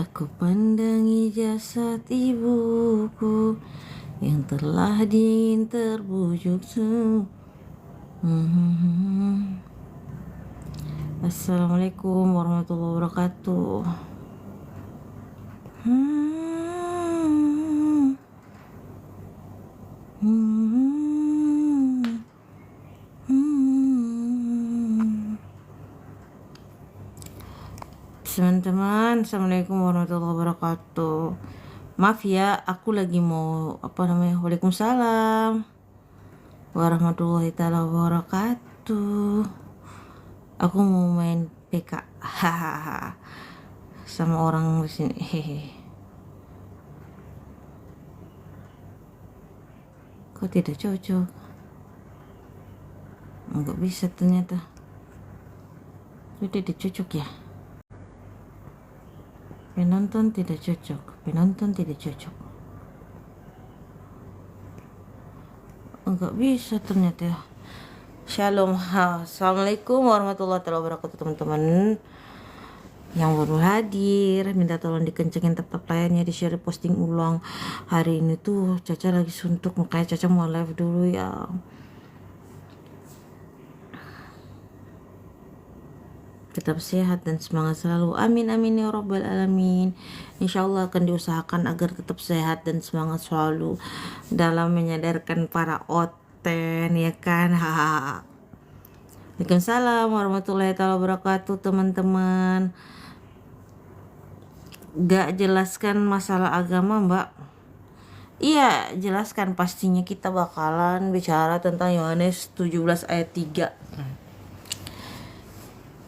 Aku pandangi jasad ibuku yang telah dingin terbujuk Assalamualaikum warahmatullahi wabarakatuh. Teman-teman, assalamualaikum warahmatullahi wabarakatuh. Maaf ya, aku lagi mau Waalaikumsalam warahmatullahi taala wabarakatuh. Aku mau main PK hahaha sama orang di sini. Hehe. Kok tidak cocok? Enggak bisa ternyata. Kok tidak cocok ya? Penonton tidak cocok. Enggak bisa ternyata ya. Shalom. Assalamualaikum warahmatullahi wabarakatuh teman-teman yang baru hadir. Minta tolong dikencengin tap layarnya, di share, posting ulang. Hari ini tuh Caca lagi suntuk, makanya Caca mau live dulu ya. Tetap sehat dan semangat selalu, amin amin ya rabbal alamin. Insyaallah akan diusahakan agar tetap sehat dan semangat selalu dalam menyadarkan para oten, ya kan. Waalaikumsalam warahmatullahi wabarakatuh teman-teman. Gak jelaskan masalah agama, Mbak? Iya, jelaskan. Pastinya kita bakalan bicara tentang Yohanes 17 ayat 3.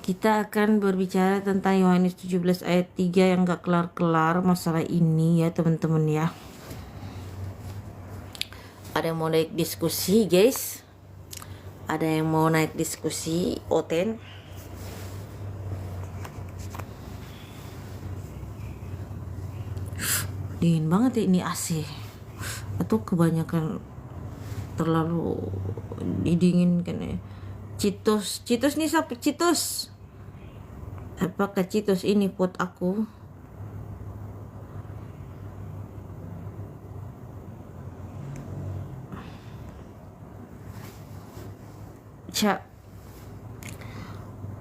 Kita akan berbicara tentang Yohanes 17 ayat 3 yang gak kelar-kelar masalah ini ya teman-teman ya. Ada yang mau naik diskusi guys? Ada yang mau naik diskusi Oten? Dingin banget ya ini AC. Atau kebanyakan terlalu didinginkan ya. Citos nih siapa Citos? Apakah Citos ini pot aku?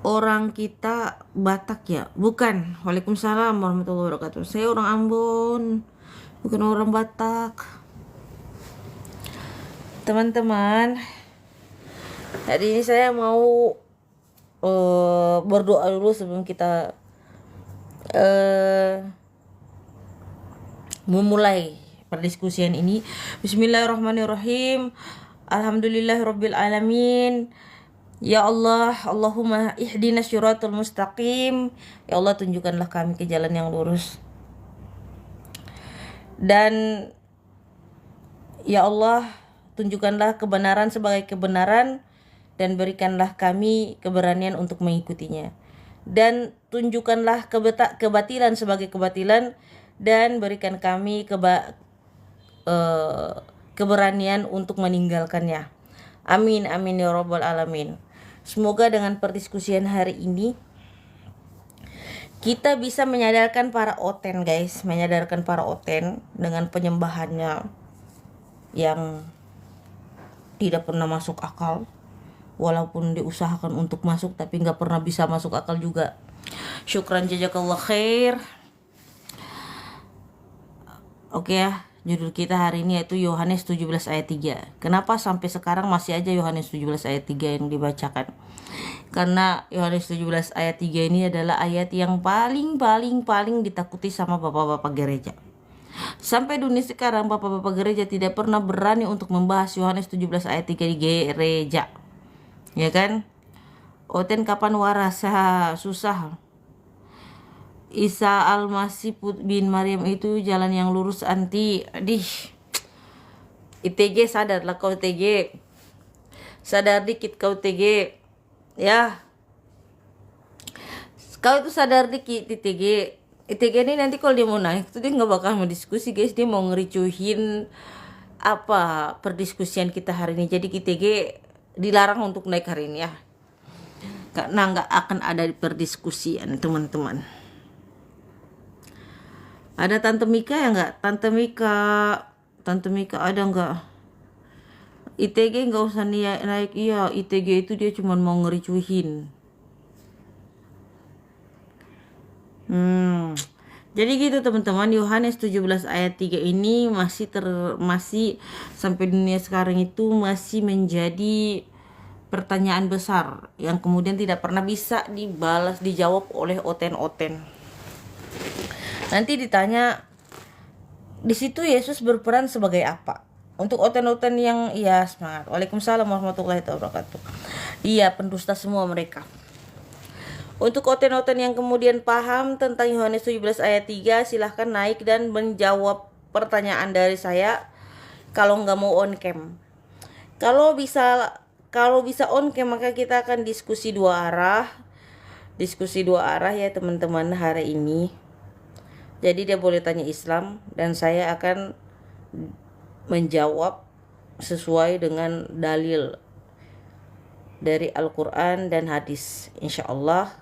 Orang kita Batak ya? Bukan. Waalaikumsalam warahmatullahi wabarakatuh. Saya orang Ambon, bukan orang Batak. Teman-teman, hari ini saya mau berdoa dulu sebelum kita memulai perdiskusian ini. Bismillahirrahmanirrahim. Alhamdulillahirabbil alamin. Ya Allah, Allahumma ihdinas syiratal mustaqim. Ya Allah, tunjukkanlah kami ke jalan yang lurus. Dan ya Allah, tunjukkanlah kebenaran sebagai kebenaran dan berikanlah kami keberanian untuk mengikutinya. Dan tunjukkanlah kebatilan sebagai kebatilan dan berikan kami keberanian untuk meninggalkannya. Amin amin ya rabbal alamin. Semoga dengan perdiskusian hari ini kita bisa menyadarkan para oten guys, menyadarkan para oten dengan penyembahannya yang tidak pernah masuk akal. Walaupun diusahakan untuk masuk tapi nggak pernah bisa masuk akal juga. Syukran jazakallah khair. Oke ya, judul kita hari ini yaitu Yohanes 17 ayat 3. Kenapa sampai sekarang masih aja Yohanes 17 ayat 3 yang dibacakan? Karena Yohanes 17 ayat 3 ini adalah ayat yang paling ditakuti sama bapak-bapak gereja. Sampai dunia sekarang bapak-bapak gereja tidak pernah berani untuk membahas Yohanes 17 ayat 3 di gereja. Ya kan? Oten kapan waras? Susah. Isa Al-Masih bin Maryam itu jalan yang lurus anti. ITG sadarlah kau ITG. Sadar dikit kau ITG. Ya. Kau itu sadar dikit ITG. ITG ini nanti kalau dia mau naik tuh dia nggak bakal mau diskusi guys. Dia mau ngericuhin apa perdiskusian kita hari ini. Jadi ITG dilarang untuk naik hari ini ya, karena nggak akan ada perdiskusian teman-teman. Ada Tante Mika ya nggak? Tante Mika ada nggak? ITG nggak usah naik, iya ITG itu dia cuma mau ngericuhin. Jadi gitu teman-teman, Yohanes 17 ayat 3 ini masih sampai dunia sekarang itu masih menjadi pertanyaan besar yang kemudian tidak pernah bisa dijawab oleh oten-oten. Nanti ditanya di situ Yesus berperan sebagai apa? Untuk oten-oten yang iya semangat. Waalaikumsalam warahmatullahi wabarakatuh. Iya, pendusta semua mereka. Untuk oten-oten yang kemudian paham tentang Yohanes 17 ayat 3, silahkan naik dan menjawab pertanyaan dari saya kalau nggak mau on cam. Kalau bisa on cam maka kita akan diskusi dua arah. Diskusi dua arah ya teman-teman hari ini. Jadi dia boleh tanya Islam dan saya akan menjawab sesuai dengan dalil dari Al-Quran dan hadis, insya Allah.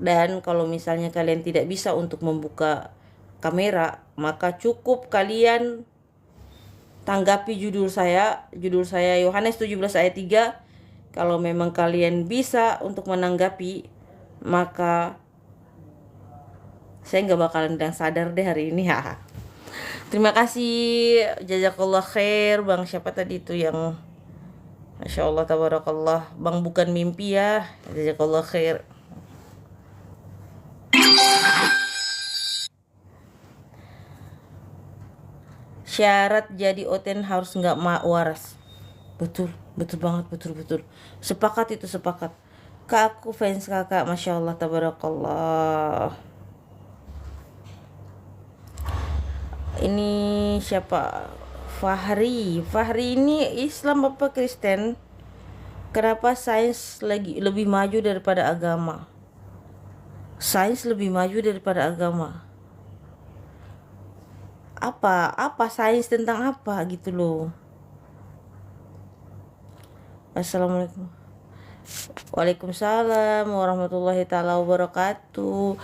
Dan kalau misalnya kalian tidak bisa untuk membuka kamera, maka cukup kalian tanggapi judul saya Yohanes 17 ayat 3. Kalau memang kalian bisa untuk menanggapi, maka saya nggak bakalan dan sadar deh hari ini ya. Terima kasih, jazakallah khair. Bang siapa tadi itu yang Masya Allah tabarakallah, Bang bukan mimpi ya, jazakallah khair. Syarat jadi oten harus nggak waras. Betul banget, betul. Sepakat itu, sepakat. Kak, aku fans kakak, Masya Allah tabarakallah. Ini siapa? Fahri ini Islam apa Kristen? Kenapa sains lebih maju daripada agama? Sains lebih maju daripada agama. Apa sains tentang apa gitu loh. Assalamualaikum. Waalaikumsalam warahmatullahi taala wabarakatuh.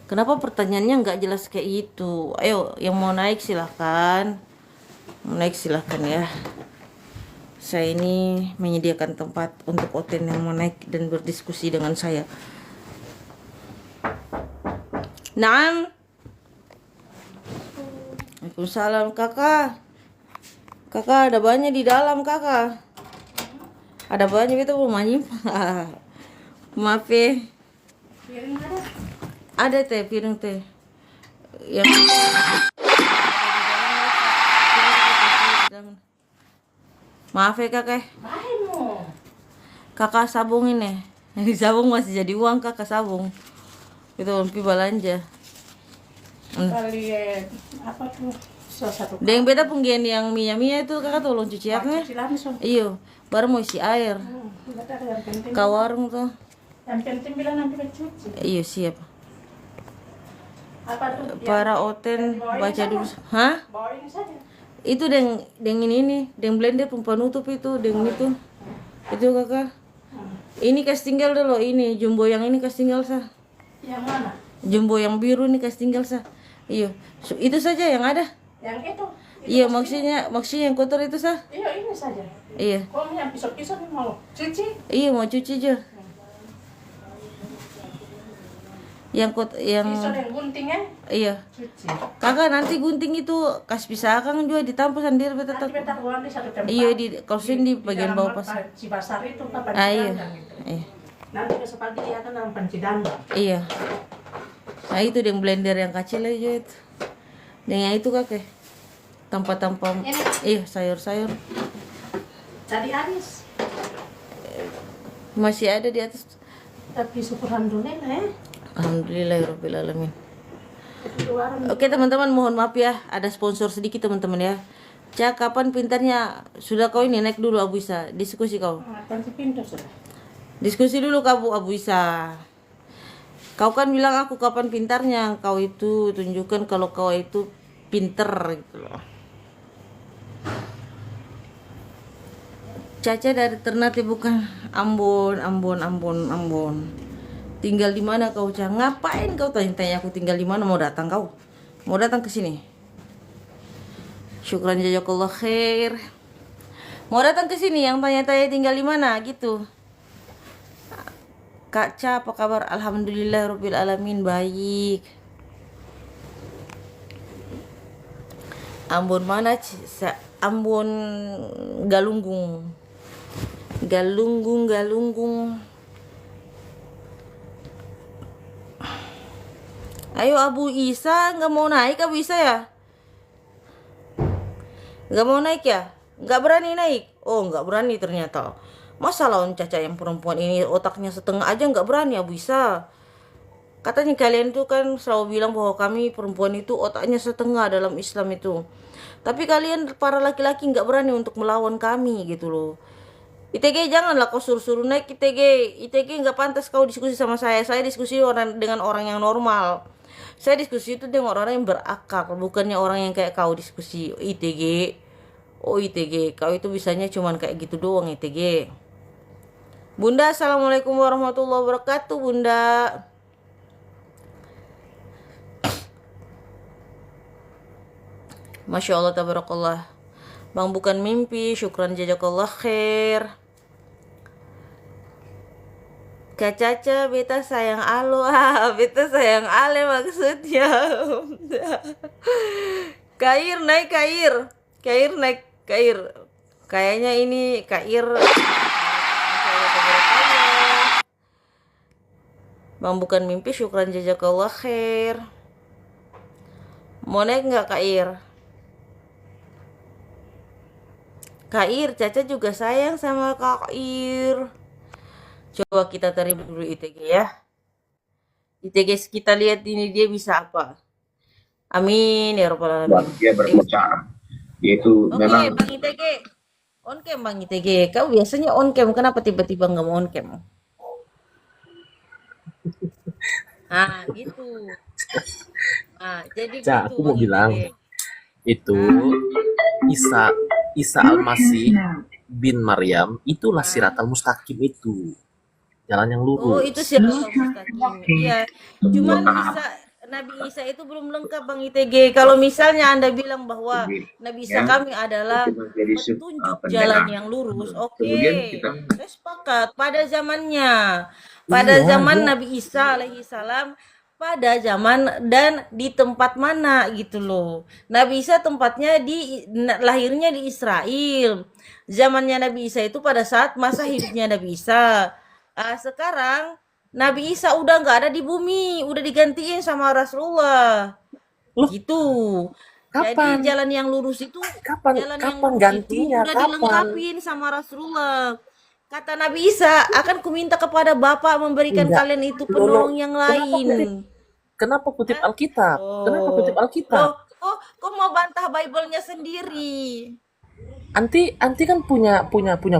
Kenapa pertanyaannya nggak jelas kayak gitu? Ayo yang mau naik silahkan. Ya. Saya ini menyediakan tempat untuk oten yang mau naik dan berdiskusi dengan saya. Naam. Waalaikumsalam kakak. Kakak ada banyak di dalam kakak. Ada banyak itu rumah nyimpang. Maaf ya. Piring ada? Ada teh, piring teh. Yang maaf ya kakak. Kakak sabung ini. Yang sabung masih jadi uang kakak sabung. Itu lempi belanja. Kalian apa tuh? Salah satu. Dan yang beda penggian yang Mia itu kakak tolong cuci airnya. Cuci langsung. Iyo, baru mau isi air. Yang penting. Ke warung tuh. Yang penting bilang nanti cuci. Iyo siap. Apa tuh? Para oten baca dulu. Hah? Bawa ini saja. Itu deng ini, deng blender penutup itu, deng itu. Itu kakak. Ini kasih tinggal dulu ini, jumbo yang ini kasih tinggal sah. Yang mana? Jumbo yang biru ini kasih tinggal sah. Iyo, itu saja yang ada. Yang itu. Iya, maksudnya yang kotor itu sah. Iya, ini saja. Iya. Kok yang pisau-pisau mau cuci? Iya, mau cuci aja. Yang Pisau dan guntingnya? Iya. Cuci. Kakak nanti gunting itu kasih pisahkan juga ditampur sendiri betul. Nanti beta buang di satu tempat. Iya, di di bagian bawah pas. Cibasar itu kapan Iya. gitu. Iya. Nanti besok pagi dia akan dalam pancidamba. Iya. Nah itu yang blender yang kecil aja itu. Dan yang itu kakek. Tanpa iya sayur-sayur. Tadi habis. Masih ada di atas. Tapi syukur alhamdulillah ya. Alhamdulillahirabbil alamin. Oke teman-teman, mohon maaf ya, ada sponsor sedikit teman-teman ya. Cak, kapan pintarnya? Sudah kau ini naik dulu Abu Isa, diskusi kau. Pintar sudah. Diskusi dulu kau Abu Isa. Kau kan bilang aku kapan pintarnya, kau itu tunjukkan kalau kau itu pinter gitu loh. Caca dari Ternate bukan Ambon. Tinggal di mana kau, Cang? Ngapain kau tanya-tanya aku tinggal di mana? Mau datang kau? Mau datang ke sini? Syukran jazakallah khair. Mau datang ke sini yang tanya-tanya tinggal di mana gitu. Kak Ca, apa kabar? Alhamdulillah rabbil alamin, baik. Ambon mana? Ambon Galunggung. Galunggung. Ayo Abu Isa, nggak mau naik Abu Isa ya? Nggak mau naik ya? Nggak berani naik? Oh, nggak berani ternyata. Masa lawan Caca yang perempuan ini otaknya setengah aja nggak berani Abu Isa? Katanya kalian tuh kan selalu bilang bahwa kami perempuan itu otaknya setengah dalam Islam itu. Tapi kalian para laki-laki nggak berani untuk melawan kami gitu loh. ITG janganlah kau suruh-suruh naik ITG. ITG nggak pantas kau diskusi sama saya. Saya diskusi dengan orang yang normal. Saya diskusi itu dengan orang yang berakal, bukannya orang yang kayak kau diskusi ITG. Oh ITG, kau itu bisanya cuman kayak gitu doang ITG. Bunda, assalamualaikum warahmatullahi wabarakatuh, Bunda. Masya Allah, tabarakallah. Bang bukan mimpi, syukran jazakallah khair. Kak Caca, beta sayang alo. Beta sayang ale maksudnya. Kair naik Kair. Kair naik Kair. Kayaknya ini Kair. Bang bukan mimpi, syukran jazakallah khair. Mau naik nggak Kair? Kair, Caca juga sayang sama Kair. Coba kita tarik dulu ITG ya. ITG kita lihat ini dia bisa apa. Amin ya rabbal alamin. Dia berusaha, yaitu Oke, memang Bang ITG. On cam Bang ITG. Kau biasanya on cam, kenapa tiba-tiba nggak mau on cam? Nah, gitu. Nah, jadi Ca, gitu aku mau Bang bilang ITG. itu Isa Al-Masih bin Maryam itulah siratal mustaqim itu. Jalan yang Oh, lurus. itu siratal mustaqim. Iya. Cuman Nabi Isa itu belum lengkap Bang ITG. Kalau misalnya Anda bilang bahwa Nabi Isa kami adalah itu menjadi petunjuk pendengar. jalan yang lurus. Oke. Kemudian kita Saya sepakat pada zamannya. Pada Iya, zaman iya. Nabi Isa alaihi salam, pada zaman dan di tempat mana gitu loh. Nabi Isa tempatnya lahirnya di Israel. Zamannya Nabi Isa itu pada saat masa hidupnya Nabi Isa. Sekarang Nabi Isa udah nggak ada di bumi, udah digantiin sama Rasulullah. Loh, Gitu. kapan? Jadi jalan yang lurus itu, Kapan jalan yang kapan lurus itu gantinya? udah Kapan? dilengkapin sama Rasulullah. Kata Nabi Isa, akan kuminta kepada Bapak memberikan Enggak. kalian itu Loh, penolong yang lain. Kenapa kutip Alkitab? Kenapa kutip Oh, Alkitab? kok mau bantah Bible-nya sendiri? Anti kan punya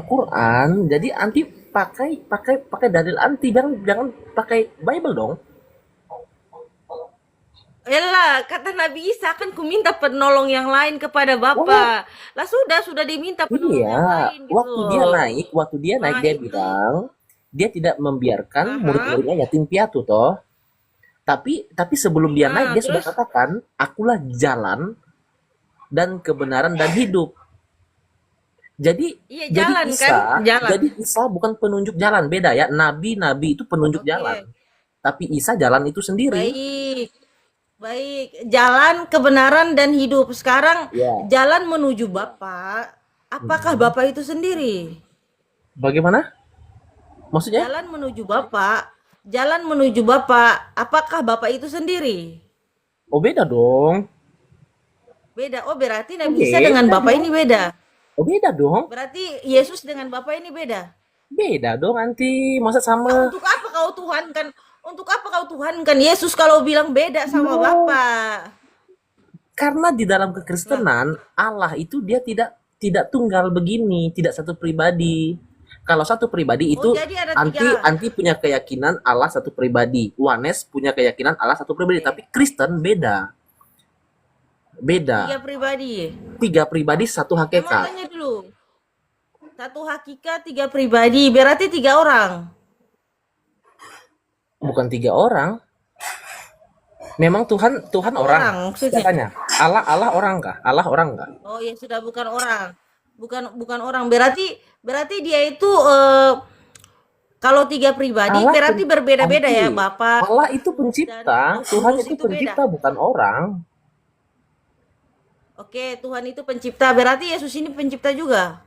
Quran, jadi anti pakai dalil anti, jangan pakai Bible dong. Elah, kata Nabi Isa akan kuminta penolong yang lain kepada Bapak. Lah sudah diminta penolong yang Iya, lain gitu waktu dia naik Nah, dia itu. bilang dia tidak membiarkan Aha. murid-muridnya yatim piatu toh. Tapi sebelum dia naik dia sudah Terus? katakan, akulah jalan dan kebenaran dan hidup. Jadi Iya, jadi jalan Isa, kan? Jalan. jadi Isa bukan penunjuk jalan, beda ya. Nabi itu penunjuk Oke. jalan. Tapi Isa jalan itu sendiri. Baik. Jalan kebenaran dan hidup. Sekarang Ya. jalan menuju Bapak. Apakah Bapak itu sendiri? Bagaimana? Maksudnya? Jalan menuju Bapak. Jalan menuju Bapak. Apakah Bapak itu sendiri? Oh, beda dong. Beda. Oh, berarti Nabi Beda Isa dengan Bapak dong. ini beda. Oh, beda dong. Berarti Yesus dengan Bapak ini beda. Beda dong, anti. Masa sama? Untuk apa kau tuhankan? Untuk apa kau tuhankan Yesus kalau bilang beda sama Bapak? Karena di dalam kekristenan Allah itu dia tidak tunggal begini, tidak satu pribadi. Kalau satu pribadi itu jadi ada anti punya keyakinan Allah satu pribadi. Wanes punya keyakinan Allah satu pribadi, tapi Kristen beda. Tiga pribadi. Tiga pribadi satu Emang hakikat. tanya dulu. Satu hakikat, tiga pribadi. Berarti tiga orang. Bukan 3 orang. Memang Tuhan orang. Saya maksudnya. tanya, Allah orang kah? Allah orang kah? Oh ya sudah, bukan orang. Bukan orang. Berarti dia itu kalau 3 pribadi Allah berarti berbeda-beda ya, Anti. Bapak Allah itu dan pencipta. Tuhan Yesus itu itu beda. pencipta bukan orang. Oke, Tuhan itu pencipta. Berarti Yesus ini pencipta juga.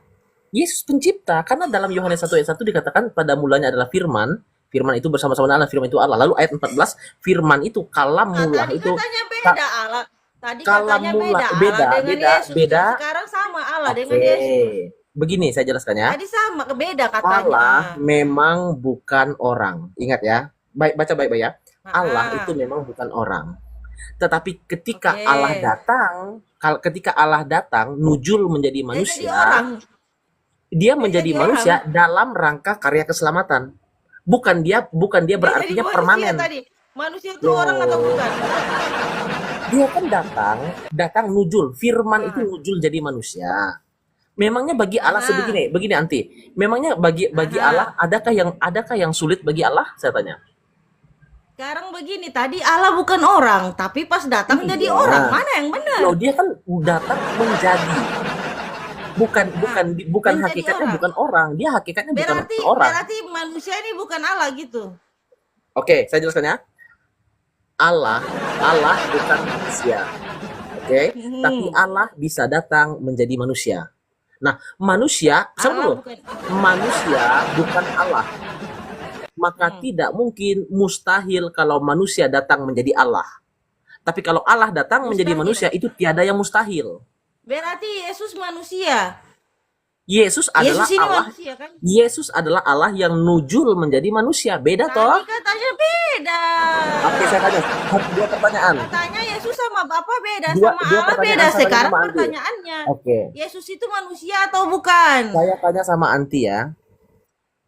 Yesus pencipta karena dalam Yohanes 1 ayat 1 dikatakan pada mulanya adalah firman. Firman itu bersama-sama Allah, firman itu Allah. Lalu ayat 14, firman itu Nah, kalamullah tadi itu katanya beda Allah. Tadi katanya kalamullah beda Allah beda dengan beda Yesus. beda. Sekarang sama Allah dengan Oke. Yesus. Begini saya jelaskan ya. Tadi sama, beda Allah katanya. memang bukan orang. Ingat ya. Baik, baca baik-baik ya. Allah itu Ah, memang bukan orang. Tetapi ketika oke. Allah datang, ketika Allah datang nujul menjadi Dia jadi manusia, orang. dia Dia menjadi jadi orang. manusia dalam rangka karya keselamatan. Bukan dia Dia jadi berartinya manusia permanen. tadi. Manusia itu orang atau Loh, bukan? dia kan datang nujul. Firman itu Ah, nujul jadi manusia. Memangnya bagi Allah aha, begini Anti. Memangnya bagi Allah aha. adakah yang sulit bagi Allah? Saya tanya. Sekarang begini, tadi Allah bukan orang, tapi pas datang jadi orang. Iya. Mana yang benar? Loh, dia kan datang menjadi. Bukan Nah, bukan bukan menjadi hakikatnya orang. bukan orang. Dia hakikatnya bukan Berarti orang. berarti manusia ini bukan Allah gitu. Oke, saya jelaskan ya. Allah Allah bukan manusia. Oke, tapi Hmm. Allah bisa datang menjadi manusia. Nah, manusia, sama Allah dulu. bukan. Manusia bukan Allah. Maka Hmm. tidak mungkin, mustahil kalau manusia datang menjadi Allah. Tapi kalau Allah datang menjadi Mustahil. manusia, itu tiada yang mustahil. Berarti Yesus manusia. Yesus adalah Yesus ini Allah. manusia kan? Yesus adalah Allah yang nujul menjadi manusia. Beda Tadi toh? katanya beda. Oke, saya tanya. Dua pertanyaan. Katanya Yesus sama Bapa beda, Dua, sama dua Allah pertanyaan beda. saya tanya Sekarang sama Anti. pertanyaannya, Oke, Yesus itu manusia atau bukan? saya tanya sama Anti ya.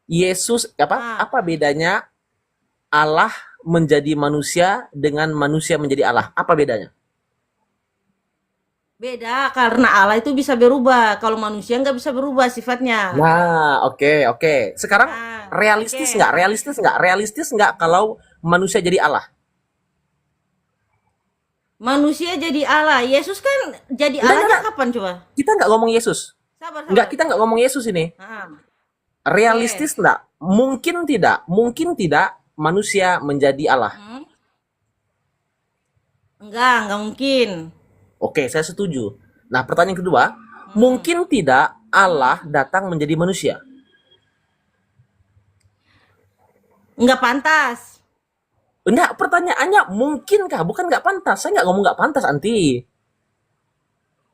Yesus Ah, apa bedanya Allah menjadi manusia dengan manusia menjadi Allah? Apa bedanya? beda karena Allah itu bisa berubah. Kalau manusia nggak bisa berubah sifatnya. Nah, oke. Sekarang Nah, realistis oke. nggak? Realistis nggak kalau manusia jadi Allah? Manusia jadi Allah. Yesus kan jadi Enggak, Allahnya enggak. kapan coba? Kita nggak ngomong Yesus. Sabar, Enggak, sabar. kita nggak ngomong Yesus ini. Ah, Realistis oke. nggak? Mungkin tidak manusia menjadi Allah. Hmm? Enggak mungkin. Oke, saya setuju. Nah, pertanyaan kedua, Hmm. mungkin tidak Allah datang menjadi manusia? Enggak pantas. Enggak, pertanyaannya mungkinkah? Bukan nggak pantas. Saya nggak ngomong nggak pantas, Anti.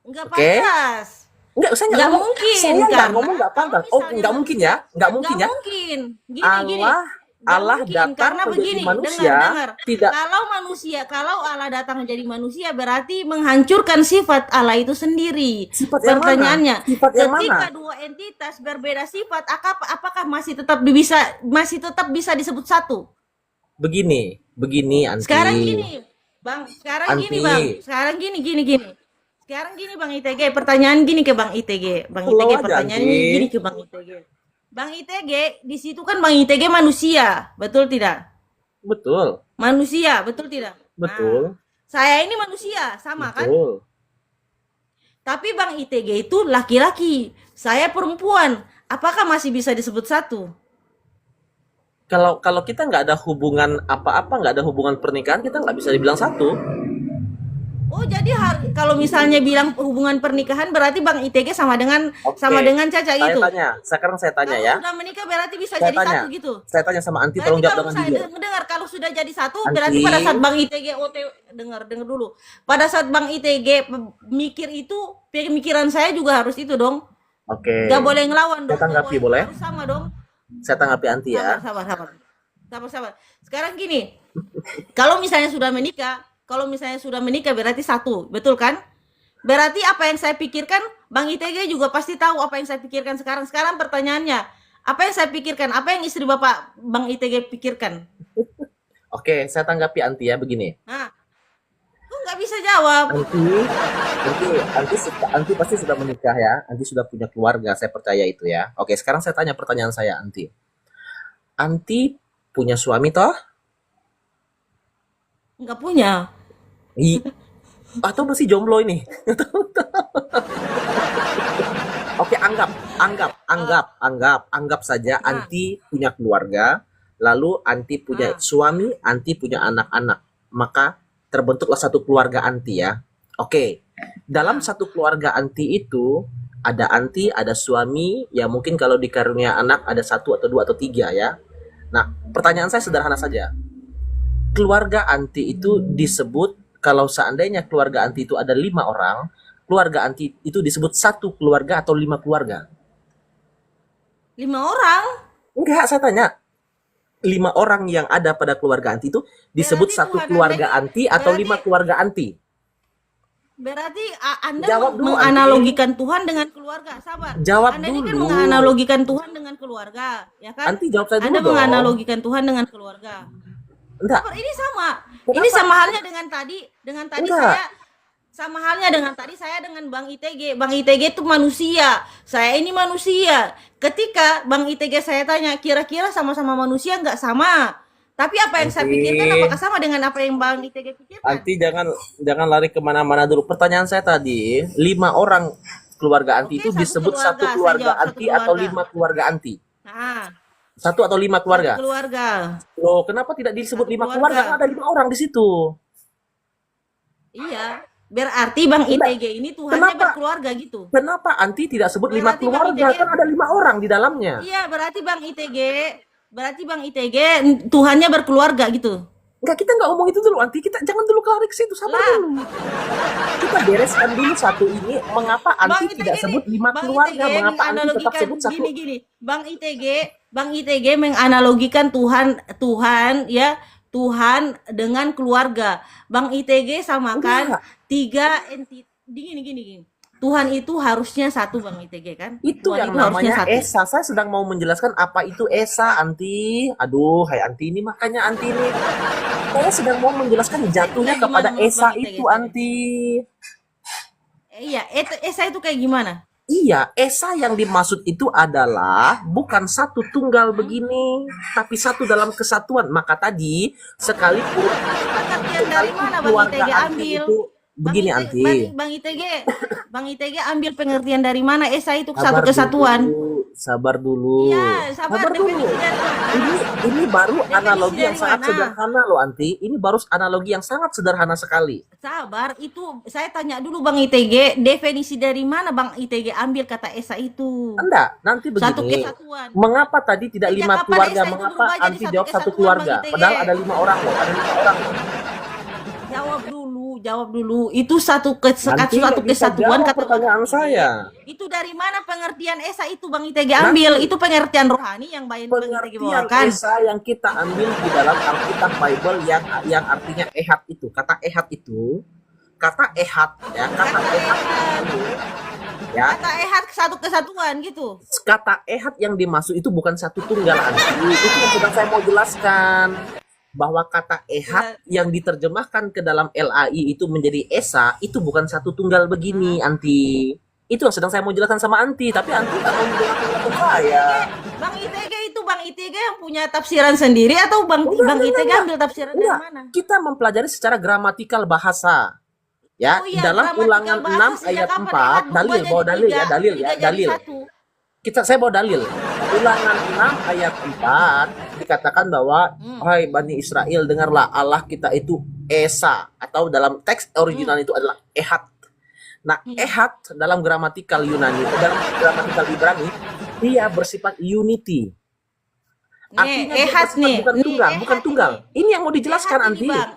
Enggak Oke? pantas. Enggak, saya nggak Nggak ngomong. mungkin Saya nggak karena ngomong nggak kalau pantas. Oh, misalnya nggak mungkin manusia ya? Nggak mungkin nggak ya? mungkin. Gini, nggak Allah mungkin datang karena menjadi begini. manusia, Dengar. tidak. Kalau Allah datang menjadi manusia berarti menghancurkan sifat Allah itu sendiri. Sifat yang mana? Pertanyaannya, Sifat yang mana? ketika dua entitas berbeda sifat, apakah masih tetap bisa disebut satu? Begini, Anti. Sekarang gini, Bang. Sekarang gini, Bang. Anti, Sekarang gini. Sekarang gini, Bang ITG. Pertanyaan gini ke Bang ITG. Bang slow ITG, aja, pertanyaan Anti. ini gini ke Bang ITG. Bang ITG, di situ kan Bang ITG manusia, betul tidak? Betul, Manusia, betul tidak? Nah, betul, saya ini manusia, sama kan? betul. Tapi Bang ITG itu laki-laki, saya perempuan. Apakah masih bisa disebut satu? Kalau kita nggak ada hubungan apa-apa, nggak ada hubungan pernikahan, kita nggak bisa dibilang satu. Oh, jadi kalau misalnya bilang hubungan pernikahan berarti Bang ITG sama dengan Oke, Caca saya gitu. sekarang saya tanya Kalau ya. sudah menikah berarti bisa Saya jadi tanya, satu gitu. saya tanya sama Anti, Berarti tolong jawab kalau dengan saya jujur. mendengar kalau sudah jadi satu berarti Anti, pada saat Bang ITG dengar dulu. Pada saat Bang ITG mikir itu, pemikiran saya juga harus itu dong. oke. Gak boleh ngelawan Saya dong. tanggapi boleh? Harus sama dong. Saya tanggapi Anti ya. Sabar. Sekarang gini, kalau misalnya sudah menikah berarti satu, betul kan? Berarti apa yang saya pikirkan, Bang ITG juga pasti tahu apa yang saya pikirkan sekarang. Sekarang pertanyaannya, apa yang saya pikirkan? Apa yang istri Bapak Bang ITG pikirkan? Oke, saya tanggapi Anti ya begini. Nah, kok nggak bisa jawab? Anti pasti sudah menikah ya. Anti sudah punya keluarga, saya percaya itu ya. Oke, sekarang saya tanya pertanyaan saya, Anti. Anti punya suami toh? Nggak punya. Atau masih jomblo ini? Oke, anggap saja Nah, Anti punya keluarga, lalu Anti punya ah, suami, Anti punya anak-anak. Maka terbentuklah satu keluarga Anti ya. Oke, dalam ah. satu keluarga Anti itu ada Anti, ada suami, ya mungkin kalau dikarunia anak ada satu atau dua atau tiga ya. Nah, pertanyaan saya sederhana saja. Keluarga Anti itu disebut, kalau seandainya keluarga Anti itu ada 5 orang, keluarga Anti itu disebut satu keluarga atau 5 keluarga? 5 orang. Enggak, saya tanya. 5 orang yang ada pada keluarga Anti itu disebut Berarti satu Tuhan Anda keluarga ini, Anti atau berarti 5 keluarga Anti? berarti Anda Jawab dulu Anti. menganalogikan Tuhan dengan keluarga. Sabar. Jawab Anda ini kan dulu. menganalogikan Tuhan dengan keluarga, ya kan? Anti jawab saya dulu Anda dong. menganalogikan Tuhan dengan keluarga. Enggak. Sabar, ini sama. Ini Kenapa? sama halnya dengan tadi. Dengan tadi Enggak. saya sama halnya dengan tadi saya dengan Bang ITG. Bang ITG itu manusia. Saya ini manusia. Ketika Bang ITG saya tanya, kira-kira sama-sama manusia nggak sama? Tapi apa yang saya pikirkan, Anti, apakah sama dengan apa yang Bang ITG pikirkan? Anti jangan lari kemana-mana dulu. Pertanyaan saya tadi, 5 orang keluarga Anti Oke, itu satu disebut keluarga. satu Saya keluarga jawab satu Anti atau keluarga. 5 keluarga Anti? Nah, 1 atau 5 satu keluarga? keluarga. Loh, kenapa tidak disebut Satu 5 keluarga? Kan keluarga. ada 5 orang di situ. Iya. Berarti Bang Enggak. ITG ini Tuhannya Kenapa? berkeluarga gitu. Kenapa Anti tidak sebut 5 Berarti Bang keluarga? ITG Kan ada 5 orang di dalamnya. Iya, berarti Bang ITG Tuhannya berkeluarga gitu. Enggak, kita nggak ngomong itu dulu, Anti. Kita jangan dulu ke arah ke situ, sabar Lah, dulu. Kita bereskan dulu satu ini. Mengapa Bang Anti ITG tidak nih, sebut 5 Bang keluarga? ITG Mengapa Anti tetap menganalogikan sebut satu? gini-gini. Bang ITG menganalogikan Tuhan ya, Tuhan dengan keluarga. Bang ITG samakan Enggak. 3 entitas gini. Tuhan itu harusnya satu Bang ITG kan? Itu Tuhan yang itu harusnya namanya satu. Esa. Saya sedang mau menjelaskan apa itu Esa, Anti. Aduh, hai Anti ini, makanya Anti ini. Saya sedang mau menjelaskan Esa itu jatuhnya kayak gimana kepada menurut Esa Bang ITG itu, tadi? Anti. Iya, Esa itu kayak gimana? Iya, Esa yang dimaksud itu adalah bukan satu tunggal Hmm? begini, tapi satu dalam kesatuan. Maka tadi, sekalipun Pengertian dari mana Bang keluarga ITG Anti ambil? itu begini, Anti. Bang ITG ambil pengertian dari mana? Esa itu satu Sabar kesatuan. dulu, sabar dulu, Iya, sabar. sabar dulu. Definisi dari mana? Ini baru Definisi analogi yang dari sangat mana? sederhana loh, Anti. Ini baru analogi yang sangat sederhana sekali. Sabar, itu saya tanya dulu Bang ITG, definisi dari mana Bang ITG ambil kata Esa itu? Enggak, nanti Satu begini. kesatuan. Mengapa tadi tidak Sejak 5 kapan keluarga? Esa itu Mengapa berubah jadi Anti satu jawab satu kesatuan Bang keluarga? ITG? Padahal ada 5 orang loh, ada 5 orang. Jawab dulu. Itu Nanti satu nggak bisa kesatuan jawab kata Bang pertanyaan ITG. saya. Itu dari mana pengertian Esa itu Bang ITG ambil? Nanti Itu pengertian rohani yang Bang ITG pengertian bawakan. Esa yang kita ambil di dalam Alkitab Bible yang artinya ehad itu. Kata ehad itu, kata ehad ya, kata Kata ehad ehad, itu ya, kata ehad satu kesatuan gitu. kata ehad yang dimaksud itu bukan satu tunggal, Anti. Itu yang sedang saya mau jelaskan, bahwa kata ehad yang diterjemahkan ke dalam LAI itu menjadi Esa itu bukan satu tunggal begini, Anti. Itu yang sedang saya mau jelaskan sama Anti, tapi Anti nggak mau menjelaskan ke saya. Bang ITG yang punya tafsiran sendiri atau Bang ITG Enggak. ambil tafsiran dari Enggak, mana? kita mempelajari secara gramatikal bahasa. Ya, Oh di iya, dalam gramatikal Ulangan bahasa 6 sejak ayat kapan 4, ehad berubah dalil, jadi bawa dalil ya, tiga, dalil ya, tiga jadi dalil. satu? Saya bawa dalil. Ulangan 6 ayat 4 dikatakan bahwa hai Bani Israel, dengarlah, Allah kita itu Esa, atau dalam teks original itu adalah ehad. Nah, ehad dalam gramatikal Yunani, dalam gramatikal Ibrani, dia bersifat unity. Artinya dia Ehad bersifat nih. bukan tunggal, Ehad bukan tunggal. ini. Ini yang mau dijelaskan, Ehad Anti. ini Bang.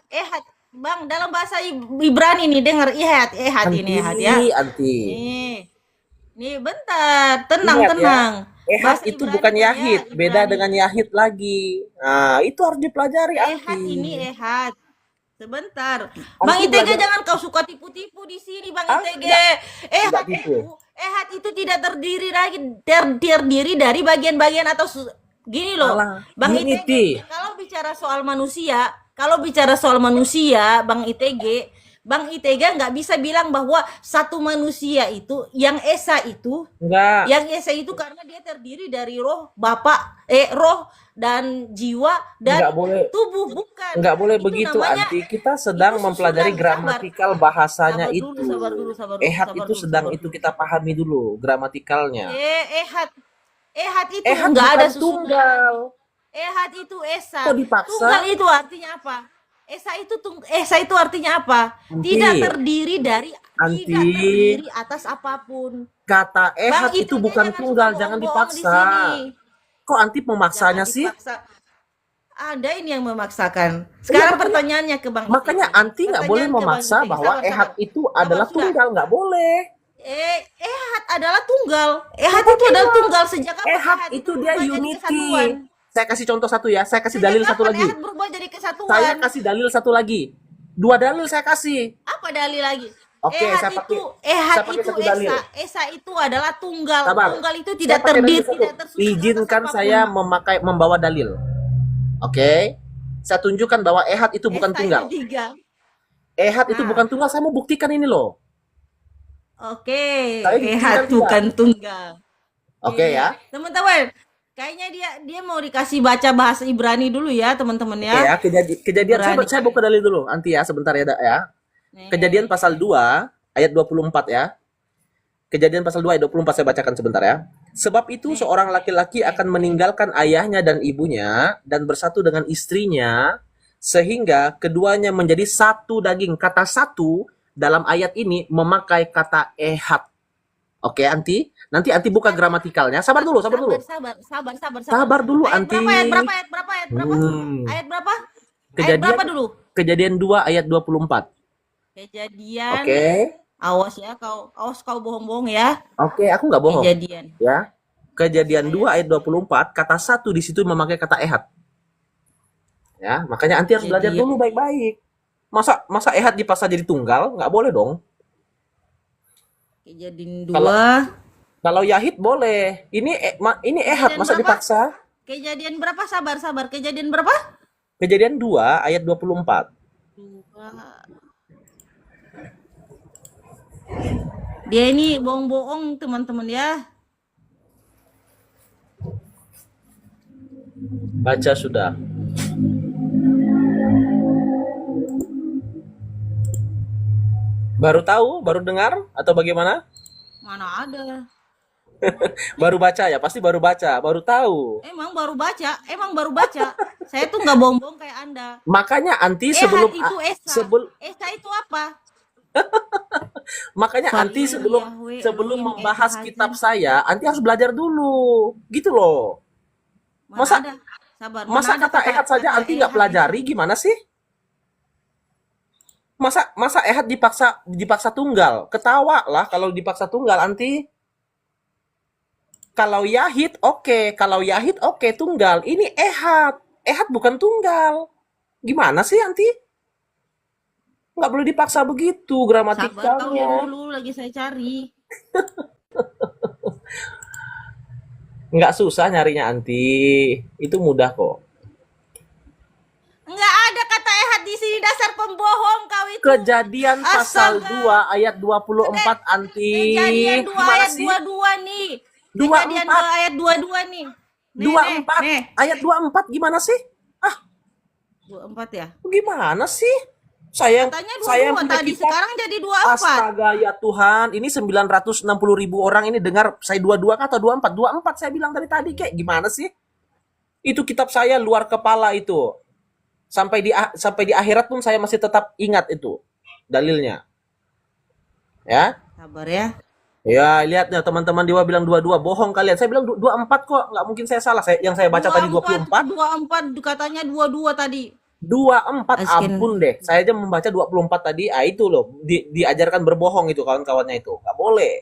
Ehad. Bang, dalam bahasa Ibrani nih dengar ehad ini ehad ya. Anti. Nih bentar, tenang. Ingat ya, ehad Bahasa itu Ibrani bukan ya, yahid, beda Ibrani. dengan yahid lagi. Nah, itu harus dipelajari, Ehad Anti. ini ehad. Sebentar. Anti Bang ITG belajar- jangan kau suka tipu-tipu di sini Bang Ah, ITG. enggak tipu. Ehad itu tidak terdiri dari bagian-bagian atau gini loh. Salah. Bang Unity. ITG kalau bicara soal manusia, Bang ITG, Bang Itega nggak bisa bilang bahwa satu manusia itu yang esa itu Enggak, karena dia terdiri dari roh roh dan jiwa enggak dan boleh. tubuh, bukan. Enggak boleh Itu begitu, namanya Anti. Kita itu sedang mempelajari susunan, sabar. gramatikal bahasanya Sabar dulu, itu. sabar dulu, sabar dulu, Ehad sabar itu dulu, sedang sabar itu dulu. kita pahami dulu gramatikalnya. Ehad ehad itu Ehad nggak ada bukan susunan. tunggal. Ehad itu esa. Kok dipaksa? Tunggal itu artinya apa? Esa itu artinya apa? Anti, Tidak Anti, terdiri atas apapun. kata Bang ehad itu Itunya bukan jangan suka tunggal, jangan bohong-bohong di dipaksa. sini. Kok Anti Jangan memaksanya sih? dipaksa. Anda ini yang memaksakan. Sekarang pertanyaannya ke Bang Makanya Itega. Anti nggak boleh Pertanyaan ke Bang memaksa Itega. bahwa Sabar, ehad sabar. itu Sabar, adalah sudah. tunggal, nggak boleh. Ehad adalah tunggal. Ehad itu adalah tunggal. Sejak kapan Ehad Ehad itu dia berubah jadi unity. kesatuan? Saya kasih contoh satu ya, saya kasih Sejak dalil satu kapan lagi. Ehad berubah jadi Saya kesatuan? kasih dalil satu lagi. Dua dalil saya kasih. Apa dalil lagi? Oke, saya pakai satu dalil. Esa itu adalah tunggal. Sabar. Tunggal itu tidak Saya pakai dalil terdiri, satu. tidak tersusun atas Izinkan apapun. saya membawa dalil. Oke. Saya tunjukkan bahwa ehad itu bukan Esa tunggal. itu tiga. Ehad itu Nah. bukan tunggal. Saya mau buktikan ini loh. Oke, Saya Ehad buktikan bukan tunggal. Oke Iya. ya. Teman-teman, kayaknya dia mau dikasih baca bahasa Ibrani dulu ya, teman-teman Oke ya. ya. Kejadian Berani. saya buka dalil dulu. Nanti ya sebentar ya, ya. Nih. Kejadian pasal 2 ayat 24 ya. Kejadian pasal 2 ayat 24 saya bacakan sebentar ya. Sebab itu seorang laki-laki akan meninggalkan ayahnya dan ibunya dan bersatu dengan istrinya sehingga keduanya menjadi satu daging. Kata satu dalam ayat ini memakai kata ehad. Oke, Anti. Nanti Anti buka gramatikalnya. Sabar dulu. Sabar dulu, Ayat Anti. Ayat berapa? Ayat berapa dulu? Kejadian 2 ayat 24. Kejadian. Oke. Awas kau bohong-bohong ya. Oke, aku nggak bohong. Kejadian. Ya. Kejadian 2 ayat 24, kata satu di situ memakai kata ehad. Ya, makanya Anti harus belajar dulu baik-baik. Masa ehad dipaksa jadi tunggal? Nggak boleh dong. Kejadian 2. Kalau yahid boleh. Ini ehad, masa dipaksa? Kejadian berapa? Sabar. Kejadian berapa? Kejadian 2 ayat 24. 2. Dia ini bohong-bohong teman-teman ya. Baca sudah. Baru tahu, baru dengar atau bagaimana? Mana ada? Baru baca ya, pasti baru baca, baru tahu. Emang baru baca. Saya tuh nggak bohong-bohong kayak Anda. Makanya Anti Ehad sebelum itu esa. Esa itu apa? makanya Anti sebelum membahas kitab saya, Anti harus belajar dulu. Gitu loh. Masa ada? Sabar. Masa kata ehad saja Anti nggak pelajari, gimana sih? Masa ehad dipaksa tunggal? Ketawa lah kalau dipaksa tunggal, Anti. Kalau yahid oke, tunggal. Ini ehad. Ehad bukan tunggal. Gimana sih, Anti? Nggak boleh dipaksa begitu Sabar, kau gramatikalnya. dulu lagi saya cari. Nggak susah nyarinya, Anti. Itu mudah kok. Nggak ada kata ehad di sini, dasar pembohong kau itu. Kejadian pasal Astaga. 2 ayat 24, Anti. Kejadian 2 Gimana ayat sih? 22 nih. 24. Kejadian 2 ayat 22 nih. Nih, 24 nih. ayat 24 gimana sih? 24 ya? Gimana sih? Saya Katanya yang 22 punya tadi, kitab. sekarang jadi 24. Astaga ya Tuhan, ini 960.000 orang ini dengar saya 22 atau 24? 24 saya bilang dari tadi, kayak gimana sih? Itu kitab saya luar kepala itu. Sampai di akhirat pun saya masih tetap ingat itu dalilnya. Ya. Sabar ya. Ya, lihat ya teman-teman Dewa bilang 22, bohong kalian. Saya bilang 24 kok, nggak mungkin saya salah. Yang saya baca tadi 24. 24 katanya 22 tadi. 24, Askin. ampun deh. Saya aja membaca 24 tadi. Itu loh, diajarkan berbohong itu kawan-kawannya itu. Nggak boleh.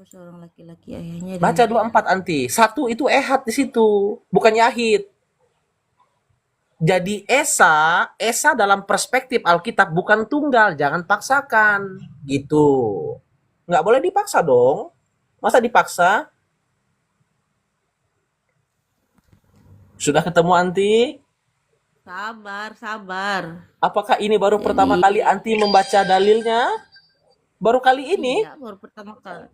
Seorang laki-laki ayahnya. Baca 24, Anti. Satu itu ehad di situ, bukan yahid. Jadi esa dalam perspektif Alkitab bukan tunggal, jangan paksakan. Gitu. Nggak boleh dipaksa dong. Masa dipaksa? Sudah ketemu, Anti? Sabar, sabar. Apakah ini baru pertama Jadi, kali anti membaca dalilnya? Baru kali ini? iya, baru pertama kali.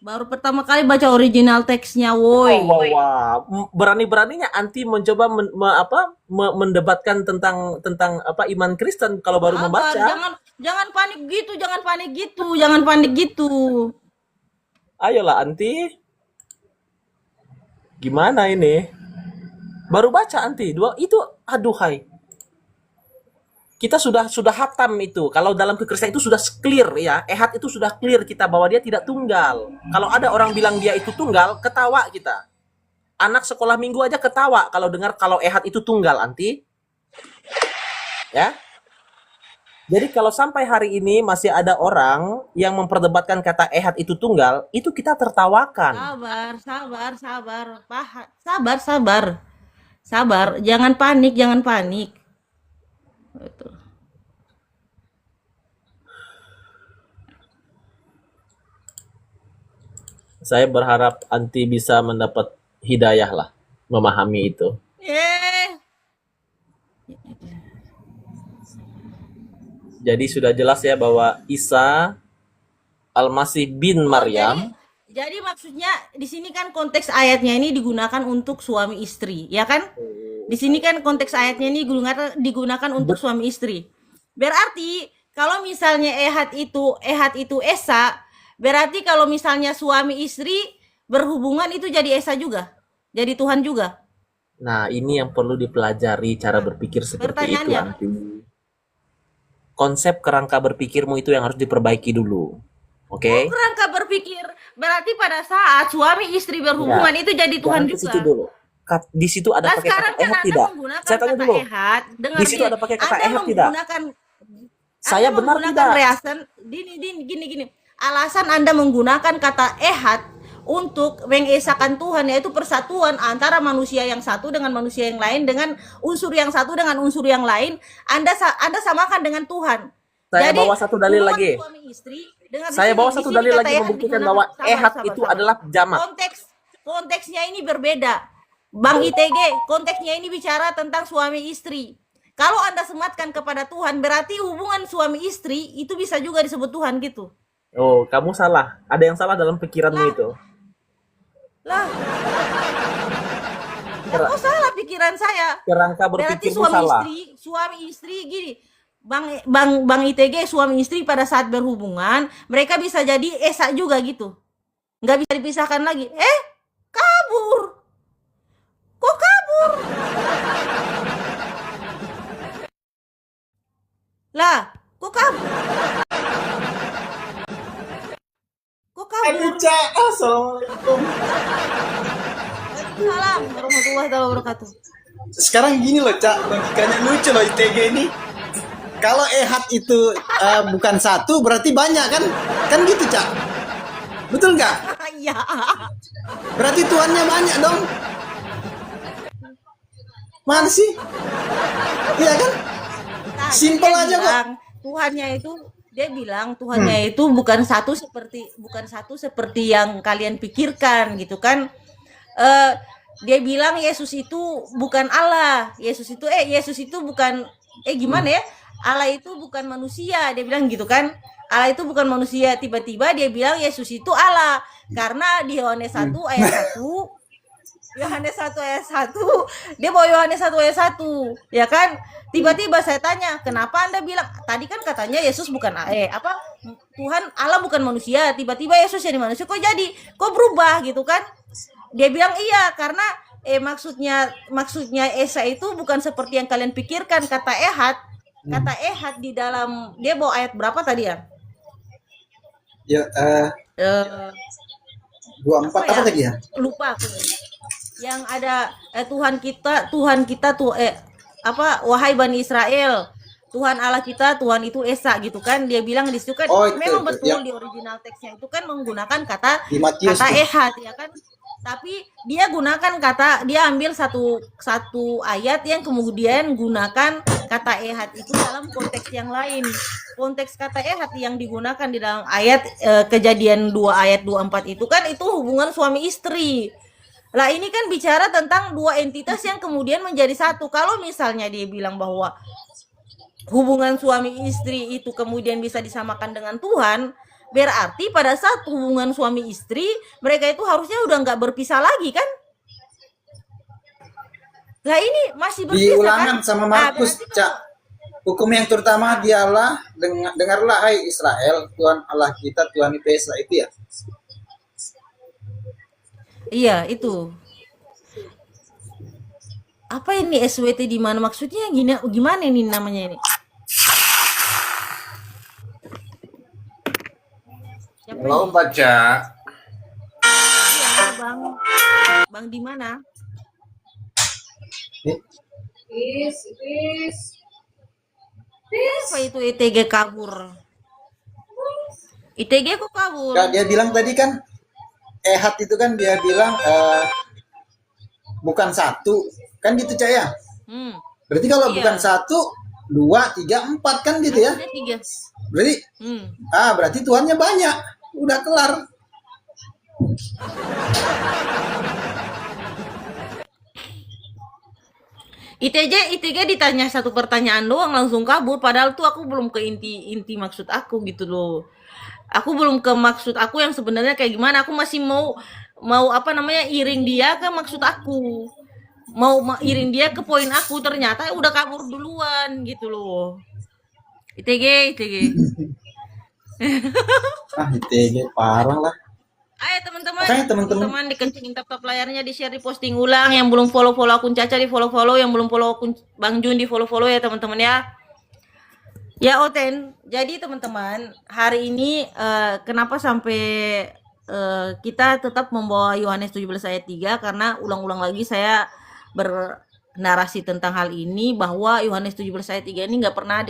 Baru pertama kali baca original teksnya, woi. Wah. Berani-beraninya anti mencoba mendebatkan tentang apa iman Kristen kalau baru Sabar, membaca. jangan panik gitu, jangan panik gitu, jangan panik gitu. Ayolah anti. Gimana ini? Baru baca anti. Dua itu aduhai. Kita sudah hatam itu. Kalau dalam kekristenan itu sudah clear ya. Ehad itu sudah clear kita bahwa dia tidak tunggal. Kalau ada orang bilang dia itu tunggal, ketawa kita. Anak sekolah minggu aja ketawa kalau dengar kalau ehad itu tunggal anti. Ya. Jadi kalau sampai hari ini masih ada orang yang memperdebatkan kata ehad itu tunggal, itu kita tertawakan. Sabar, sabar, sabar. Sabar, sabar. Sabar, jangan panik, jangan panik. Betul. Saya berharap anti bisa mendapat hidayah lah, memahami itu. Jadi sudah jelas ya bahwa Isa Al-Masih bin Maryam. Jadi maksudnya di sini kan konteks ayatnya ini digunakan untuk suami istri, ya kan? Di sini kan konteks ayatnya ini digunakan untuk suami istri. Berarti kalau misalnya ehad itu esa, berarti kalau misalnya suami istri berhubungan itu jadi esa juga, jadi Tuhan juga. Nah, ini yang perlu dipelajari cara berpikir seperti itu Pertanyaannya, nanti. Konsep kerangka berpikirmu itu yang harus diperbaiki dulu. Oke? kerangka berpikir berarti pada saat suami istri berhubungan itu jadi Tuhan Jangan ke situ juga. dulu. Di situ ada Nah pakai sekarang kata kan ehad Anda tidak? menggunakan Saya tanya kata dulu. ehad. Dengar Di situ nih, ada pakai kata Anda ehad tidak? menggunakan Saya Anda benar menggunakan tidak? reason gini. Alasan Anda menggunakan kata ehad untuk mengesahkan Tuhan yaitu persatuan antara manusia yang satu dengan manusia yang lain dengan unsur yang satu dengan unsur yang lain. Anda samakan dengan Tuhan. Saya Jadi, bawa satu dalil hubungan lagi. suami istri, dengar di Saya sini, bawa di satu sini dalil kata lagi ehad membuktikan digunakan. bahwa Sabar, ehad sabar, itu sabar. adalah jamak. Konteksnya ini berbeda. Bang ITG, konteksnya ini bicara tentang suami istri. Kalau Anda sematkan kepada Tuhan, berarti hubungan suami istri itu bisa juga disebut Tuhan gitu. Oh, kamu salah. Ada yang salah dalam pikiranmu itu. Lah, kok salah pikiran saya? Kerangka Berarti berpikirmu salah. suami istri gini. Bang ITG suami istri pada saat berhubungan, mereka bisa jadi esa juga gitu. Nggak bisa dipisahkan lagi. Kabur. Kok kabur? Lah, kok kabur? Kok kabur? Assalamualaikum. Waalaikumsalam warahmatullahi wabarakatuh. Sekarang gini loh, Cak, logikanya lucu loh ITG ini. Kalau ehad itu bukan satu, berarti banyak kan? Kan gitu, Cak. Betul nggak? Iya. Berarti Tuhannya banyak dong. Mana sih? Iya kan? Nah, Simpel dia aja kok. bilang, dia bilang Tuhannya itu bukan satu seperti yang kalian pikirkan gitu kan. Dia bilang Yesus itu bukan Allah. Yesus itu bukan gimana ya? Allah itu bukan manusia, dia bilang gitu kan. Allah itu bukan manusia. Tiba-tiba dia bilang Yesus itu Allah. Karena di Yohanes 1 ayat 1 dia bawa Yohanes 1 ayat 1, ya kan? Tiba-tiba saya tanya, kenapa Anda bilang tadi kan katanya Yesus bukan Tuhan Allah bukan manusia, tiba-tiba Yesus jadi manusia, kok berubah gitu kan? Dia bilang iya, karena maksudnya Esa itu bukan seperti yang kalian pikirkan. Kata ehad di dalam, dia bawa ayat berapa tadi ya? Ya, Eh, 24 apa tadi ya? lupa aku. Yang ada Tuhan kita tuh wahai Bani Israel, Tuhan Allah kita, Tuhan itu Esa gitu kan. Dia bilang di situ kan memang betul ya. di original teksnya itu kan menggunakan kata Di Matius tuh. ehad ya kan. Tapi dia ambil satu ayat yang kemudian gunakan kata ehad itu dalam konteks yang lain. Konteks kata ehad yang digunakan di dalam ayat Kejadian 2 ayat 24 itu kan itu hubungan suami istri. Lah ini kan bicara tentang dua entitas yang kemudian menjadi satu. Kalau misalnya dia bilang bahwa hubungan suami istri itu kemudian bisa disamakan dengan Tuhan, berarti pada saat hubungan suami istri mereka itu harusnya udah nggak berpisah lagi kan? Lah ini masih Di berpisah kan? Ulangan sama Markus, Berarti Cak. Hukum yang terutama dialah, dengarlah hai Israel, Tuhan Allah kita, Tuhan itu Esa, itu ya. iya itu. Apa ini SWT di mana maksudnya gimana ini namanya ini? Siapa Halo ini? baca. Iya, Bang. Bang di mana? Apa itu ITG kabur? ITG kok kabur? Kak, dia bilang tadi kan, Ehat itu kan dia bilang bukan satu, kan gitu Cak ya. Hmm. Berarti kalau Iya. bukan satu, dua, tiga, empat kan gitu ya. Ada 3. Berarti Hmm. berarti Tuhannya banyak, udah kelar. ITG ditanya satu pertanyaan doang langsung kabur, padahal tuh aku belum ke inti maksud aku gitu loh. Aku belum ke maksud aku yang sebenarnya kayak gimana. Aku masih mau apa namanya iring dia ke maksud aku. Iring dia ke poin aku, ternyata udah kabur duluan gitu loh. ITG. ITG parah lah. Ayo teman-teman, Makanya teman-teman- teman-teman dikencingin tap layarnya, di share, di posting ulang. Yang belum follow akun Caca di follow, yang belum follow akun Bang Jun di follow ya teman-teman ya. Ya Oten, jadi teman-teman hari ini kenapa sampai kita tetap membawa Yohanes 17 ayat 3, karena ulang-ulang lagi saya bernarasi tentang hal ini bahwa Yohanes 17 ayat 3 ini nggak pernah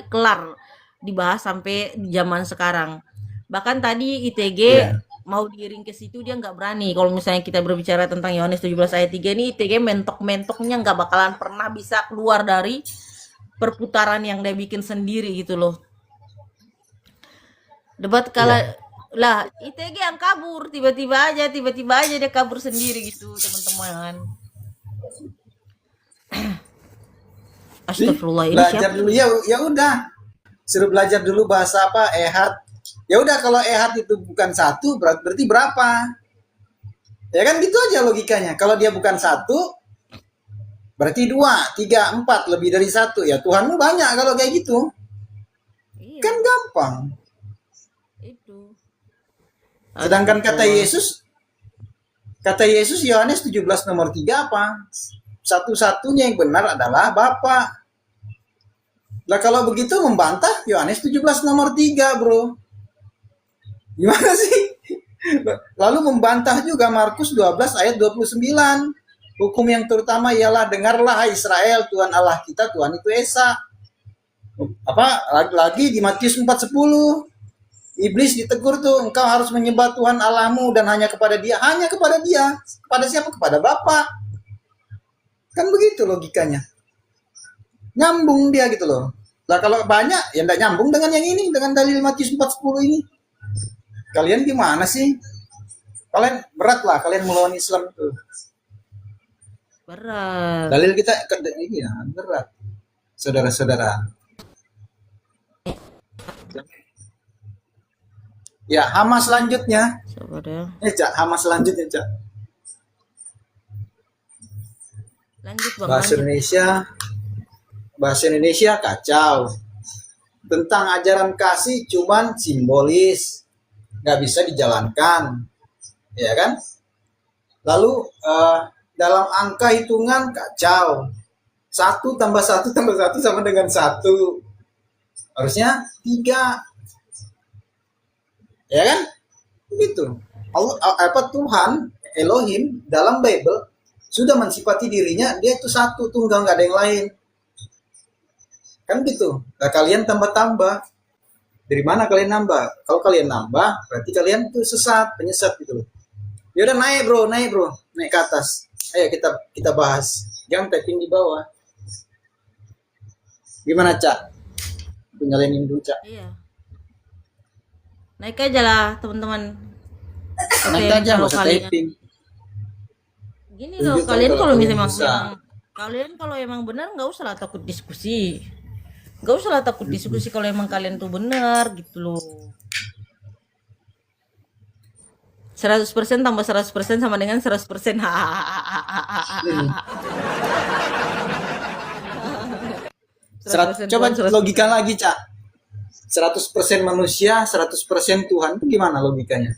dibahas sampai zaman sekarang. Bahkan tadi ITG mau diiring ke situ dia nggak berani. Kalau misalnya kita berbicara tentang Yohanes 17 ayat 3 ini, ITG mentok-mentoknya nggak bakalan pernah bisa keluar dari perputaran yang dia bikin sendiri gitu loh. Debat kala lah ITG yang kabur tiba-tiba aja dia kabur sendiri gitu teman-teman. Astagfirullah, ini Belajar siapa? dulu ya udah. Suruh belajar dulu bahasa apa? Ehat. Ya udah, kalau Ehat itu bukan satu, berarti berapa? Ya kan gitu aja logikanya. Kalau dia bukan satu, berarti 2, 3, 4, lebih dari satu. Ya Tuhanmu banyak kalau kayak gitu. Iya, Kan gampang. itu. Sedangkan kata Yesus Yohanes 17 nomor 3 apa? Satu-satunya yang benar adalah Bapa. Lah kalau begitu membantah Yohanes 17 nomor 3, bro. Gimana sih? Lalu membantah juga Markus 12 ayat 29. Hukum yang terutama ialah, dengarlah hai Israel, Tuhan Allah kita, Tuhan itu Esa. Lagi di Matius 4:10. Iblis ditegur tuh, engkau harus menyembah Tuhan Allahmu dan hanya kepada Dia. Hanya kepada Dia. Kepada siapa? Kepada Bapa. Kan begitu logikanya. Nyambung dia gitu loh. Lah kalau banyak ya enggak nyambung dengan yang ini, dengan dalil Matius 4:10 ini. Kalian gimana sih? Kalian berat lah kalian melawan Islam tuh. Berat. Dalil kita ini ya berat. Saudara-saudara. Ya, Hamas selanjutnya. Saudara. Cak, Hamas selanjutnya, Cak. Lanjut Bang. Bahasa Indonesia kacau. Tentang ajaran kasih cuman simbolis, nggak bisa dijalankan, ya kan? Lalu dalam angka hitungan kacau. 1 tambah 1 tambah 1 sama dengan 1. Harusnya 3. Ya kan? Begitu. Tuhan Elohim dalam Bible sudah mensifati dirinya dia itu satu, tunggal, nggak ada yang lain. Kan gitu. Nah, kalian tambah-tambah. Dari mana kalian nambah? Kalau kalian nambah, berarti kalian tuh penyesat gitu loh. Ya udah naik bro, naik ke atas. Ayo kita bahas. Jangan typing di bawah. Gimana, Cak? Aku nyalain dulu, Cak. Iya. Naik aja lah teman-teman. Naik aja, nggak usah typing. Gini loh, Tunjukkan kalian kalau kelakuan yang misalnya besar. kalian kalau emang benar nggak usah lah takut diskusi. Nggak usah lah takut diskusi kalau emang kalian tuh benar gitu loh. 100% tambah 100% sama dengan 100%. Hmm. 100% Coba Tuhan, 100%. logika lagi, Cak. 100% manusia, 100% Tuhan itu gimana logikanya?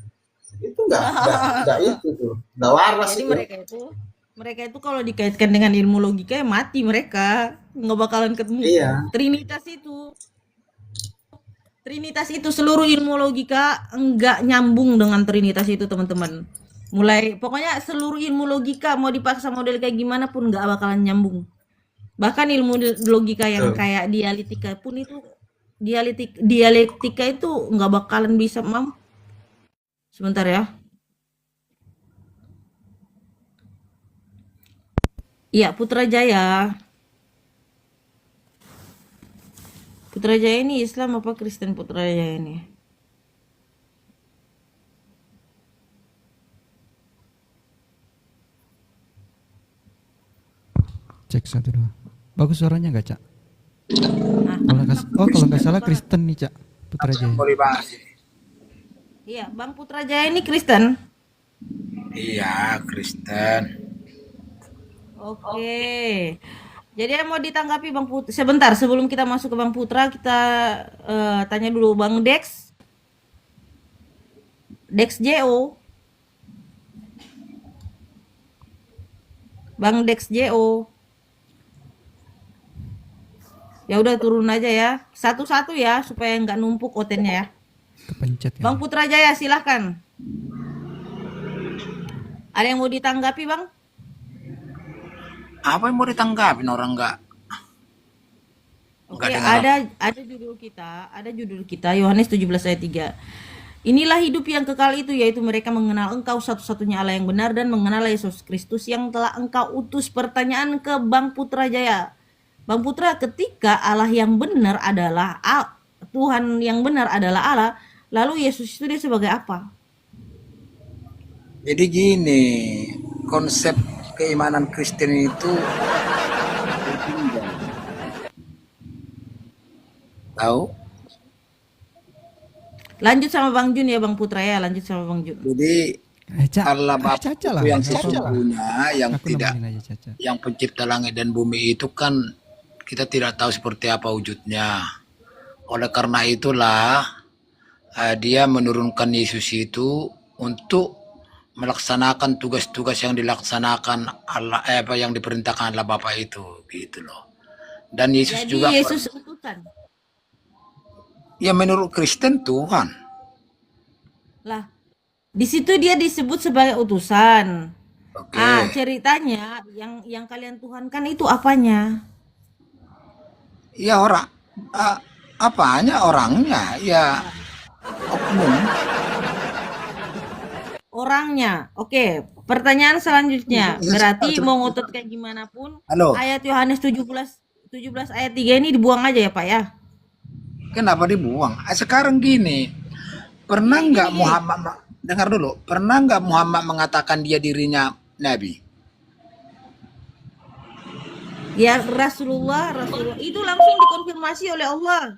Itu enggak itu tuh. Enggak waras Jadi itu. mereka itu kalau dikaitkan dengan ilmu logika ya mati mereka. Nggak bakalan ketemu. Iya. Trinitas itu seluruh ilmu logika enggak nyambung dengan Trinitas itu, teman-teman. Pokoknya seluruh ilmu logika mau dipaksa model kayak gimana pun enggak bakalan nyambung. Bahkan ilmu logika yang Betul. kayak dialektika pun itu dialektika itu enggak bakalan bisa Sebentar ya. Iya, Putrajaya. Putrajaya ini Islam apa Kristen Putrajaya ini? Cek 1 2. Bagus suaranya nggak, Cak? Nah, Kalau nggak salah Kristen nih, Cak. Putrajaya. Boleh bahas ini. iya, Bang Putrajaya ini Kristen. Iya, Kristen. Oke. Jadi yang mau ditanggapi Bang Putra, sebentar sebelum kita masuk ke Bang Putra, kita tanya dulu Bang Dex. Dex JO. Bang Dex JO. Ya udah turun aja ya. Satu-satu ya supaya nggak numpuk otennya ya. Kepencet ya. Bang Putrajaya silahkan. Ada yang mau ditanggapi Bang? Apa yang mau ditanggapin orang nggak Oke, dengar? ada judul kita Yohanes 17 ayat 3. Inilah hidup yang kekal itu, yaitu mereka mengenal Engkau satu-satunya Allah yang benar dan mengenal Yesus Kristus yang telah Engkau utus. Pertanyaan ke Bang Putrajaya. Bang Putra, ketika Allah yang benar adalah Tuhan yang benar adalah Allah, lalu Yesus itu dia sebagai apa? Jadi gini, konsep keimanan Kristen itu tahu. Lanjut sama Bang Jun ya Bang Putra ya, lanjut sama Bang Jun. Jadi Cak. Allah Bapa Caca lah. itu yang nggak apa-apa. sesungguhnya, yang Aku tidak, nemenin aja, Caca. yang pencipta langit dan bumi itu kan kita tidak tahu seperti apa wujudnya. Oleh karena itulah dia menurunkan Yesus itu untuk melaksanakan tugas-tugas yang dilaksanakan Allah, apa yang diperintahkan Allah Bapa itu, gitu loh. Dan Yesus Jadi juga Yesus utusan. ya menurut Kristen Tuhan. Lah, di situ dia disebut sebagai utusan. Oke. Ceritanya yang kalian tuhankan itu apanya? Ya orang apanya orangnya ya oknum. Orangnya. Oke, pertanyaan selanjutnya. Berarti mau ngotot kayak gimana pun, Halo. ayat Yohanes 17 ayat 3 ini dibuang aja ya, Pak ya. Kenapa dibuang? Sekarang gini, pernah nggak Muhammad dengar dulu? Pernah nggak Muhammad mengatakan dia dirinya nabi? Ya Rasulullah itu langsung dikonfirmasi oleh Allah.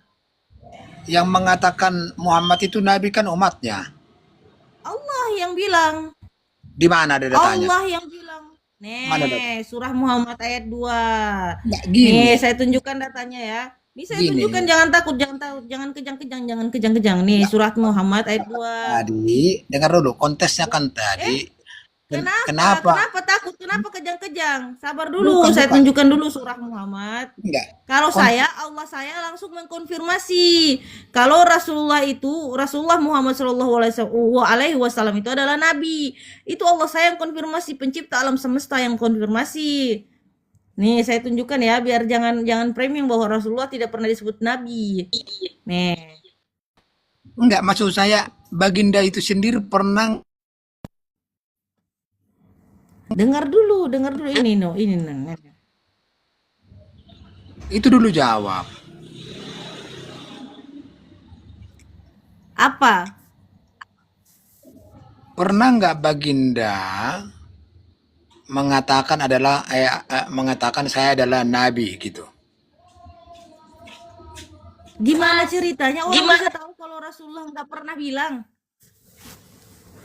Yang mengatakan Muhammad itu nabi kan umatnya. Allah yang bilang. Di mana ada datanya? Allah yang bilang. Mana Surah Muhammad ayat 2. Nggak gini. Saya tunjukkan datanya ya. Ini saya Gini. tunjukkan, jangan takut, jangan kejang-kejang. Nih, surat Muhammad ayat 2. Tadi dengar dulu kontesnya kan tadi. Kenapa takut? Kenapa kejang-kejang? Sabar dulu, Bukan, saya bukan. tunjukkan dulu surah Muhammad. Enggak. Kalau Allah saya langsung mengkonfirmasi kalau Rasulullah Muhammad SAW itu adalah nabi. Itu Allah saya yang konfirmasi, pencipta alam semesta yang konfirmasi. Nih, saya tunjukkan ya biar jangan framing bahwa Rasulullah tidak pernah disebut nabi. Nih. Enggak, maksud saya baginda itu sendiri pernah. Dengar dulu ini no. Itu dulu jawab. Apa? Pernah nggak baginda mengatakan saya adalah nabi gitu. Gimana ceritanya orang bisa tahu kalau Rasulullah nggak pernah bilang?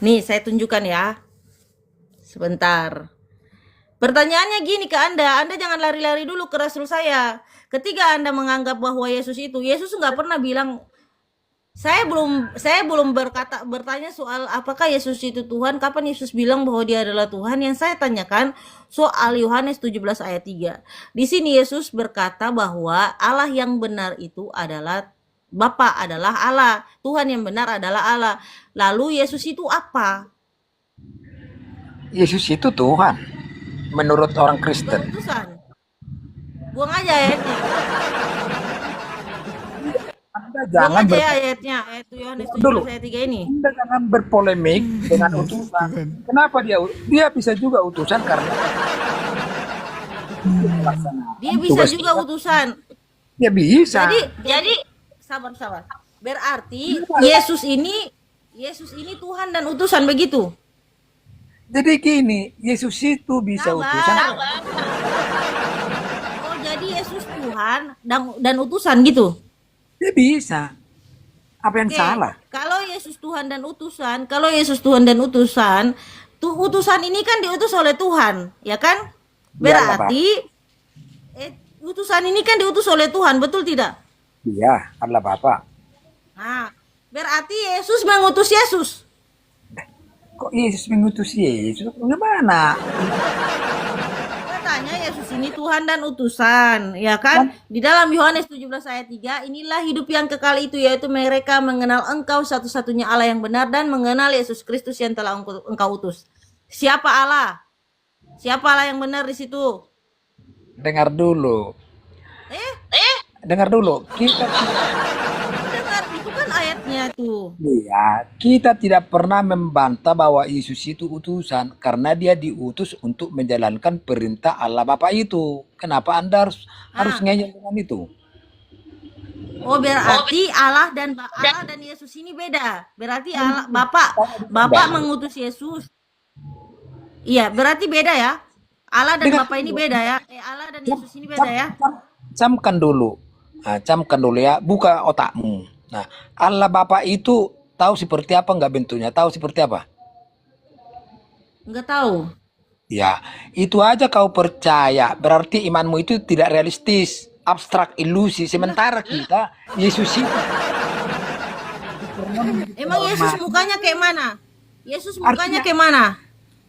Nih, saya tunjukkan ya. Sebentar. Pertanyaannya gini ke Anda jangan lari-lari dulu ke Rasul saya. Ketika Anda menganggap bahwa Yesus nggak pernah bilang. Saya belum bertanya soal apakah Yesus itu Tuhan, kapan Yesus bilang bahwa dia adalah Tuhan. Yang saya tanyakan soal Yohanes 17 ayat 3. Di sini Yesus berkata bahwa Allah yang benar itu adalah Bapa adalah Allah, Tuhan yang benar adalah Allah. Lalu Yesus itu apa? Yesus itu Tuhan menurut orang Kristen. Utusan. Buang aja ayatnya. Anda Buang jangan aja ya ayatnya. Ayat Yohanes 17 ayat 3 ini. Anda jangan berpolemik dengan utusan. Kenapa dia bisa juga utusan karena Dia bisa juga utusan. dia bisa. Jadi sabar. Berarti Yesus ini Tuhan dan utusan begitu. Jadi gini, Yesus itu bisa utusan. Oh, jadi Yesus Tuhan dan utusan gitu. Dia bisa. Apa yang Oke, salah? Kalau Yesus Tuhan dan utusan, utusan ini kan diutus oleh Tuhan, ya kan? Berarti utusan ini kan diutus oleh Tuhan, betul tidak? Iya, adalah Bapak. Nah, berarti Yesus mengutus Yesus. Kok Yesus mengutus Yesus? Gimana? Katanya Yesus ini Tuhan dan utusan, ya kan? Di dalam Yohanes 17 ayat 3, inilah hidup yang kekal itu, yaitu mereka mengenal Engkau satu-satunya Allah yang benar dan mengenal Yesus Kristus yang telah Engkau utus. Siapa Allah? Siapa Allah yang benar di situ? Dengar dulu. Dengar dulu. Dengar, itu kan ayatnya tuh. Iya, kita tidak pernah membantah bahwa Yesus itu utusan karena dia diutus untuk menjalankan perintah Allah Bapa itu. Kenapa Anda harus ngeyel dengan itu? Oh, berarti Allah dan Yesus ini beda. Berarti Allah Bapak mengutus Yesus. Iya, berarti beda ya. Allah dan Bapak ini beda ya. Allah dan Yesus ini beda ya. Camkan dulu. Nah, camkan dulu ya, buka otakmu. Nah, Allah Bapa itu tahu seperti apa enggak bentuknya? Tahu seperti apa? Enggak tahu. Ya, itu aja kau percaya. Berarti imanmu itu tidak realistis, abstrak, ilusi. Sementara kita, Yesus itu. Emang Yesus mukanya kayak mana? Yesus mukanya kayak mana?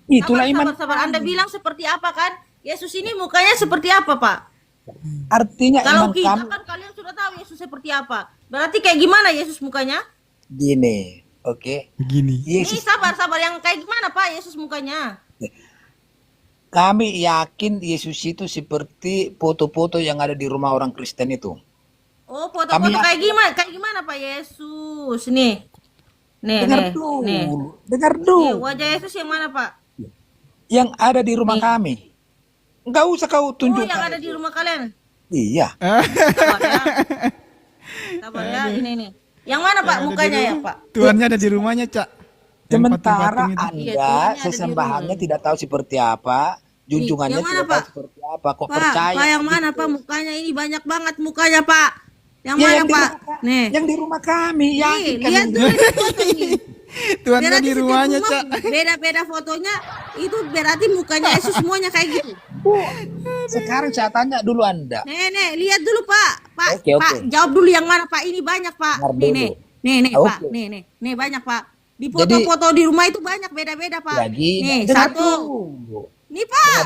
Itulah iman. Sabar. Anda bilang seperti apa kan? Yesus ini mukanya seperti apa, Pak? Artinya Kalau iman kita kamu kan kalian sudah tahu Yesus seperti apa. Berarti kayak gimana Yesus mukanya? gini, oke? Begini. Ini Yesus, sabar. Yang kayak gimana, Pak, Yesus mukanya? kami yakin Yesus itu seperti foto-foto yang ada di rumah orang Kristen itu. Oh, foto-foto kayak gimana? Kayak gimana, Pak Yesus? Nih. Dengar dulu, dengar Nih, dulu. wajah Yesus yang mana, Pak? Yang ada di rumah kami. Enggak usah kau Oh, tunjukkan. yang ada di rumah kalian. Iya. Sabar ya, ini. Yang mana, Pak, mukanya ya, Pak? Tuhannya ada di rumahnya, Cak. Yang Sementara patung-patung itu. Anda Iya, Tuhannya ada di sesembahannya tidak tahu seperti apa, junjungannya yang mana, tidak tahu Pak? seperti apa, kok Pak, percaya? Pak, yang mana, Pak? Mukanya ini banyak banget mukanya, Pak. Yang Ya, mana, yang di Pak? rumah- Nih. Yang di rumah kami, Nih, yakin kan lihat yang dulu di foto ini. Tuhannya Berarti di setiap rumahnya, rumah Cak. beda-beda fotonya. Itu berarti mukanya Yesus semuanya kayak gitu. Sekarang saya tanya dulu Anda. Nih, lihat dulu, Pak. Oke. Pak, jawab dulu yang mana, Pak? Ini banyak, Pak. Dengar Nih, dulu. Pak. Oke. Nih, banyak, Pak. Di Jadi- foto-foto di rumah itu banyak beda-beda, Pak. Lagi Nih, dengar satu. dulu. Nih, Pak.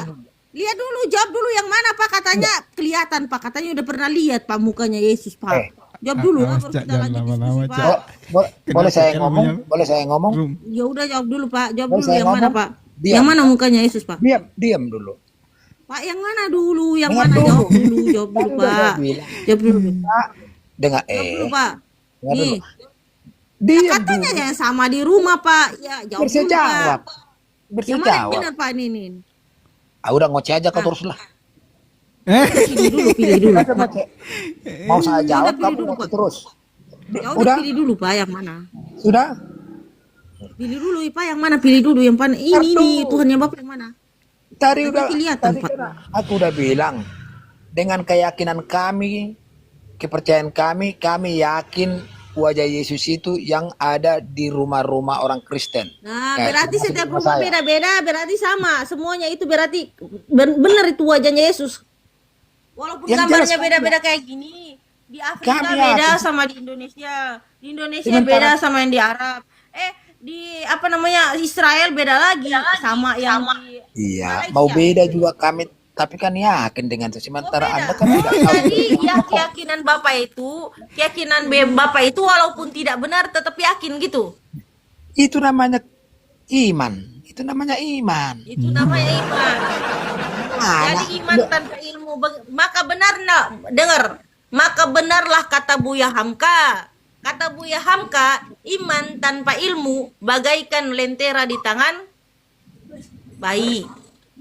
Lihat dulu, jawab dulu yang mana, Pak? Katanya kelihatan, Pak. Katanya udah pernah lihat, Pak, mukanya Yesus, Pak. Jawab dulu, awas, baru Cak, kita jangan lanjut lama-lama, diskusi, Cak. Pak. Boleh saya Kenapa ngomong? namanya? Boleh saya ngomong? Room. Ya udah jawab dulu, Pak. Jawab Boleh dulu saya yang mana, ngomong? Pak? Diam. Yang mana mukanya Yesus, Pak? Diam dulu. Pak, yang mana dulu? Yang Dengar mana? dulu. Jawab dulu, Kan udah Pak. saya bilang. Jawab dulu. Dengar Jawab dulu, Pak. dengar Nih, dulu. Diam katanya dulu. yang sama di rumah, Pak. Ya, jawab Bersih dulu, jawab. Pak. Bersih Yang mana yang jawab. benar, Pak, ini? Udah ngoceh aja kau terus lah. Pilih dulu. Mau saya jawab pilih kamu dulu, ngoceh Pak. terus. Ya Udah? udah pilih dulu, Pak, yang mana? Sudah? Pilih dulu, Pak, yang mana? Pilih dulu yang mana? Ini Kartu. nih, Tuhan yang Bapak yang mana? Tadi Nanti kelihatan, tadi Pak. kan aku udah bilang, dengan keyakinan kami, kepercayaan kami, kami yakin wajah Yesus itu yang ada di rumah-rumah orang Kristen. Nah, Kayak berarti termasuk di setiap rumah rumah saya. beda-beda, berarti sama. Semuanya itu berarti benar itu wajahnya Yesus. Walaupun Yang gambarnya jelas beda-beda kayak gini. Di Afrika kami beda yakin. sama di Indonesia. Di Indonesia Sementara- beda sama yang di Arab. Di apa namanya Israel beda lagi sama yang di Iya, Malaysia. mau beda juga kami, tapi kan yakin dengan itu. Oh, Sementara beda. Anda kan tidak tahu. Jadi ya keyakinan Bapak itu walaupun tidak benar tetap yakin gitu. Itu namanya iman. Itu namanya iman. Itu namanya iman. Jadi iman tanpa ilmu maka benar nak dengar. Maka benarlah kata Buya Hamka. Kata Buya Hamka, iman tanpa ilmu bagaikan lentera di tangan bayi.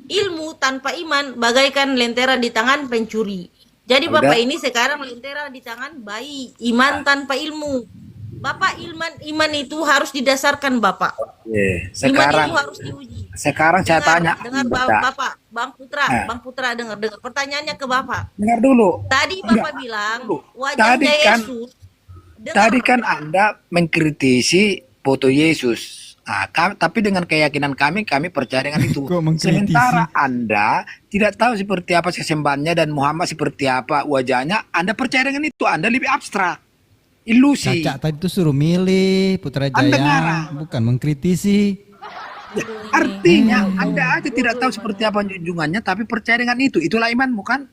Ilmu tanpa iman bagaikan lentera di tangan pencuri. Jadi Udah. Bapak ini sekarang lentera di tangan bayi. Iman tanpa ilmu. Bapak iman itu harus didasarkan Bapak. Iman Sekarang itu harus diuji. sekarang saya tanya, Dengar Bapak, Bang Putra dengar. Pertanyaannya ke Bapak. dengar dulu. Tadi Bapak bilang wajahnya Tadi kan- Yesus. Dengar. Tadi kan Anda mengkritisi foto Yesus. Tapi dengan keyakinan kami percaya dengan itu. Kok mengkritisi? Sementara Anda tidak tahu seperti apa sesembahannya dan Muhammad seperti apa wajahnya, Anda percaya dengan itu. Anda lebih abstrak. Ilusi. Caca tadi tuh suruh milih Putrajaya, Anda ngarang. bukan mengkritisi. Artinya Anda aja tidak tahu seperti apa junjungannya, tapi percaya dengan itu. Itulah imanmu kan?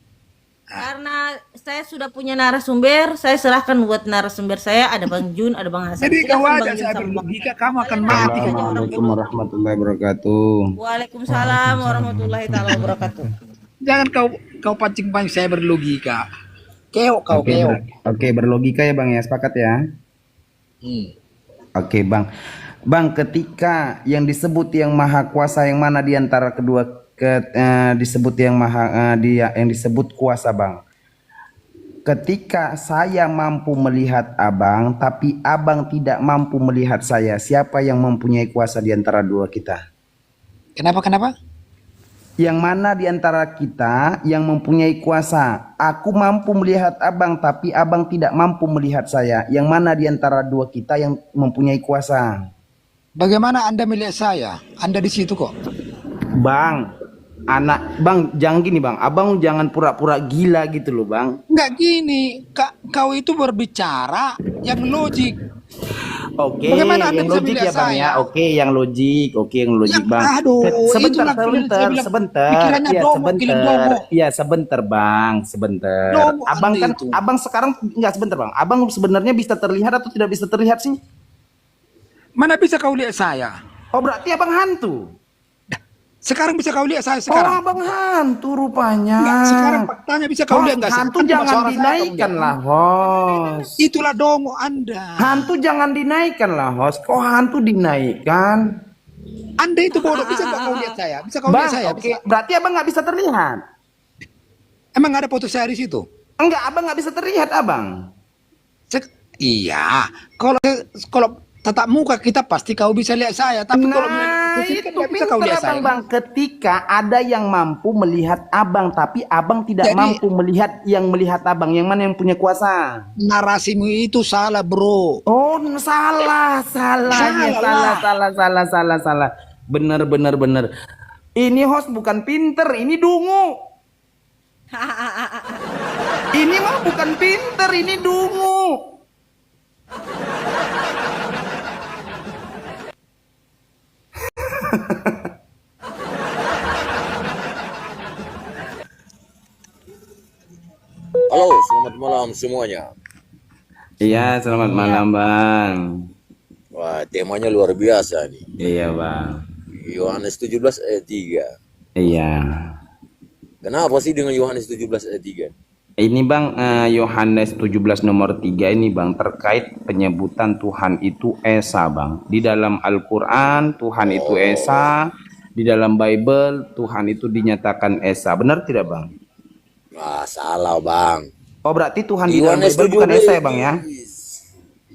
Karena saya sudah punya narasumber, saya serahkan buat narasumber saya. Ada Bang Jun, ada Bang Hasan. Jadi Silahkan kau aja Bang Jun saya sama Bang berlogika, kamu akan Kalian mati. nanti saja orang Assalamualaikum bodoh. warahmatullahi wabarakatuh. Waalaikumsalam warahmatullahi taala wabarakatuh. Jangan kau pancing-pancing saya berlogika. Keok kau, Oke, keok. oke, berlogika ya Bang ya, sepakat ya. Oke Bang. Bang, ketika yang disebut yang maha kuasa yang mana di antara kedua disebut yang maha yang disebut kuasa Bang. Ketika saya mampu melihat Abang tapi Abang tidak mampu melihat saya, siapa yang mempunyai kuasa di antara dua kita? Kenapa? Yang mana di antara kita yang mempunyai kuasa? Aku mampu melihat Abang tapi Abang tidak mampu melihat saya. Yang mana di antara dua kita yang mempunyai kuasa? Bagaimana Anda melihat saya? Anda di situ kok. Bang, Bang jangan gini Bang. Abang jangan pura-pura gila gitu loh Bang. Enggak gini, kau itu berbicara yang logik. Oke, Bagaimana Anda yang bisa logik melihat ya Bang saya? ya. Oke, yang logik. Oke, yang logik Bang. Aduh, Sebentar, itulah sebentar, saya bilang, sebentar. pikirannya Iya, domo, sebentar. pikiran domo. Iya, sebentar Bang, sebentar. Domo Abang Anda kan, itu. Abang sekarang enggak sebentar Bang. Abang sebenarnya bisa terlihat atau tidak bisa terlihat sih? Mana bisa kau lihat saya? Oh, berarti Abang hantu. Sekarang bisa kau lihat saya Oh, sekarang? Abang hantu rupanya. Enggak, sekarang faktanya bisa kau lihat enggak? Hantu Kan cuma jangan suara saya dinaikkan kau lah, host. lihat. Itulah domo Anda. Hantu jangan dinaikkan lah, host. Kok hantu dinaikkan? Anda itu bodoh, bisa enggak kau lihat saya? Bisa kau Bang, lihat saya? oke. Bisa. Berarti Abang nggak bisa terlihat. Emang ada foto saya di situ? Enggak, Abang nggak bisa terlihat, Abang. Iya, kalau tatap muka kita pasti kau bisa lihat saya, tapi kalau Nah, ke sini kan itu nggak bisa kau pintar lihat Abang, saya. Bang. Ketika ada yang mampu melihat Abang, tapi Abang tidak Jadi- mampu melihat yang melihat Abang. Yang mana yang punya kuasa? Narasimu itu salah, bro. Oh, salah. Bener. Ini host bukan pinter, ini dungu. Ini mah bukan pinter, ini dungu. Halo, selamat malam semuanya. Iya, selamat malam, Bang. Wah, temanya luar biasa nih. Iya, Bang. Yohanes 17 ayat 3. Iya. Kenapa sih dengan Yohanes 17 ayat 3? Ini Bang, Yohanes 17 nomor 3 ini Bang, terkait penyebutan Tuhan itu Esa Bang. Di dalam Al-Quran Tuhan itu Esa, di dalam Bible Tuhan itu dinyatakan Esa. Benar tidak Bang? Ah, salah bang. Oh berarti Tuhan di dalam Yohanes Bible bukan 17. Esa ya Bang ya?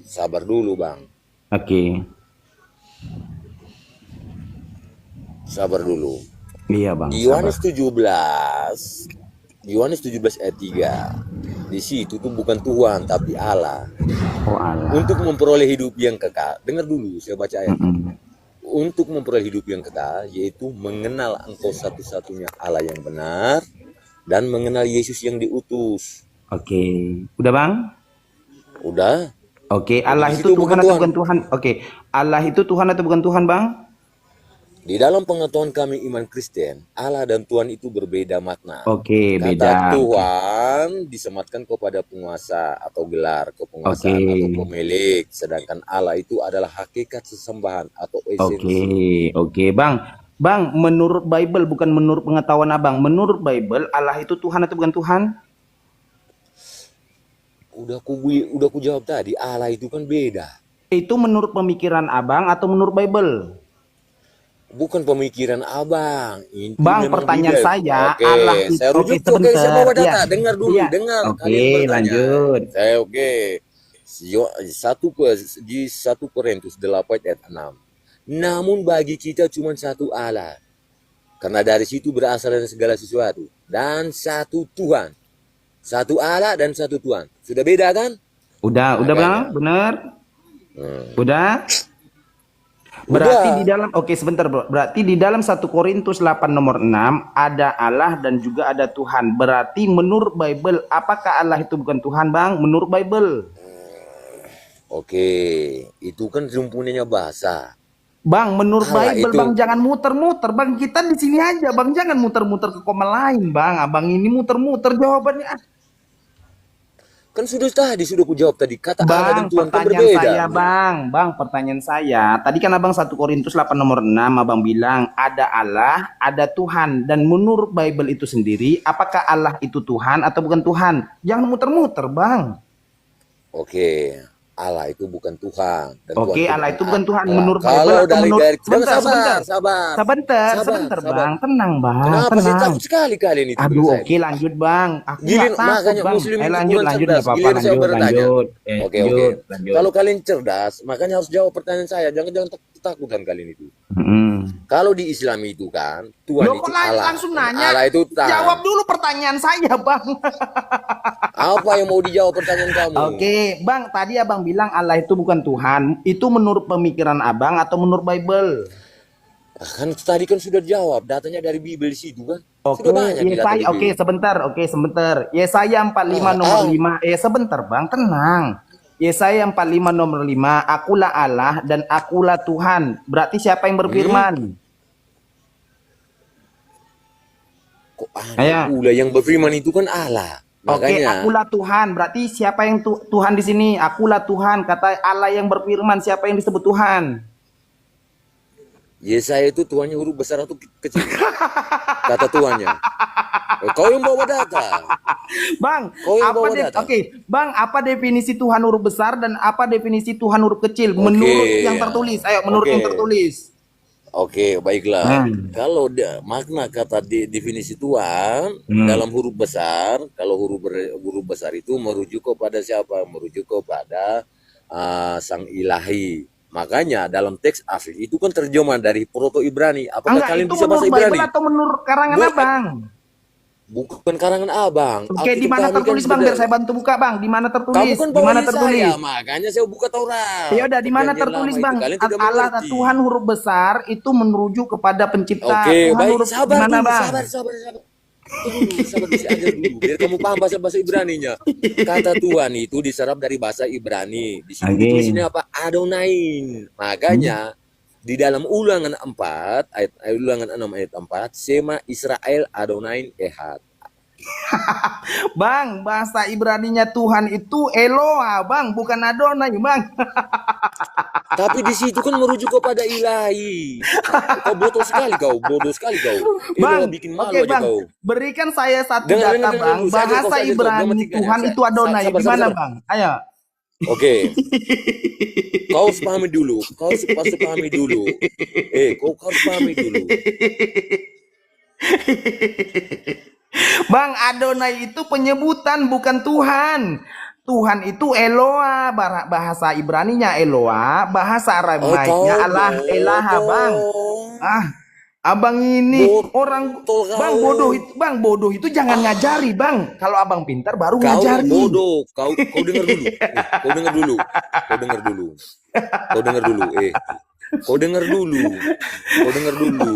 Sabar dulu bang. Oke. Sabar dulu. Iya bang, Di sabar. Yohanes 17 ayat 3. Di situ tuh bukan Tuhan tapi Allah. Oh Allah. Untuk memperoleh hidup yang kekal. Dengar dulu saya baca ayat. Mm-mm. Untuk memperoleh hidup yang kekal, yaitu mengenal Engkau satu-satunya Allah yang benar dan mengenal Yesus yang diutus. Oke, udah bang? Udah? Oke, Jadi Allah di itu situ Tuhan bukan atau Tuhan. bukan Tuhan? Oke, Allah itu Tuhan atau bukan Tuhan bang? Di dalam pengetahuan kami iman Kristen, Allah dan Tuhan itu berbeda makna. Oke, Kata beda. Oke. Tuhan disematkan kepada penguasa atau gelar kepenguasaan Oke. atau pemilik, sedangkan Allah itu adalah hakikat sesembahan atau Oke, esensi. oke bang. Bang, menurut Bible bukan menurut pengetahuan abang. Menurut Bible Allah itu Tuhan atau bukan Tuhan? Udah ku jawab tadi, Allah itu kan beda. Itu menurut pemikiran abang atau menurut Bible? Bukan pemikiran abang, itu Bang, memang pertanyaan Biblia. saya, Oke, Allah itu saya rujuk tuh, oke, saya sebentar. bawa Iya, data. Dengar dulu, iya. dengar Oke, kalian bertanya. lanjut. Saya oke. Di 1 Korintus 8 ayat 6. Namun bagi kita cuma satu Allah. Karena dari situ berasal dari segala sesuatu. Dan satu Tuhan. Satu Allah dan satu Tuhan. Sudah beda kan? Udah bang, Makanya. bener. Hmm. Udah. Berarti Udah. di dalam, oke sebentar bro. Berarti di dalam 1 Korintus 8 nomor 6 ada Allah dan juga ada Tuhan. Berarti menurut Bible, apakah Allah itu bukan Tuhan bang? Menurut Bible. Oke, itu kan rumpunnya bahasa. Bang, menurut Allah Bible itu bang jangan muter-muter bang, kita di sini aja bang, jangan muter-muter ke koma lain bang. Abang ini muter-muter jawabannya. kan sudah ku jawab tadi, kata Allah dan Bang, Tuhan kan pertanyaan berbeda. saya bang, pertanyaan saya. Tadi kan abang 1 Korintus 8 nomor 6 abang bilang ada Allah, ada Tuhan. Dan menurut Bible itu sendiri, apakah Allah itu Tuhan atau bukan Tuhan? Jangan muter-muter bang. Oke, Allah itu bukan Tuhan dan Oke, Tuhan itu Allah bukan itu bukan Tuhan Allah. menurut Bible Kalau atau dari menurut... sebentar, Sebentar. sabar. Sebentar Sabar. bang, tenang bang, Kenapa sih tenang. takut sekali kalian itu? Aduh, saya? oke lanjut bang. Aku Giliran nggak takut makanya bang. muslim itu Lanjut bukan nggak cerdas. apa-apa, Giliran saya bertanya. lanjut. Oke. Lanjut. Kalau kalian cerdas, makanya harus jawab pertanyaan saya. Jangan takutan kalian itu. Kalau di Islam itu kan Tuhan Loh, itu kok Allah. langsung nanya? Allah itu Tuhan. Jawab dulu pertanyaan saya bang. Apa yang mau dijawab pertanyaan kamu? Oke, bang. Tadi abang bilang Allah itu bukan Tuhan. Itu menurut pemikiran abang atau menurut Bible? Kan tadi kan sudah jawab. Datanya dari Bible di situ kan. Oke, Sudah banyak di data di Yesaya. Oke, Bible. sebentar. Yesaya 45 nomor 5. Sebentar bang, tenang. Yesaya 45 nomor 5. Akulah Allah dan akulah Tuhan. Berarti siapa yang berfirman? Kok Ayo. pula yang berfirman itu kan Allah. Oke, Makanya akulah Tuhan. Berarti siapa yang Tuhan di sini? Akulah Tuhan. Kata Allah yang berfirman. Siapa yang disebut Tuhan? Yesaya itu Tuhannya huruf besar atau kecil? Kata Tuhannya. Kau yang bawa data. Bang, Kau yang apa bawa data. Bang, apa definisi Tuhan huruf besar dan apa definisi Tuhan huruf kecil menurut yang tertulis? Ayo, menurut yang tertulis. Oke, baiklah. Kalau makna kata definisi Tuhan dalam huruf besar, kalau huruf besar itu merujuk kepada siapa? Merujuk kepada Sang Ilahi. Makanya dalam teks asli itu kan terjemahan dari Proto Ibrani. Apakah Enggak, kalian itu bisa bahasa menurut Ibrani? Bible atau menurut karangan abang? Bukan karangan abang. Oke, di mana tertulis bang? Biar saya bantu buka bang. Di mana Kamu tertulis? kan Di mana bawain tertulis? saya, makanya saya buka Taurat. Ya udah, di mana Perjanjian tertulis Lama bang? itu. Kalian tidak Allah mengerti. Tuhan huruf besar itu merujuk kepada pencipta. Oke, Tuhan baik. huruf Sabar gimana dulu, bang? sabar. Sabar bisa aja dulu. Biar kamu paham bahasa Ibraninya. Kata Tuhan itu diserap dari bahasa Ibrani. Di sini ditulisnya apa? Adonain. Makanya di dalam Ulangan 4 Ulangan 6 ayat 4, Sema Israel Adonain Ehad. Bang, bahasa Ibraninya Tuhan itu Eloah, bang, bukan Adonai, bang. Tapi di situ kan merujuk kepada ilahi. Kau bodoh sekali kau. Bang, Bikin malu oke aja bang, kau. berikan saya satu Dengar data dulu, bang. saya aja, Bahasa kau Ibrani matikan ya. Tuhan itu Adonai, Sabar. gimana bang? Ayo. Oke. Kau harus pahami dulu. Kau harus pahami dulu. Bang, Adonai itu penyebutan bukan Tuhan. Tuhan itu Eloah, bahasa Ibraninya Eloah, bahasa Aramaiknya Allah Elaha, bang. Abang ini Botol orang kau. bang bodoh itu jangan ngajari bang. Kalau abang pintar baru Kau ngajari. bodoh. Kau dengar dulu. Kau dengar dulu. Kau dengar dulu. Kau dengar dulu. Kau dengar dulu. Kau dengar dulu.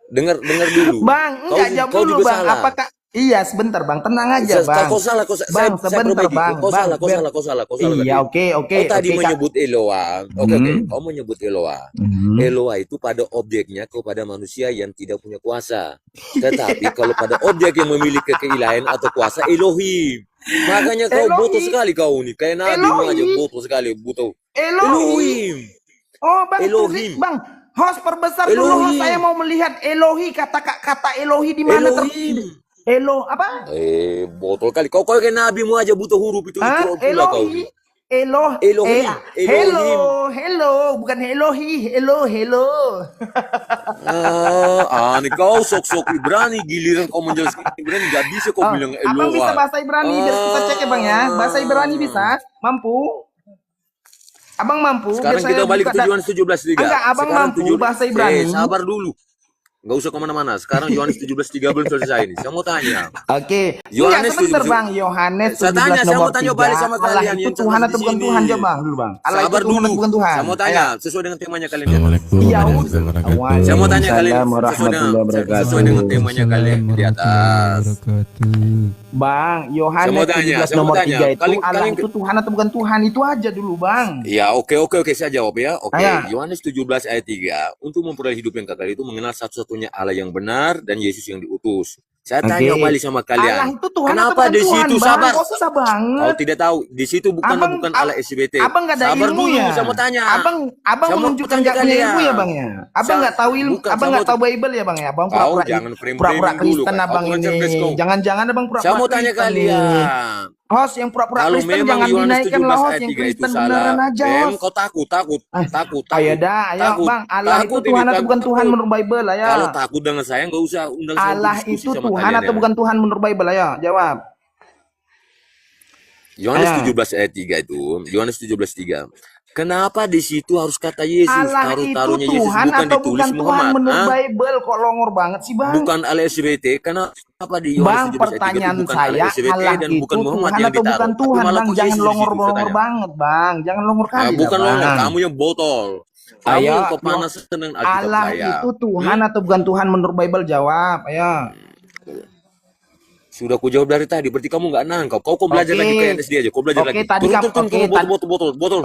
Dengar dulu. Bang, enggak jawab Kau dulu juga bang. salah. Apakah iya sebentar bang, tenang aja bang. Kau salah, Bang, saya sebentar perbaiki. bang. Kau Bang, salah. Iya, tadi. oke. Kau tadi Kak. menyebut Eloa. Oke. Kau menyebut Eloa. Hmm. Eloa itu pada objeknya kepada manusia yang tidak punya kuasa. Tetapi kalau pada objek yang memiliki keilahian atau kuasa, Elohim. Makanya kau Elohim. bodoh sekali kau nih. Kayak Nabi mu aja Elohim. bodoh sekali. Butuh. Elohim. Oh bang, Elohim. bang, host perbesar dulu host. Elohim. Saya mau melihat Elohi, kata Elohi di mana Elohim. apa? Botol kali. Kau kayak Nabi mu aja butuh huruf itu. Hah? Pula kau Elohi. nih. Elohim. Elohim. Hello, bukan Elohi. Hello. Nih kau sok Ibrani, giliran kau menjelaskan Ibrani nggak bisa kau bilang Eloa. Abang bisa bahasa Ibrani, biar kita cek ya bang ya. Bahasa Ibrani bisa? Mampu? Abang mampu? Sekarang Biar kita saya balik ke buka tujuan 17:3. Enggak, abang Sekarang mampu bahasa Ibrani. Sabar dulu. Nggak usah kemana-mana. Sekarang Yohanes 17:3 belum selesai ini. Saya mau tanya. Oke. Yohanes Enggak, sebentar 17. bang. Yohanes Saya 17 tanya, saya nomor mau tanya 3. balik sama Allah kalian itu yang Tuhan cerdas atau di bukan sini. Tuhan? Coba bang dulu bang. Allah Sabar itu Tuhan dulu. atau bukan Tuhan? Saya mau tanya sesuai dengan temanya kalian. Iya, Saya mau tanya kalian Waalaikumsalam warahmatullahi wabarakatuh. sesuai dengan temanya kalian di atas. Bang, Saya Yohanes mau tanya, 17 saya mau nomor tanya. 3 itu Kalian- Allah kalian- itu Tuhan atau bukan Tuhan? Itu aja dulu bang. Ya, oke, saya jawab ya. Oke, Ayo. Yohanes 17 ayat 3, untuk memperoleh hidup yang kekal itu mengenal satu-satunya Allah yang benar dan Yesus yang diutus. Saya tanya Oke. balik sama Allah kalian. itu Tuhan atau Kenapa bukan di Tuhan situ bang? sabar? Kok susah banget? Kau tidak tahu, di situ bukan Abang- Allah SBT. Abang nggak ada Sabar ilmu dulu, ya? saya mau tanya. Abang Saya mau menunjukkan tanya nggak punya kalian. ilmu ya bang ya? Abang nggak tahu ilmu, Bukan, abang saya nggak mau- tahu Bible ya bang ya? Abang Kau pura-pura jangan frame-framing pura-pura dulu, Kristen Kak. abang Kau ini. cerdas, kau. Jangan-jangan abang pura-pura Saya mau tanya Kristen nih. kalian. Host yang pura-pura Kalau Kristen memang jangan Yohanes dinaikkan 17 lah host ayat yang 3 itu Kristen salah, beneran aja host. kau takut. Ayo dah, ayo takut. bang. Allah Takut itu ini, Tuhan atau takut. bukan Tuhan menurut Bible ayo. Kalau takut dengan saya nggak usah undang saya Allah untuk diskusi itu sama Tuhan kalian atau ya. bukan Tuhan menurut Bible ayo jawab. Yohanes Ayo. 17 ayat 3 itu, Yohanes 17:3. Kenapa di situ harus kata Yesus? Allah itu Taruhnya Yesus Tuhan bukan atau ditulis bukan Tuhan Muhammad. menurut Hah? Bible? Kok longor banget sih bang? Bukan Allah SBT. Kenapa di Yohanes Bang, 17 ayat 3 itu pertanyaan bukan saya, Allah SBT Allah dan itu bukan Muhammad Tuhan yang atau ditaruh? bukan Tapi Tuhan malah bang? kok Jangan Yesus di situ, longor-longor saya tanya. banget bang. Jangan longor kali Bukan lah, longor, bang. kamu yang botol. Kamu Ayo, yang kepanasan dengan Alkitab Allah saya. itu Tuhan atau bukan Tuhan menurut Bible? Jawab, ayo. Sudah ku jawab dari tadi, berarti kamu nggak nangkap. Kau belajar Oke. lagi ke NSD aja. Kau belajar Oke, lagi. tadi kamu- oke, tadi- Botol.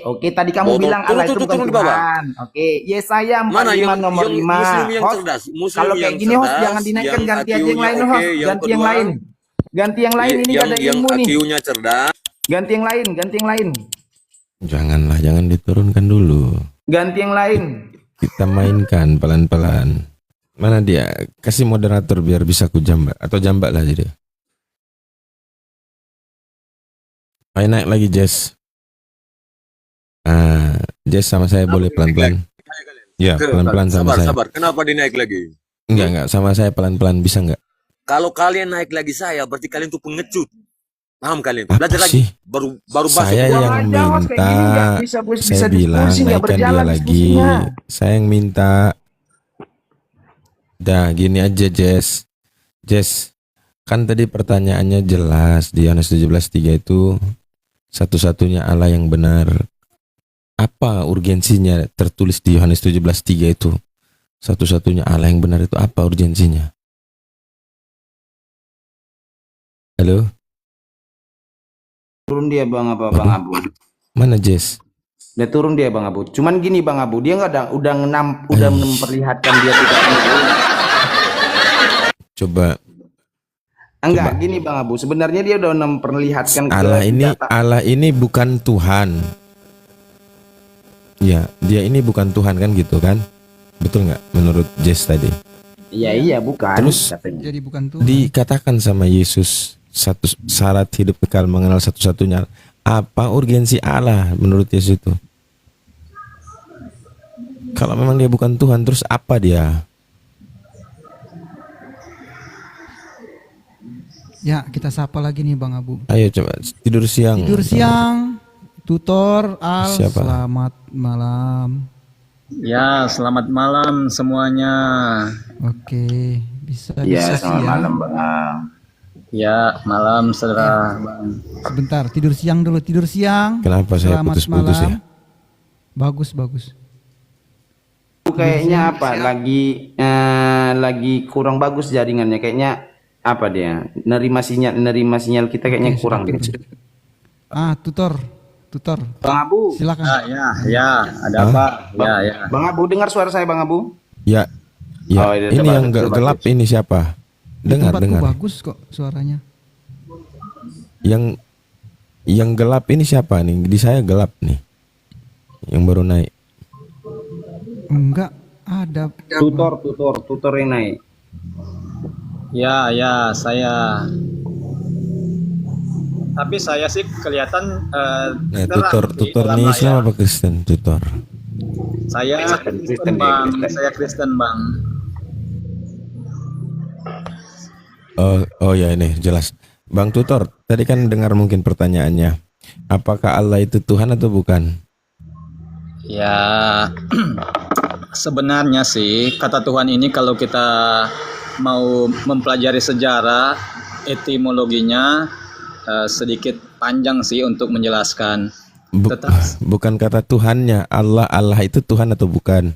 Oke, tadi kamu Botol. bilang Allah itu Turun bukan di bawah. Tuhan. Oke, Yesaya 45 Mana nomor 5. Muslim yang Host, cerdas, Muslim kalau kayak yang gini host cerdas, jangan dinaikkan, yang ganti aja yang IQ-nya lain oke, host. yang Ganti yang kedua, lain. Ganti yang lain, ini gak ada yang ilmu nih. IQ-nya cerdas. Ganti yang lain. Jangan diturunkan dulu. Ganti yang lain. Kita mainkan pelan-pelan. Mana dia? Kasih moderator biar bisa ku jambak. Atau jambak lah dia. Ayo naik lagi Jess. Jess sama saya boleh pelan-pelan. Ya pelan-pelan sama saya. Sabar. Kenapa dinaik lagi? Enggak sama saya pelan-pelan bisa enggak? Kalau kalian naik lagi saya, berarti kalian tuh pengecut. Paham kalian? Apa Belajar sih? lagi. Baru masuk. Saya Buang yang aja, host, kayak gini nggak minta. bisa Saya bilang diskusi, nggak naikkan dia berjalan lagi. diskusinya. Saya yang minta. Dah gini aja Jess. Kan tadi pertanyaannya jelas di Yohanes 17:3 itu satu-satunya Allah yang benar. Apa urgensinya tertulis di Yohanes 17:3 itu? Satu-satunya Allah yang benar itu apa urgensinya? Halo? Turun dia bang Abu. Mana Jess? Dia turun dia bang Abu. Cuman gini bang Abu, dia nggak udah memperlihatkan dia tidak. Coba Enggak, gini Bang Abu. Sebenarnya dia udah memperlihatkan Allah ini bukan Tuhan. Ya, dia ini bukan Tuhan kan gitu kan? Betul nggak menurut Jess tadi? Iya bukan. Terus katanya. jadi bukan Tuhan. Dikatakan sama Yesus satu syarat hidup kekal mengenal satu-satunya. Apa urgensi Allah menurut Yesus itu? Kalau memang dia bukan Tuhan, terus apa dia? Ya, kita sapa lagi nih Bang Abu. Ayo coba tidur siang. Tidur siang, tutor Al, Siapa? selamat malam. Ya, selamat malam semuanya. Oke, bisa Ya, diskusi selamat ya. malam Bang. Ya, malam saudara Bang. Sebentar, tidur siang dulu, tidur siang. Kenapa saya Selamat putus-putus malam. ya? Bagus, bagus. Kayaknya apa? Lagi kurang bagus jaringannya. Kayaknya apa dia? Nerima sinyal kita kayaknya Oke, kurang sudah, deh. tutor. Bang Abu, Silakan. Ya, ada apa? Ya. Bang Abu dengar suara saya Bang Abu? Ya, ya. Oh, iya, Ini coba, yang coba. gelap ini siapa? Dengar, Tempatku dengar. bagus kok suaranya. Yang gelap ini siapa nih? Di saya gelap nih. Yang baru naik. Enggak ada. Tutor yang naik. Ya, saya. Tapi saya sih kelihatan Nah, terang di tutor dalam nih layar. Islam apa Kristen? Tutor. Saya Kristen Bang. Saya Kristen Bang. Oh ya, ini jelas. Bang Tutor, tadi kan dengar mungkin pertanyaannya. Apakah Allah itu Tuhan atau bukan? Ya, sebenarnya sih kata Tuhan ini kalau kita mau mempelajari sejarah etimologinya sedikit panjang sih untuk menjelaskan. Bukan kata Tuhannya. Allah itu Tuhan atau bukan?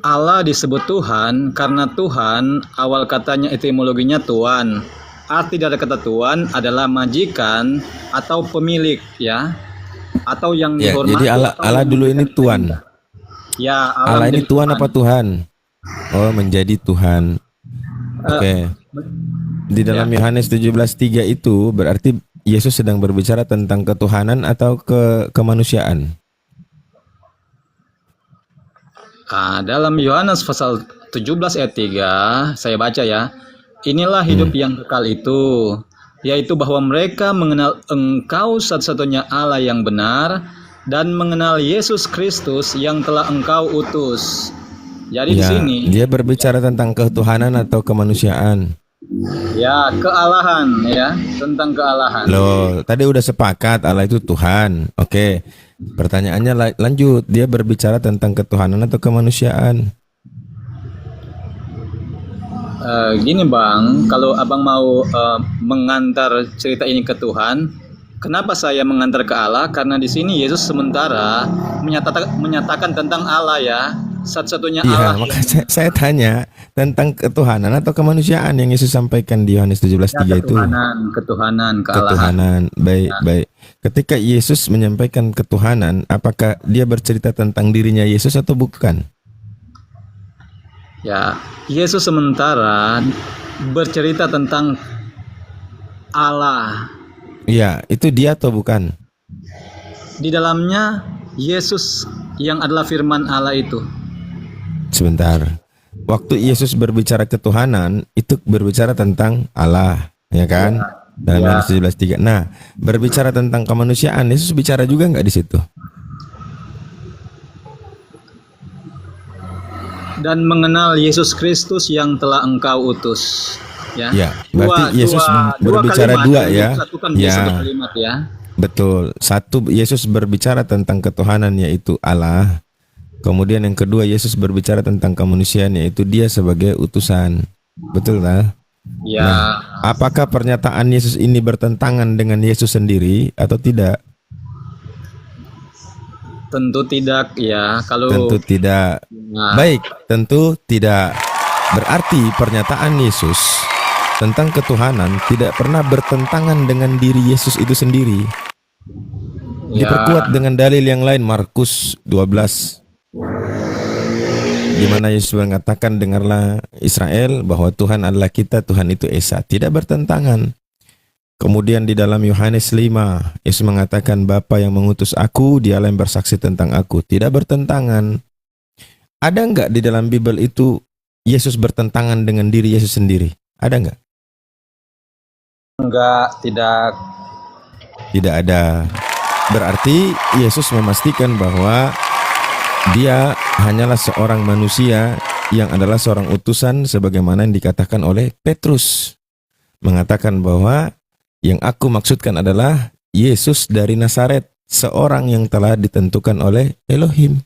Allah disebut Tuhan karena Tuhan awal katanya etimologinya Tuan. Arti dari kata Tuan adalah majikan atau pemilik ya, atau yang Ya, dihormati. jadi Allah dulu ini Tuan. Ya, Allah ini Tuan apa Tuhan? Oh, menjadi Tuhan. Oke. Di dalam Yohanes 17:3 itu berarti Yesus sedang berbicara tentang ketuhanan atau kemanusiaan? Dalam Yohanes pasal 17 ayat 3 saya baca ya. Inilah hidup yang kekal itu, yaitu bahwa mereka mengenal Engkau satu-satunya Allah yang benar dan mengenal Yesus Kristus yang telah Engkau utus. Jadi di Ya, sini dia berbicara tentang ketuhanan atau kemanusiaan. ya kealahan ya, tentang kealahan. Loh, tadi udah sepakat Allah itu Tuhan. Oke. Pertanyaannya lanjut, dia berbicara tentang ketuhanan atau kemanusiaan? Gini Bang, kalau Abang mau mengantar cerita ini ke Tuhan, kenapa saya mengantar ke Allah? Karena di sini Yesus sementara menyatakan tentang Allah ya, satu-satunya Iya, Allah. maka saya tanya tentang ketuhanan atau kemanusiaan yang Yesus sampaikan di Yohanes 17:3 itu. Ketuhanan, kealahan. Ketuhanan. Baik. Ketika Yesus menyampaikan ketuhanan, apakah dia bercerita tentang dirinya Yesus atau bukan? Ya, Yesus sementara bercerita tentang Allah. Iya, itu dia atau bukan? Di dalamnya Yesus yang adalah firman Allah itu. Sebentar. Waktu Yesus berbicara ketuhanan, itu berbicara tentang Allah, ya kan? Dalam Yohanes 17:3. Nah, berbicara tentang kemanusiaan, Yesus bicara juga nggak di situ? Dan mengenal Yesus Kristus yang telah Engkau utus. Ya, berarti Yesus berbicara kalimat dua yang ya. disatukan menjadi Ya, satu kalimat ya. betul. Satu, Yesus berbicara tentang ketuhanan yaitu Allah. Kemudian yang kedua, Yesus berbicara tentang kemanusiaan yaitu dia sebagai utusan. Betul tak? Ya. Nah, apakah pernyataan Yesus ini bertentangan dengan Yesus sendiri atau tidak? Tentu tidak ya. Kalau Tentu tidak. Nah. Baik, tentu tidak. Berarti pernyataan Yesus tentang ketuhanan tidak pernah bertentangan dengan diri Yesus itu sendiri. Ya. Diperkuat dengan dalil yang lain, Markus 12, di mana Yesus mengatakan, dengarlah Israel bahwa Tuhan adalah kita, Tuhan itu Esa. Tidak bertentangan. Kemudian di dalam Yohanes 5, Yesus mengatakan Bapa yang mengutus aku, dialah yang bersaksi tentang aku. Tidak bertentangan. Ada enggak di dalam Bible itu Yesus bertentangan dengan diri Yesus sendiri? Ada enggak? Enggak, tidak. Tidak ada. Berarti Yesus memastikan bahwa dia hanyalah seorang manusia yang adalah seorang utusan sebagaimana yang dikatakan oleh Petrus. Mengatakan bahwa yang aku maksudkan adalah Yesus dari Nazaret, seorang yang telah ditentukan oleh Elohim.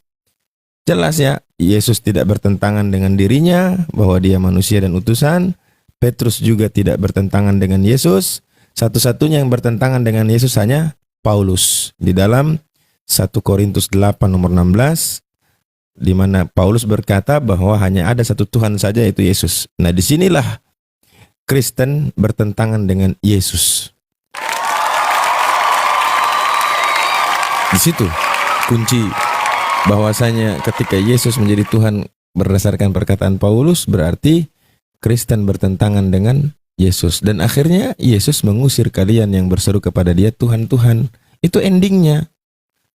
Jelas ya, Yesus tidak bertentangan dengan dirinya, bahwa dia manusia dan utusan. Petrus juga tidak bertentangan dengan Yesus. Satu-satunya yang bertentangan dengan Yesus hanya Paulus. Di dalam 1 Korintus 8 nomor 16, di mana Paulus berkata bahwa hanya ada satu Tuhan saja, yaitu Yesus. Nah, disinilah Kristen bertentangan dengan Yesus. Di situ kunci bahwasanya ketika Yesus menjadi Tuhan berdasarkan perkataan Paulus, berarti Kristen bertentangan dengan Yesus. Dan akhirnya Yesus mengusir kalian yang berseru kepada dia, Tuhan, Tuhan. Itu endingnya.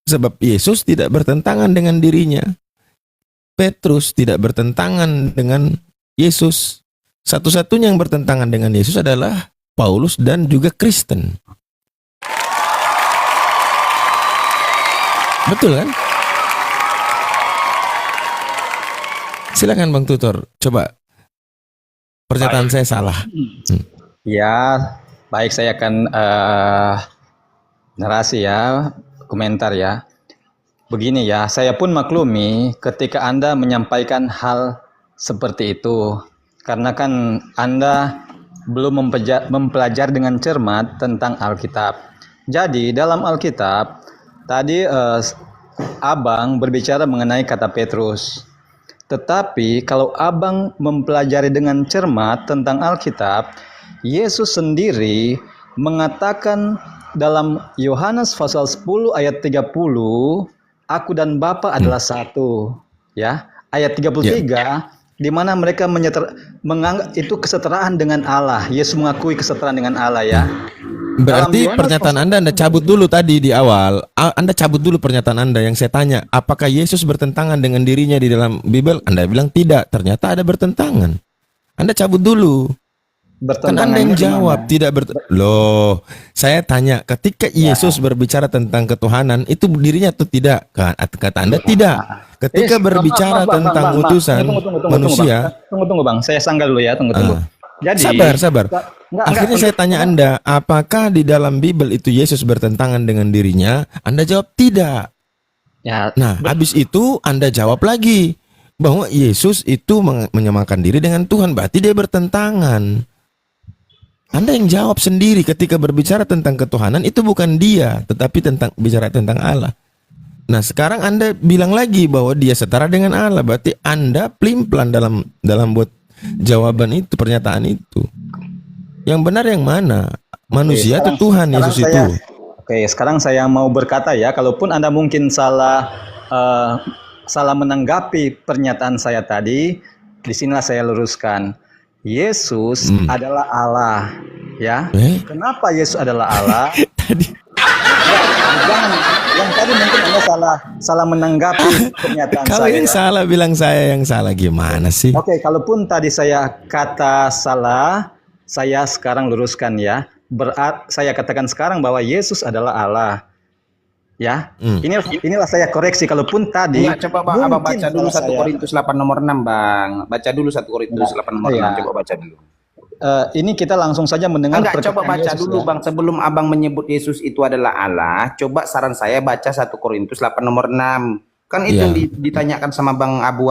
Sebab Yesus tidak bertentangan dengan dirinya. Petrus tidak bertentangan dengan Yesus. Satu-satunya yang bertentangan dengan Yesus adalah Paulus dan juga Kristen. Betul kan? Silakan Bang Tutor, coba. Pernyataan saya salah. Ya, baik, saya akan narasi ya, komentar ya. Begini ya, saya pun maklumi ketika Anda menyampaikan hal seperti itu. Karena kan Anda belum mempelajari dengan cermat tentang Alkitab. Jadi dalam Alkitab, tadi Abang berbicara mengenai kata Petrus. Tetapi kalau Abang mempelajari dengan cermat tentang Alkitab, Yesus sendiri mengatakan dalam Yohanes pasal 10 ayat 30, aku dan Bapa adalah satu. Ya, ayat 33, di mana mereka menganggap itu kesetaraan dengan Allah. Yesus mengakui kesetaraan dengan Allah ya. Berarti pernyataan Anda cabut dulu tadi di awal. Anda cabut dulu pernyataan Anda yang saya tanya. Apakah Yesus bertentangan dengan dirinya di dalam Bible? Anda bilang tidak. Ternyata ada bertentangan. Anda cabut dulu. Kan Anda yang jawab Loh, saya tanya, ketika Yesus berbicara tentang ketuhanan, itu dirinya atau tidak? Kata Anda tidak. Ketika berbicara tentang utusan manusia. Tunggu Bang, saya sanggah dulu ya, tunggu. Jadi, sabar. Akhirnya saya tanya Anda, apakah di dalam Bible itu Yesus bertentangan dengan dirinya? Anda jawab tidak. Ya, nah, habis itu Anda jawab lagi bahwa Yesus itu menyamakan diri dengan Tuhan, berarti dia bertentangan. Anda yang jawab sendiri ketika berbicara tentang ketuhanan, itu bukan dia, tetapi bicara tentang Allah. Nah, sekarang Anda bilang lagi bahwa dia setara dengan Allah, berarti Anda pelin-pelan dalam buat jawaban itu, pernyataan itu. Yang benar yang mana? Manusia atau Tuhan Yesus itu? Oke, sekarang saya mau berkata ya, kalaupun Anda mungkin salah menanggapi pernyataan saya tadi, di sinilah saya luruskan. Yesus adalah Allah, ya. Kenapa Yesus adalah Allah? Jangan, yang tadi mungkin Anda salah menanggapi pernyataan Kalau saya. yang salah bilang saya yang salah, gimana sih? Oke, kalaupun tadi saya kata salah, saya sekarang luruskan ya. Saya katakan sekarang bahwa Yesus adalah Allah. Ya, inilah saya koreksi. Kalaupun tadi coba Bang, Abang baca dulu 1 Korintus 8 nomor 6 Bang. Baca dulu 1 Korintus 8 nomor 6, coba baca dulu. Ini kita langsung saja mendengar. Coba baca Yesus, dulu Bang, sebelum Abang menyebut Yesus itu adalah Allah. Coba saran saya baca 1 Korintus 8 nomor 6. Kan itu yang ditanyakan sama Bang Abu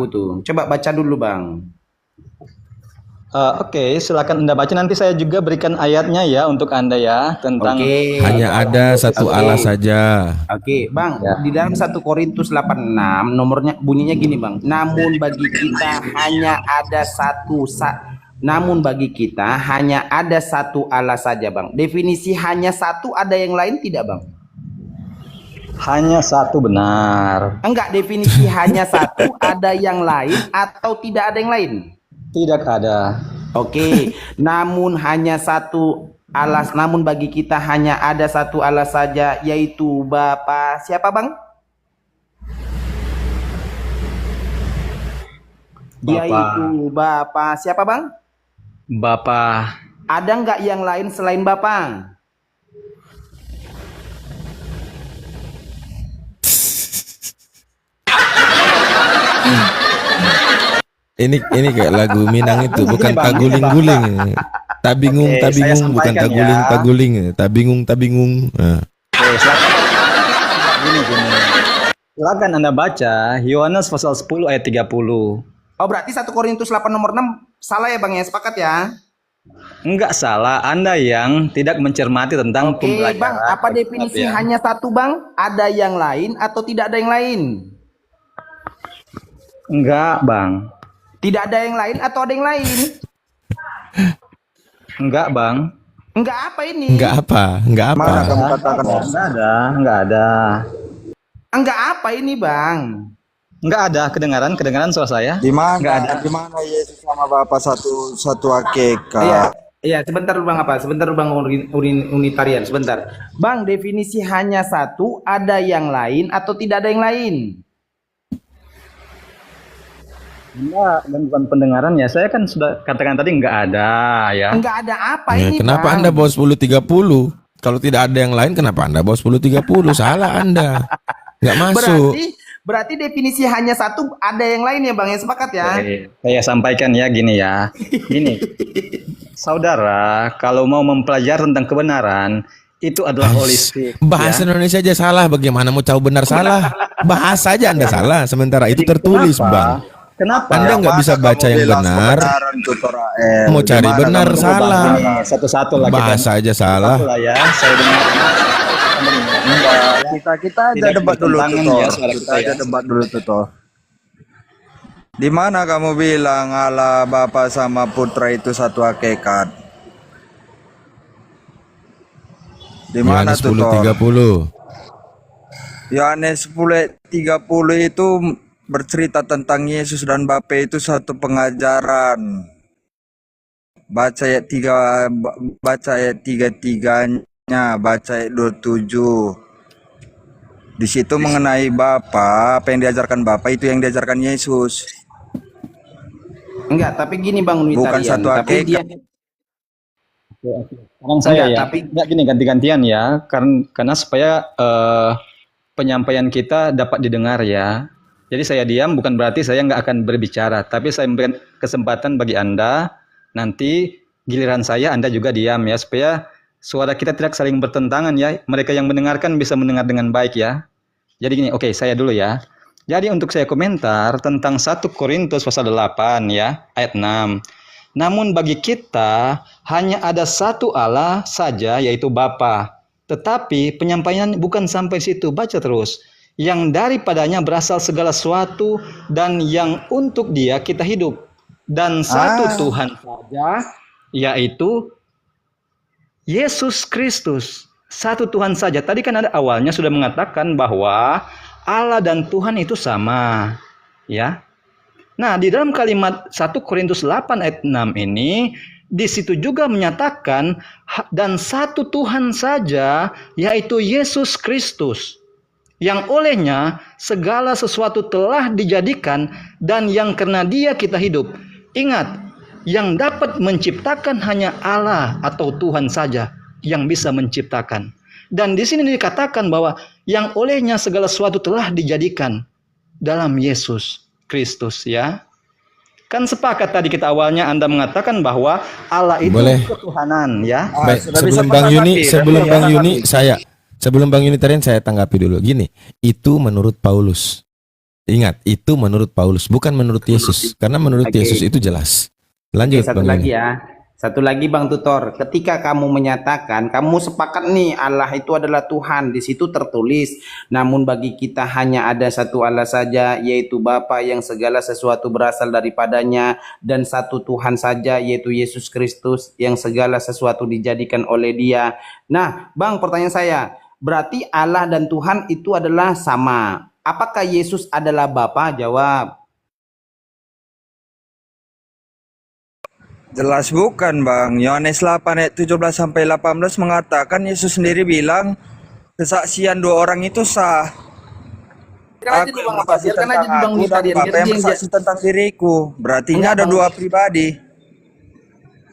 tuh. Coba baca dulu Bang. Oke, silakan Anda baca. Nanti saya juga berikan ayatnya ya untuk Anda ya tentang hanya ada satu Allah saja. Oke, Bang. Di dalam 1 Korintus 8:6 nomornya bunyinya gini, Bang. Namun bagi kita hanya ada satu Allah saja, Bang. Definisi hanya satu, ada yang lain tidak, Bang? Hanya satu, benar. Enggak, definisi hanya satu, ada yang lain atau tidak ada yang lain? Tidak ada. Oke, namun hanya satu Allah, namun bagi kita hanya ada satu Allah saja, yaitu Bapa. Siapa Bang? Yaitu Bapa. Siapa Bang? Bapa. Ada nggak yang lain selain Bapa? Ini kayak lagu Minang itu, bukan taguling-guling. Tabingung, bukan taguling-taguling. Tabingung. Nah. Oke, silakan. Gini. Silakan Anda baca Yohanes pasal 10 ayat 30. Oh, berarti 1 Korintus 8 nomor 6 salah ya Bang ya? Sepakat ya? Enggak salah, Anda yang tidak mencermati tentang Oke, pembelajaran Bang, apa Alkitab definisi ya. hanya satu, Bang? Ada yang lain atau tidak ada yang lain? Enggak, Bang. Tidak ada yang lain atau ada yang lain? Enggak, Bang. Enggak apa ini? Enggak apa? Enggak apa? Mana kamu katakan? Enggak ada, enggak ada. Enggak apa ini, Bang? Enggak ada kedengaran suara saya? Di Enggak mana? ada. Di mana Yesus sama Bapa satu hakikat? Iya. Iya, sebentar Bang apa? Sebentar Bang Unitarian, sebentar. Bang, definisi hanya satu, ada yang lain atau tidak ada yang lain? Enggak, dan bukan pendengaran ya. Saya kan sudah katakan tadi enggak ada ya. Enggak ada apa Ya, ini, kenapa Bang? Anda bawa 10.30? Kalau tidak ada yang lain, kenapa Anda bawa 10.30? Salah Anda. Nggak masuk. Berarti definisi hanya satu, ada yang lain ya Bang, yang sepakat ya? Saya sampaikan ya gini ya. Gini. Saudara, kalau mau mempelajari tentang kebenaran, itu adalah holistik. Bahasa ya. Indonesia aja salah, bagaimana mau tahu benar salah? Bahasa aja Anda salah, sementara itu tertulis, Bang. Kenapa? Anda nggak bisa baca yang benar, mau cari benar salah. Satu-satu lah Bahasa aja salah. Satu lah ya, saya dengar. Kita aja Tidak debat dulu bertentangan tutor. ya suara Kita kita aja ya. debat dulu tutor. Di mana kamu bilang Allah Bapa sama Putra itu satu hakikat? Di mana Yohanes tutor? 10:30. Yohanes 10:30 itu bercerita tentang Yesus dan Bapa itu satu pengajaran. Baca ayat 3, baca ayat 33-nya, baca ayat 27. Di situ mengenai Bapa, apa yang diajarkan Bapa itu yang diajarkan Yesus. Enggak, tapi gini Bang Unitarian. Bukan satu tapi dia hakikat. Sekarang saya Enggak, ya. tapi- Enggak gini ganti-gantian ya, karena supaya penyampaian kita dapat didengar ya. Jadi saya diam bukan berarti saya nggak akan berbicara, tapi saya memberikan kesempatan bagi Anda. Nanti giliran saya Anda juga diam ya, supaya suara kita tidak saling bertentangan ya. Mereka yang mendengarkan bisa mendengar dengan baik ya. Jadi gini, oke, saya dulu ya. Jadi untuk saya komentar tentang 1 Korintus pasal 8 ya, ayat 6. Namun bagi kita hanya ada satu Allah saja, yaitu Bapa. Tetapi penyampaian bukan sampai situ, baca terus. Yang daripadanya berasal segala sesuatu dan yang untuk Dia kita hidup. Dan satu Tuhan saja, yaitu Yesus Kristus. Satu Tuhan saja. Tadi kan ada awalnya sudah mengatakan bahwa Allah dan Tuhan itu sama. Ya. Nah, di dalam kalimat 1 Korintus 8 ayat 6 ini, di situ juga menyatakan dan satu Tuhan saja, yaitu Yesus Kristus, yang olehnya segala sesuatu telah dijadikan dan yang karena Dia kita hidup. Ingat, yang dapat menciptakan hanya Allah atau Tuhan saja yang bisa menciptakan. Dan di sini dikatakan bahwa yang olehnya segala sesuatu telah dijadikan dalam Yesus Kristus ya. Kan sepakat tadi kita awalnya Anda mengatakan bahwa Allah itu Boleh. ketuhanan ya. Baik, sudah bisa sebelum Bang Yuni, tanggapi, sebelum sudah Bang bisa Yuni, tanggapi. sebelum Bang Unitarian saya tanggapi dulu. Gini, itu menurut Paulus. Ingat, itu menurut Paulus, bukan menurut Yesus. Karena menurut Oke. Yesus itu jelas. Lanjut, Oke, satu Bang lagi Yuni. ya. Satu lagi Bang Tutor, ketika kamu menyatakan kamu sepakat nih Allah itu adalah Tuhan, di situ tertulis, namun bagi kita hanya ada satu Allah saja, yaitu Bapa yang segala sesuatu berasal daripadanya, dan satu Tuhan saja, yaitu Yesus Kristus yang segala sesuatu dijadikan oleh Dia. Nah, Bang, pertanyaan saya, berarti Allah dan Tuhan itu adalah sama. Apakah Yesus adalah Bapa? Jawab. Jelas bukan Bang. Yohanes 8 ayat 17 sampai 18 mengatakan Yesus sendiri bilang kesaksian dua orang itu sah. Biarkan aja Aku dulu, yang Bang, apa? bersaksi Biarkan tentang aja dulu, Bang aku dan Unitarian, Bapa biar yang dia yang bersaksi tentang diriku. Berarti Enggak, ada Bang. dua pribadi.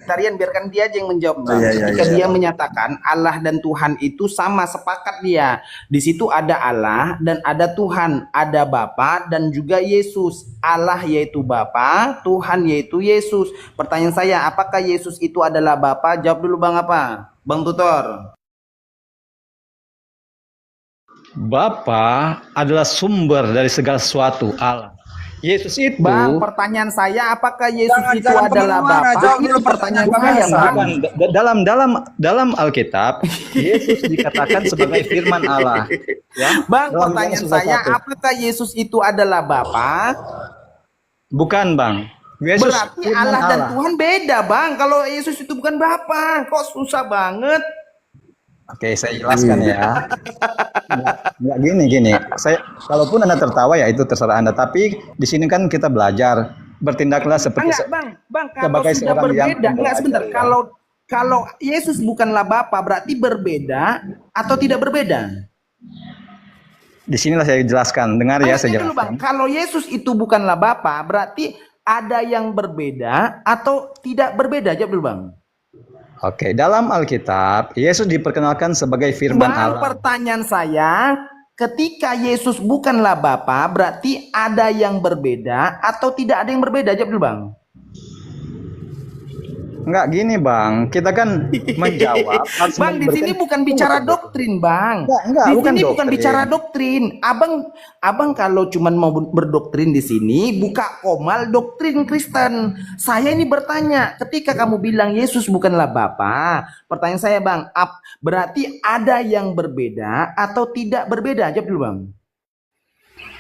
Tarian biarkan dia aja yang menjawab Bang. Iya, Ketika iya. dia menyatakan Allah dan Tuhan itu sama, sepakat dia. Di situ ada Allah dan ada Tuhan, ada Bapa dan juga Yesus. Allah yaitu Bapa, Tuhan yaitu Yesus. Pertanyaan saya, apakah Yesus itu adalah Bapa? Jawab dulu Bang apa? Bang Tutor. Bapa adalah sumber dari segala sesuatu, Allah. Yesus itu Bang, pertanyaan saya, apakah Yesus itu Jangan adalah kemana-mana, Bapa? jawab Itu dulu pertanyaan pertanyaan saya, Bang. Bang. bukan dalam Alkitab, Yesus dikatakan sebagai firman Allah. Ya, Bang, dalam pertanyaan Yohanes saya, 1. apakah Yesus itu adalah Bapa? Bukan, Bang. Yesus Berarti firman Allah dan Tuhan beda, Bang. Kalau Yesus itu bukan Bapa, kok susah banget? Oke, saya jelaskan ya. Nggak gini. Saya, kalaupun Anda tertawa ya itu terserah Anda. Tapi di sini kan kita belajar. Bertindaklah seperti Enggak, Bang, kalau sebagai sudah seorang yang berbeda, enggak sebentar. ya. Kalau Yesus bukanlah Bapa, berarti berbeda atau tidak berbeda? Di sinilah saya jelaskan. Dengar ya, saya Dulu, Bang. jelaskan. Kalau Yesus itu bukanlah Bapa, berarti ada yang berbeda atau tidak berbeda? Jawab dulu, Bang. Oke, dalam Alkitab, Yesus diperkenalkan sebagai firman Bang, Allah. pertanyaan saya, ketika Yesus bukanlah Bapa, berarti ada yang berbeda atau tidak ada yang berbeda? Jawab dulu, Bang. Enggak gini, Bang. Kita kan menjawab. harus Bang, di sini memberikan- bukan bicara doktrin, Bang. Enggak, Di bukan sini bukan doktrin. bicara doktrin. Abang kalau cuman mau berdoktrin di sini, buka komal doktrin Kristen. Saya ini bertanya, ketika kamu bilang Yesus bukanlah Bapa, pertanyaan saya, Bang, berarti ada yang berbeda atau tidak berbeda? Jawab dulu, Bang.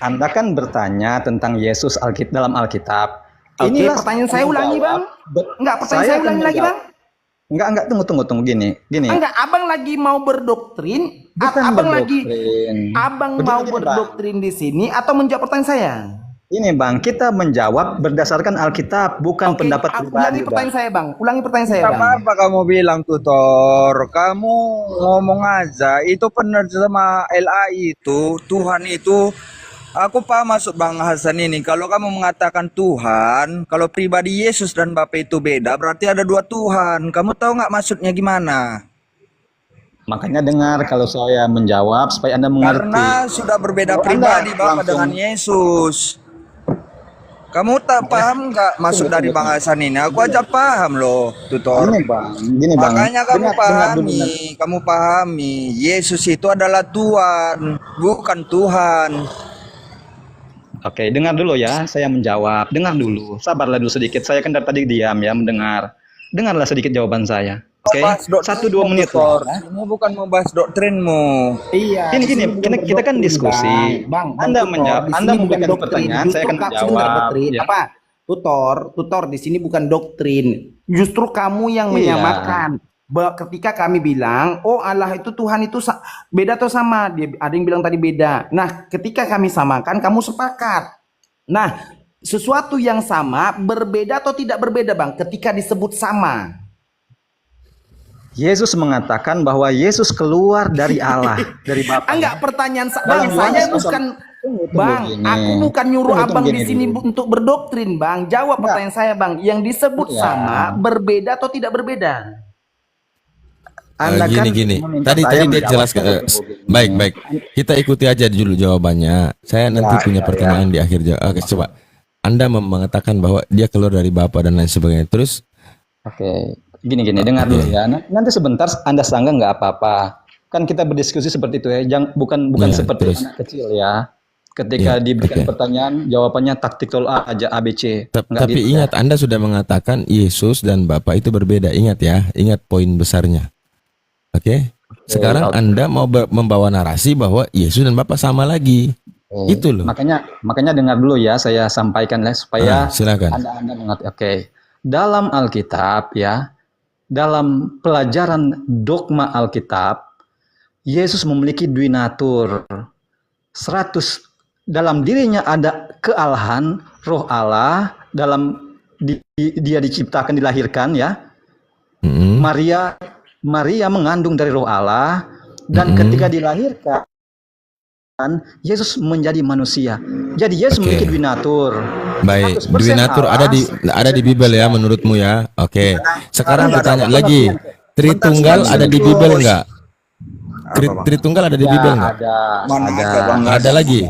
Anda kan bertanya tentang Yesus dalam Alkitab. Oke, pertanyaan saya ulangi, Bang. Enggak, pertanyaan saya ulangi lagi, Bang. Enggak, tunggu gini. Enggak, abang lagi mau berdoktrin, Bukan abang berdoktrin. abang Begini, mau Bang. berdoktrin di sini atau menjawab pertanyaan saya? Ini, Bang, kita menjawab berdasarkan Alkitab, bukan pendapat Ulangi pribadi, Bang. pertanyaan saya, Bang. Ulangi pertanyaan saya, Bang. Apa kamu bilang tutor? Kamu ngomong aja. Itu penerjemah LAI itu Tuhan itu. Aku paham maksud Bang Hasan ini. Kalau kamu mengatakan Tuhan, kalau pribadi Yesus dan Bapa itu beda, berarti ada dua Tuhan. Kamu tahu nggak maksudnya gimana? Makanya dengar kalau saya menjawab supaya Anda mengerti. Karena sudah berbeda Kalau pribadi Anda Bapa langsung- dengan Yesus. Kamu tak paham nggak maksud dari Bang Hasan ini? Aku aja paham loh, tutor. Gini, Bang. Makanya kamu Dengar dulu, pahami, Yesus itu adalah Tuhan, bukan Tuhan. Oke, dengar dulu ya, saya menjawab. Dengar dulu, sabarlah dulu sedikit. Saya kan dari tadi diam ya, mendengar. Dengarlah sedikit jawaban saya. Oke, Bahas doktrin, 1-2 menit. tutor. Ya. Ini bukan membahas doktrinmu. Iya. Gini, di sini bukan kita kan berdoktrin, diskusi. Bang. Anda Tutor, menjawab, di Anda sini bukan memberikan doktrin. pertanyaan, saya akan Sebentar, menjawab. doktrin. Ya. Apa? Tutor, di sini bukan doktrin. Justru kamu yang Iya. menyamakan. Ketika kami bilang, oh Allah itu Tuhan itu beda atau sama? Ada yang bilang tadi beda. Nah, ketika kami samakan, kamu sepakat. Nah, sesuatu yang sama berbeda atau tidak berbeda, Bang? Ketika disebut sama. Yesus mengatakan bahwa Yesus keluar dari Allah, dari Bapa. Enggak, pertanyaan Dalam Bang, Yohanes saya pasal- bukan Tunggu Bang, gini. aku bukan nyuruh Tunggu abang gini di sini dulu. untuk berdoktrin, Bang. Jawab pertanyaan saya, Bang. Yang disebut Iya. sama berbeda atau tidak berbeda? Anda kan Gini. meminta Tadi saya dia menjawab. jelaskan. Baik. Kita ikuti aja dulu jawabannya. Saya nanti punya pertanyaan di akhir jawab. Oke, coba. Anda mengatakan bahwa dia keluar dari Bapa dan lain sebagainya. Terus Oke, gini, dengar dulu ya. Nanti sebentar Anda sanggah nggak apa-apa. Kan kita berdiskusi seperti itu ya. Bukan Ya, seperti terus. anak kecil ya. Ketika Ya, diberikan oke. pertanyaan, jawabannya taktikal A aja ABC. Nggak tapi gitu ya. ingat, Anda sudah mengatakan Yesus dan Bapa itu berbeda. Ingat ya, ingat poin besarnya. Oke. Sekarang oke. Anda mau membawa narasi bahwa Yesus dan Bapa sama lagi. Oke. Itu loh. Makanya dengar dulu ya, saya sampaikan ya supaya Silakan. Anda mengerti. Oke. Dalam Alkitab ya, dalam pelajaran dogma Alkitab, Yesus memiliki dui natur. 100 dalam dirinya ada kealahan, roh Allah, dalam dia diciptakan, dilahirkan ya. Mm-mm. Maria mengandung dari roh Allah, dan ketika dilahirkan Yesus menjadi manusia. Jadi Yesus Oke. memiliki dui natur. Baik, 100% dui natur Allah, ada di Bible ya menurutmu ya. Oke. Sekarang bertanya lagi. Tritunggal Bentar, ada di terus. Bible enggak? Bang? Tritunggal ada di Ya, Bible enggak? Mana ada, Bang? Ada lagi.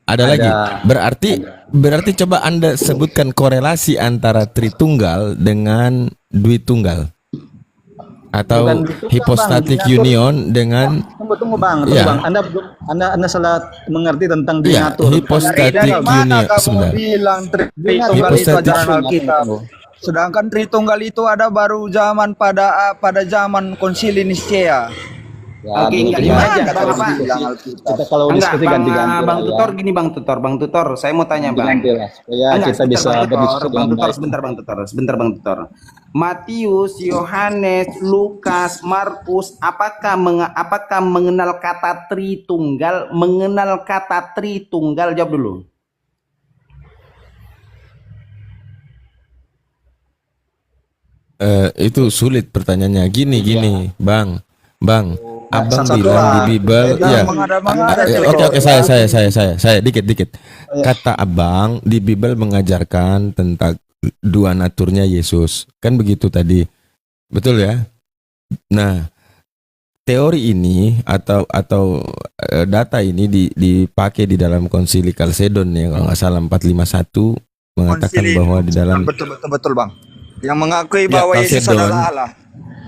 Ada lagi. Ada. Berarti coba Anda sebutkan korelasi antara Tritunggal dengan Dwi Tunggal. Atau Bukan gitu, Bang. hypostatic Diatur. union dengan Tunggu Bang, ya, Bang. Anda salah mengerti tentang ya, diatur. hypostatic Dari mana union kamu sebentar. bilang Tritunggal itu Hypostatic ajaran Alkitab? Sedangkan Tritunggal itu ada baru zaman pada zaman Konsili Nicea. Ya, Oke, dulu enggak, kita gimana aja enggak, kalau Bang, Apa? diskusi. Kita kalau Enggak, diskusi Bang, ganti-ganti Bang lah Tutor ya. gini, Bang Tutor, saya mau tanya Bang. Ganti lah supaya Enggak, kita bisa sebentar, berdiskusi Bang dengan Tutor, baik. sebentar Bang Tutor. Matius, Yohanes, Lukas, Markus, apakah mengenal kata Tritunggal? Mengenal kata Tritunggal, jawab dulu. Itu sulit pertanyaannya. Gini, Bang, abang satu bilang di lah. Bible, Jangan ya. mengada-mengada, Oke, saya dikit. Kata abang di Bible mengajarkan tentang dua naturnya Yesus, kan begitu tadi, betul ya? Nah, teori ini atau data ini dipakai di dalam Konsili Kalsedon ya, kalau nggak salah 451 mengatakan Konsili. bahwa di dalam Betul Bang. Yang mengakui Ya, bahwa Yesus Kalsedon. adalah Allah.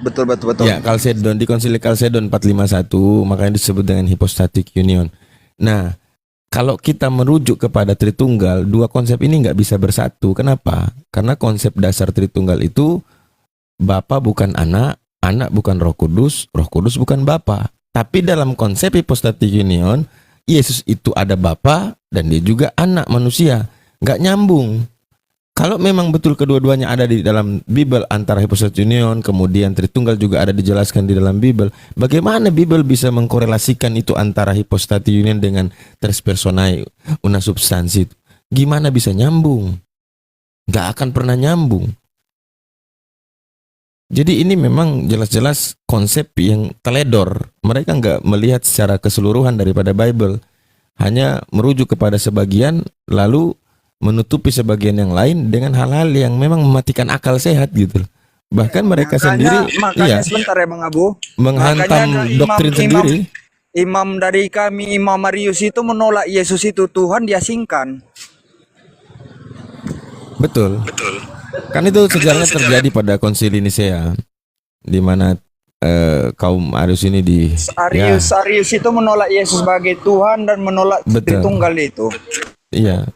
Betul. Ya, Kalsedon, di Konsili Kalsedon 451 makanya disebut dengan hypostatic union. Nah, kalau kita merujuk kepada Tritunggal, dua konsep ini nggak bisa bersatu. Kenapa? Karena konsep dasar Tritunggal itu Bapa bukan anak, anak bukan Roh Kudus bukan Bapa. Tapi dalam konsep hypostatic union, Yesus itu ada Bapa dan dia juga anak manusia. Nggak nyambung. Kalau memang betul kedua-duanya ada di dalam Bible, antara hypostatic union, kemudian Tritunggal juga ada dijelaskan di dalam Bible, bagaimana Bible bisa mengkorelasikan itu antara hypostatic union dengan tres personae una substansi? Gimana bisa nyambung? Nggak akan pernah nyambung. Jadi ini memang jelas-jelas konsep yang teledor. Mereka nggak melihat secara keseluruhan daripada Bible, hanya merujuk kepada sebagian lalu menutupi sebagian yang lain dengan hal-hal yang memang mematikan akal sehat gitu. Bahkan mereka sendiri Makanya sebentar ya Bang Abu. menghantam Makanya doktrin sendiri. Imam dari kami, Imam Marius itu menolak Yesus itu Tuhan, diasingkan. Betul. Kan itu sejarahnya terjadi pada Konsili Nicea, di mana kaum Arius ini Arius itu menolak Yesus sebagai Tuhan dan menolak Betul. Tritunggal itu. Iya.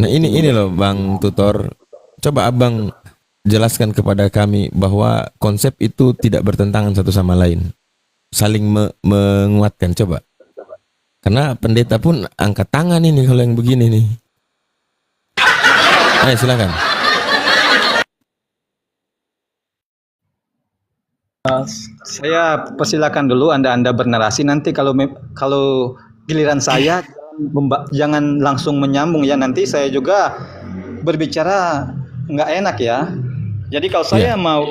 Nah ini loh Bang Tutor, coba abang jelaskan kepada kami bahwa konsep itu tidak bertentangan satu sama lain, saling menguatkan, coba. Karena pendeta pun angkat tangan ini kalau yang begini nih. Ayo silakan. Saya persilakan dulu Anda bernarasi, nanti kalau giliran saya jangan langsung menyambung ya, nanti saya juga berbicara nggak enak ya. Jadi kalau saya mau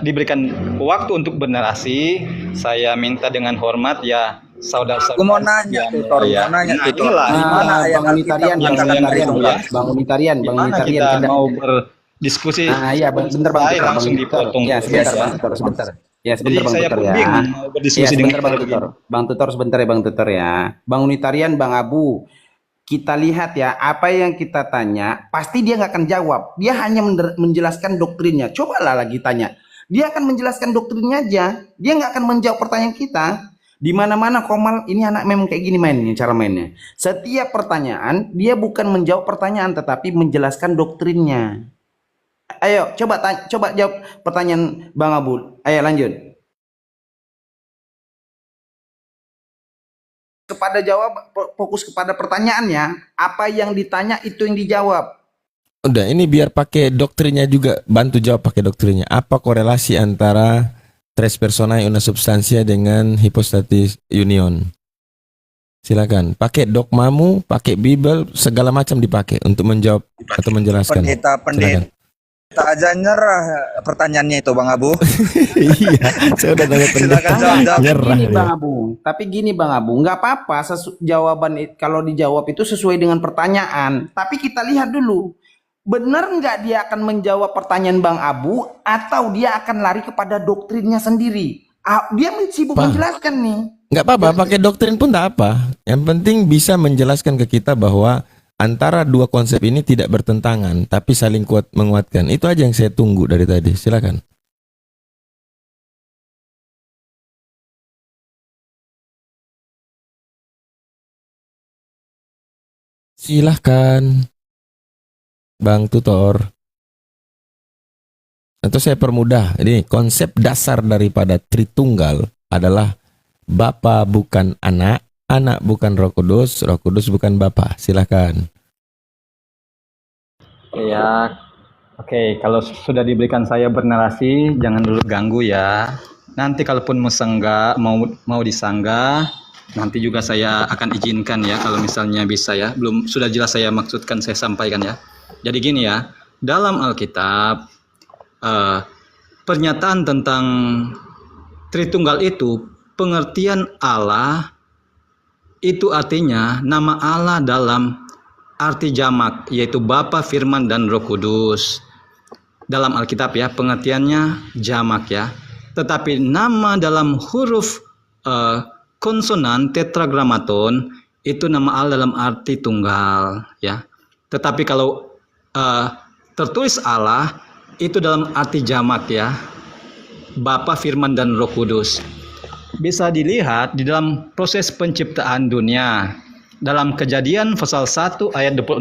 diberikan waktu untuk bernarasi, saya minta dengan hormat ya saudara-saudara. Aku mau nanya tutor, ya. mau nanya Nah, tutor. inilah Gimana ayat Bang Unitarian, Alkitab Bang mengatakan Unitarian, Tritunggal? Bang Unitarian, Gimana kita mau berdiskusi? Iya, bentar Bang Saya Tutor, langsung dipotong. Ya, sebentar Ya. Bang Tutor, sebentar. Ya, Jadi sebentar Bang saya Tutor pun ya. bingung mau berdiskusi Ya, dengan sebentar Bang Tutor. Bang Tutor sebentar ya Bang Tutor ya. Bang Unitarian, Bang Abu. Kita lihat ya, apa yang kita tanya, pasti dia nggak akan jawab. Dia hanya menjelaskan doktrinnya. Cobalah lagi tanya. Dia akan menjelaskan doktrinnya aja. Dia nggak akan menjawab pertanyaan kita. Di mana-mana Komal ini anak memang kayak gini mainnya, cara mainnya. Setiap pertanyaan dia bukan menjawab pertanyaan tetapi menjelaskan doktrinnya. Ayo coba jawab pertanyaan Bang Abu. Ayo lanjut. Fokus kepada pertanyaannya, apa yang ditanya itu yang dijawab. Udah, ini biar pakai doktrinnya juga, bantu jawab pakai doktrinnya. Apa korelasi antara tres personae una substantia dengan hypostatic union? Silakan, pakai dogmamu, pakai Bible, segala macam dipakai untuk menjawab atau menjelaskan. Pendeta aja nyerah pertanyaannya itu Bang Abu. Iya, saya udah tanya pendeta nyerah. Tapi gini Bang Abu, nggak apa-apa jawaban kalau dijawab itu sesuai dengan pertanyaan. Tapi kita lihat dulu, benar nggak dia akan menjawab pertanyaan Bang Abu atau dia akan lari kepada doktrinnya sendiri? Dia sibuk menjelaskan nih. Nggak apa-apa, pakai doktrin pun tak apa. Yang penting bisa menjelaskan ke kita bahwa antara dua konsep ini tidak bertentangan, tapi saling menguatkan. Itu aja yang saya tunggu dari tadi. Silakan. Silahkan, Bang Tutor. Atau saya permudah, ini konsep dasar daripada Tritunggal adalah Bapa bukan anak, anak bukan Roh Kudus bukan Bapa. Silahkan. Ya, oke. Kalau sudah diberikan saya bernarasi, jangan dulu ganggu ya. Nanti kalaupun mau disanggah, nanti juga saya akan izinkan ya. Kalau misalnya bisa ya. Belum sudah jelas saya maksudkan saya sampaikan ya. Jadi gini ya, dalam Alkitab pernyataan tentang Tritunggal itu, pengertian Allah itu artinya nama Allah dalam arti jamak, yaitu Bapa, Firman, dan Roh Kudus. Dalam Alkitab ya, pengertiannya jamak ya. Tetapi nama dalam huruf konsonan tetragrammaton itu nama Allah dalam arti tunggal ya. Tetapi kalau tertulis Allah itu dalam arti jamak ya. Bapa, Firman, dan Roh Kudus. Bisa dilihat di dalam proses penciptaan dunia. Dalam Kejadian pasal 1 ayat 26.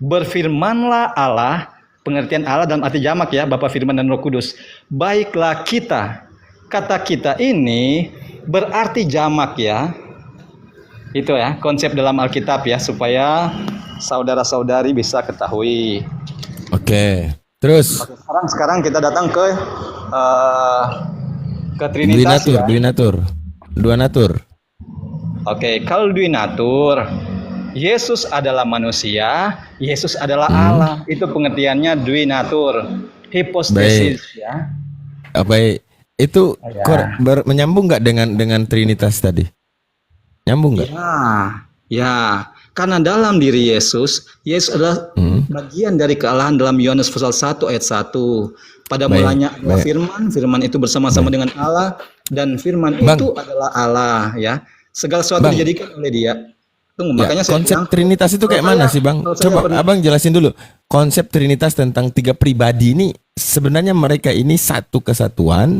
Berfirmanlah Allah, pengertian Allah dalam arti jamak ya, Bapa, Firman, dan Roh Kudus. Baiklah kita. Kata kita ini berarti jamak ya. Itu ya, konsep dalam Alkitab ya, supaya saudara-saudari bisa ketahui. Oke. Terus Sekarang kita datang ke Trinitas ya. Dua natur. Oke, kalau Duinatur, Yesus adalah manusia, Yesus adalah Allah. Itu pengertiannya Duinatur. Hipostasis ya. Baik. Itu menyambung nggak dengan Trinitas tadi? Nyambung nggak? Ya. Karena dalam diri Yesus adalah bagian dari kealahan dalam Yohanes pasal 1 ayat 1. Pada mulanya adalah Firman, Firman itu bersama-sama dengan Allah, dan Firman itu adalah Allah ya. Segala sesuatu dijadikan oleh Dia. Makanya saya konsep bilang, Trinitas itu kayak mana sih Bang? Coba Abang jelasin dulu. Konsep Trinitas tentang tiga pribadi ini sebenarnya mereka ini satu kesatuan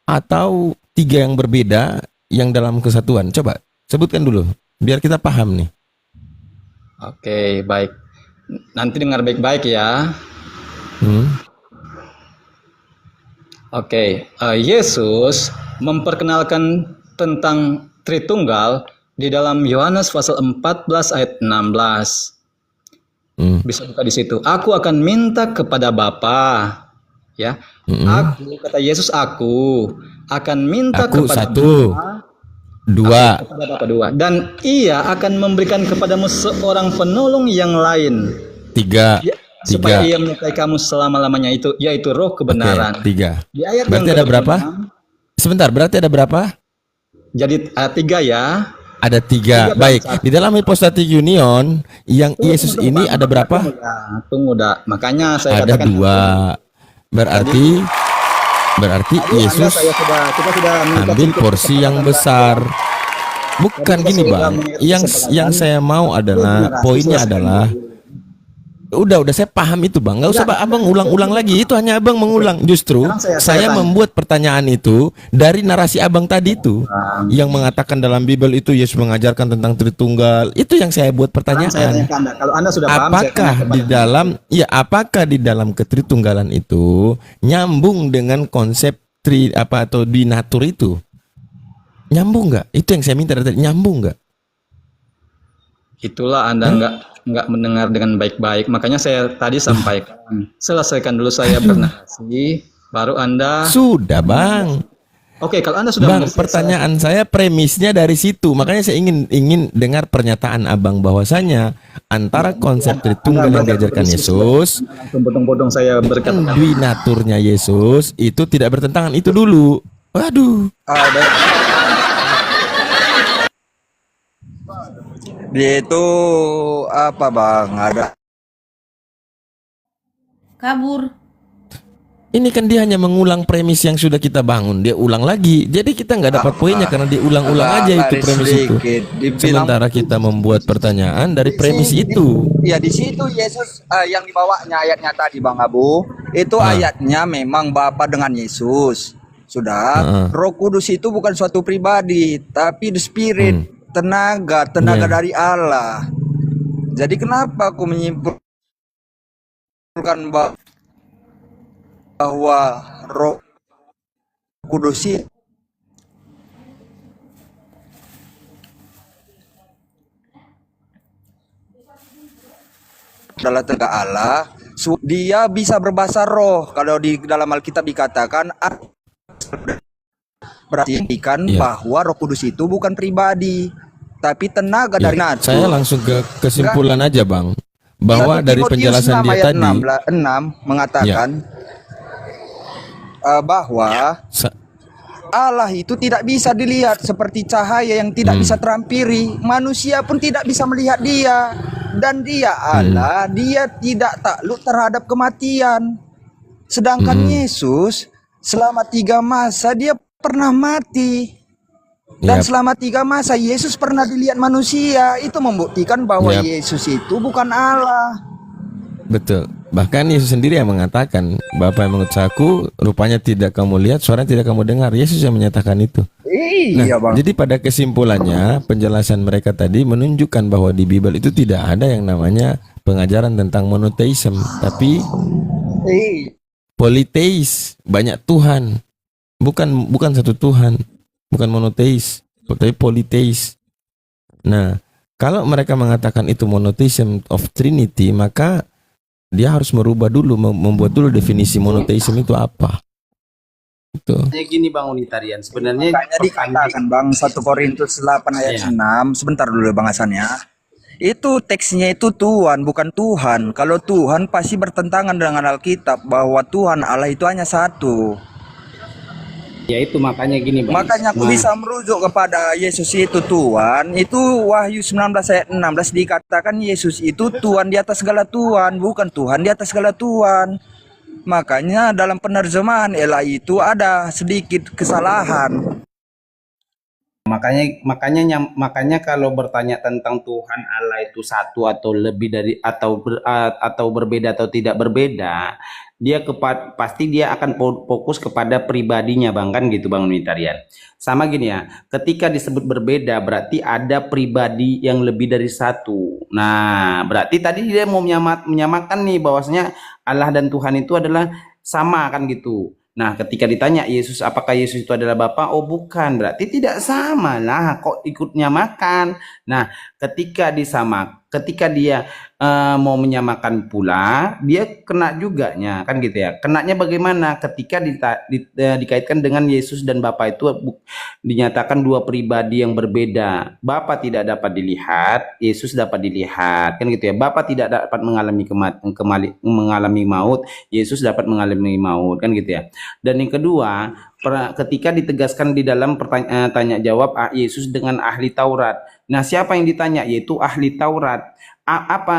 atau tiga yang berbeda yang dalam kesatuan? Coba sebutkan dulu biar kita paham nih. Oke, baik. Nanti dengar baik-baik ya. Oke, Yesus memperkenalkan tentang Tritunggal di dalam Yohanes pasal 14 ayat 16. Bisa buka di situ. Aku akan minta kepada Bapa, ya. Aku, kata Yesus, aku akan minta kepada satu. Bapa. Dua. Dan Ia akan memberikan kepadamu seorang penolong yang lain. Tiga. Supaya Ia menyertai kamu selama-lamanya, itu yaitu Roh kebenaran. Tiga. Di ayat berarti yang ada berapa? Sebentar, berarti ada berapa? Jadi tiga ya. Ada tiga. Baik. Di dalam hypostatic union yang Yesus ini ada berapa? Tunggu dah. Makanya saya ada katakan dua. Berarti Yesus kita sudah ambil porsi yang besar. Bukan gini Bang. Yang saya mau adalah poinnya adalah udah saya paham itu Bang. Nggak usah Abang ulang-ulang lagi. Itu hanya Abang mengulang. Justru saya membuat pertanyaan itu dari narasi Abang tadi itu yang mengatakan dalam Bible itu Yesus mengajarkan tentang Tritunggal. Itu yang saya buat pertanyaan. Kalau Anda sudah paham, apakah di dalam ketritunggalan itu nyambung dengan konsep atau binatur itu? Nyambung nggak? Itu yang saya minta tadi. Nyambung nggak? Itulah Anda nggak mendengar dengan baik-baik. Makanya saya tadi sampaikan. Selesaikan dulu saya bernarasi, baru Anda. Sudah Bang. Oke, kalau Anda sudah Bang, pertanyaan saya premisnya dari situ. Makanya saya ingin dengar pernyataan Abang bahwasanya antara konsep Tritunggal yang diajarkan Yesus, potong-potong saya berkata, Duinaturnya Yesus itu tidak bertentangan. Itu dulu. Waduh. Dia itu apa Bang? Ada Kabur. Ini kan dia hanya mengulang premis yang sudah kita bangun. Dia ulang lagi. Jadi kita nggak dapat poinnya karena dia ulang-ulang aja itu premis itu. Sementara kita membuat pertanyaan dari premis itu. Ya di situ Yesus yang dibawanya ayatnya tadi Bang Abu. Itu ayatnya memang Bapa dengan Yesus. Sudah. Roh Kudus itu bukan suatu pribadi, tapi the Spirit. Tenaga dari Allah. Jadi kenapa aku menyimpulkan bahwa Roh Kudus itu adalah tenaga Allah, dia bisa berbahasa roh. Kalau di dalam Alkitab dikatakan berarti Iya. bahwa Roh Kudus itu bukan pribadi, tapi tenaga Ya, dari natur. saya langsung ke kesimpulan aja Bang, bahwa Satu dari Timotius penjelasan 6 dia ayat tadi, 6 mengatakan bahwa sa- Allah itu tidak bisa dilihat seperti cahaya yang tidak bisa terampiri. Manusia pun tidak bisa melihat dia. Dan dia Allah, dia tidak takluk terhadap kematian. Sedangkan Yesus selama 3 masa dia pernah mati. Dan Yap. selama 3 masa Yesus pernah dilihat manusia. Itu membuktikan bahwa Yap. Yesus itu bukan Allah. betul. Bahkan Yesus sendiri yang mengatakan, Bapa yang mengutus aku, rupanya tidak kamu lihat, suara tidak kamu dengar. Yesus yang menyatakan itu. Iya, Bang. Jadi pada kesimpulannya, penjelasan mereka tadi menunjukkan bahwa di Bible itu tidak ada yang namanya pengajaran tentang monoteisme, tapi politeis, banyak Tuhan. Bukan satu Tuhan, bukan monoteis, tapi politeis. Nah, kalau mereka mengatakan itu monotheism of Trinity, maka dia harus merubah dulu, membuat dulu definisi monotheism itu apa. Itu. Gini Bang Unitarian, sebenarnya Makanya dikatakan Bang 1 Korintus 8 ayat 6. Sebentar dulu Bang Hasan ya. Itu teksnya itu Tuhan, bukan Tuhan. Kalau Tuhan pasti bertentangan dengan Alkitab bahwa Tuhan Allah itu hanya satu. ya itu makanya gini Bang. Makanya aku bisa merujuk kepada Yesus itu Tuhan. Itu Wahyu 19 ayat 16 dikatakan Yesus itu Tuhan di atas segala Tuhan, bukan Tuhan di atas segala Tuhan. Makanya dalam penerjemahan Ela itu ada sedikit kesalahan. Makanya kalau bertanya tentang Tuhan Allah itu satu atau lebih dari atau berbeda atau tidak berbeda, pasti dia akan fokus kepada pribadinya Bang, kan gitu Bang Unitarian. Sama gini ya, ketika disebut berbeda berarti ada pribadi yang lebih dari satu. Nah, berarti tadi dia mau menyamakan nih bahwasanya Allah dan Tuhan itu adalah sama kan gitu. Nah, ketika ditanya Yesus, apakah Yesus itu adalah Bapa? Oh, bukan. Berarti tidak sama lah. Kok ikut nyamakan? Nah, ketika dia mau menyamakan pula, dia kena juga nya, kan gitu ya. Kenanya bagaimana? Ketika dikaitkan dengan Yesus dan Bapa itu dinyatakan dua pribadi yang berbeda. Bapa tidak dapat dilihat, Yesus dapat dilihat, kan gitu ya. Bapa tidak dapat mengalami maut, Yesus dapat mengalami maut, kan gitu ya. Dan yang kedua, ketika ditegaskan di dalam tanya jawab Yesus dengan ahli Taurat. Nah, siapa yang ditanya? Yaitu ahli Taurat.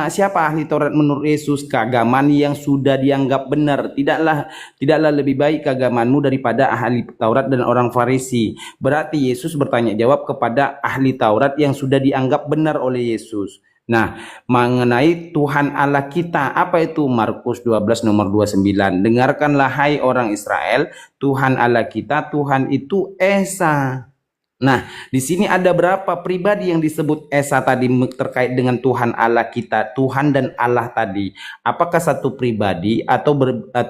Siapa ahli Taurat menurut Yesus? Keagamaan yang sudah dianggap benar. Tidaklah lebih baik keagamaanmu daripada ahli Taurat dan orang Farisi. Berarti Yesus bertanya jawab kepada ahli Taurat yang sudah dianggap benar oleh Yesus. Nah, mengenai Tuhan Allah kita, apa itu? Markus 12 nomor 29. Dengarkanlah hai orang Israel, Tuhan Allah kita, Tuhan itu Esa. Nah, di sini ada berapa pribadi yang disebut Esa tadi terkait dengan Tuhan Allah kita, Tuhan dan Allah tadi? Apakah satu pribadi atau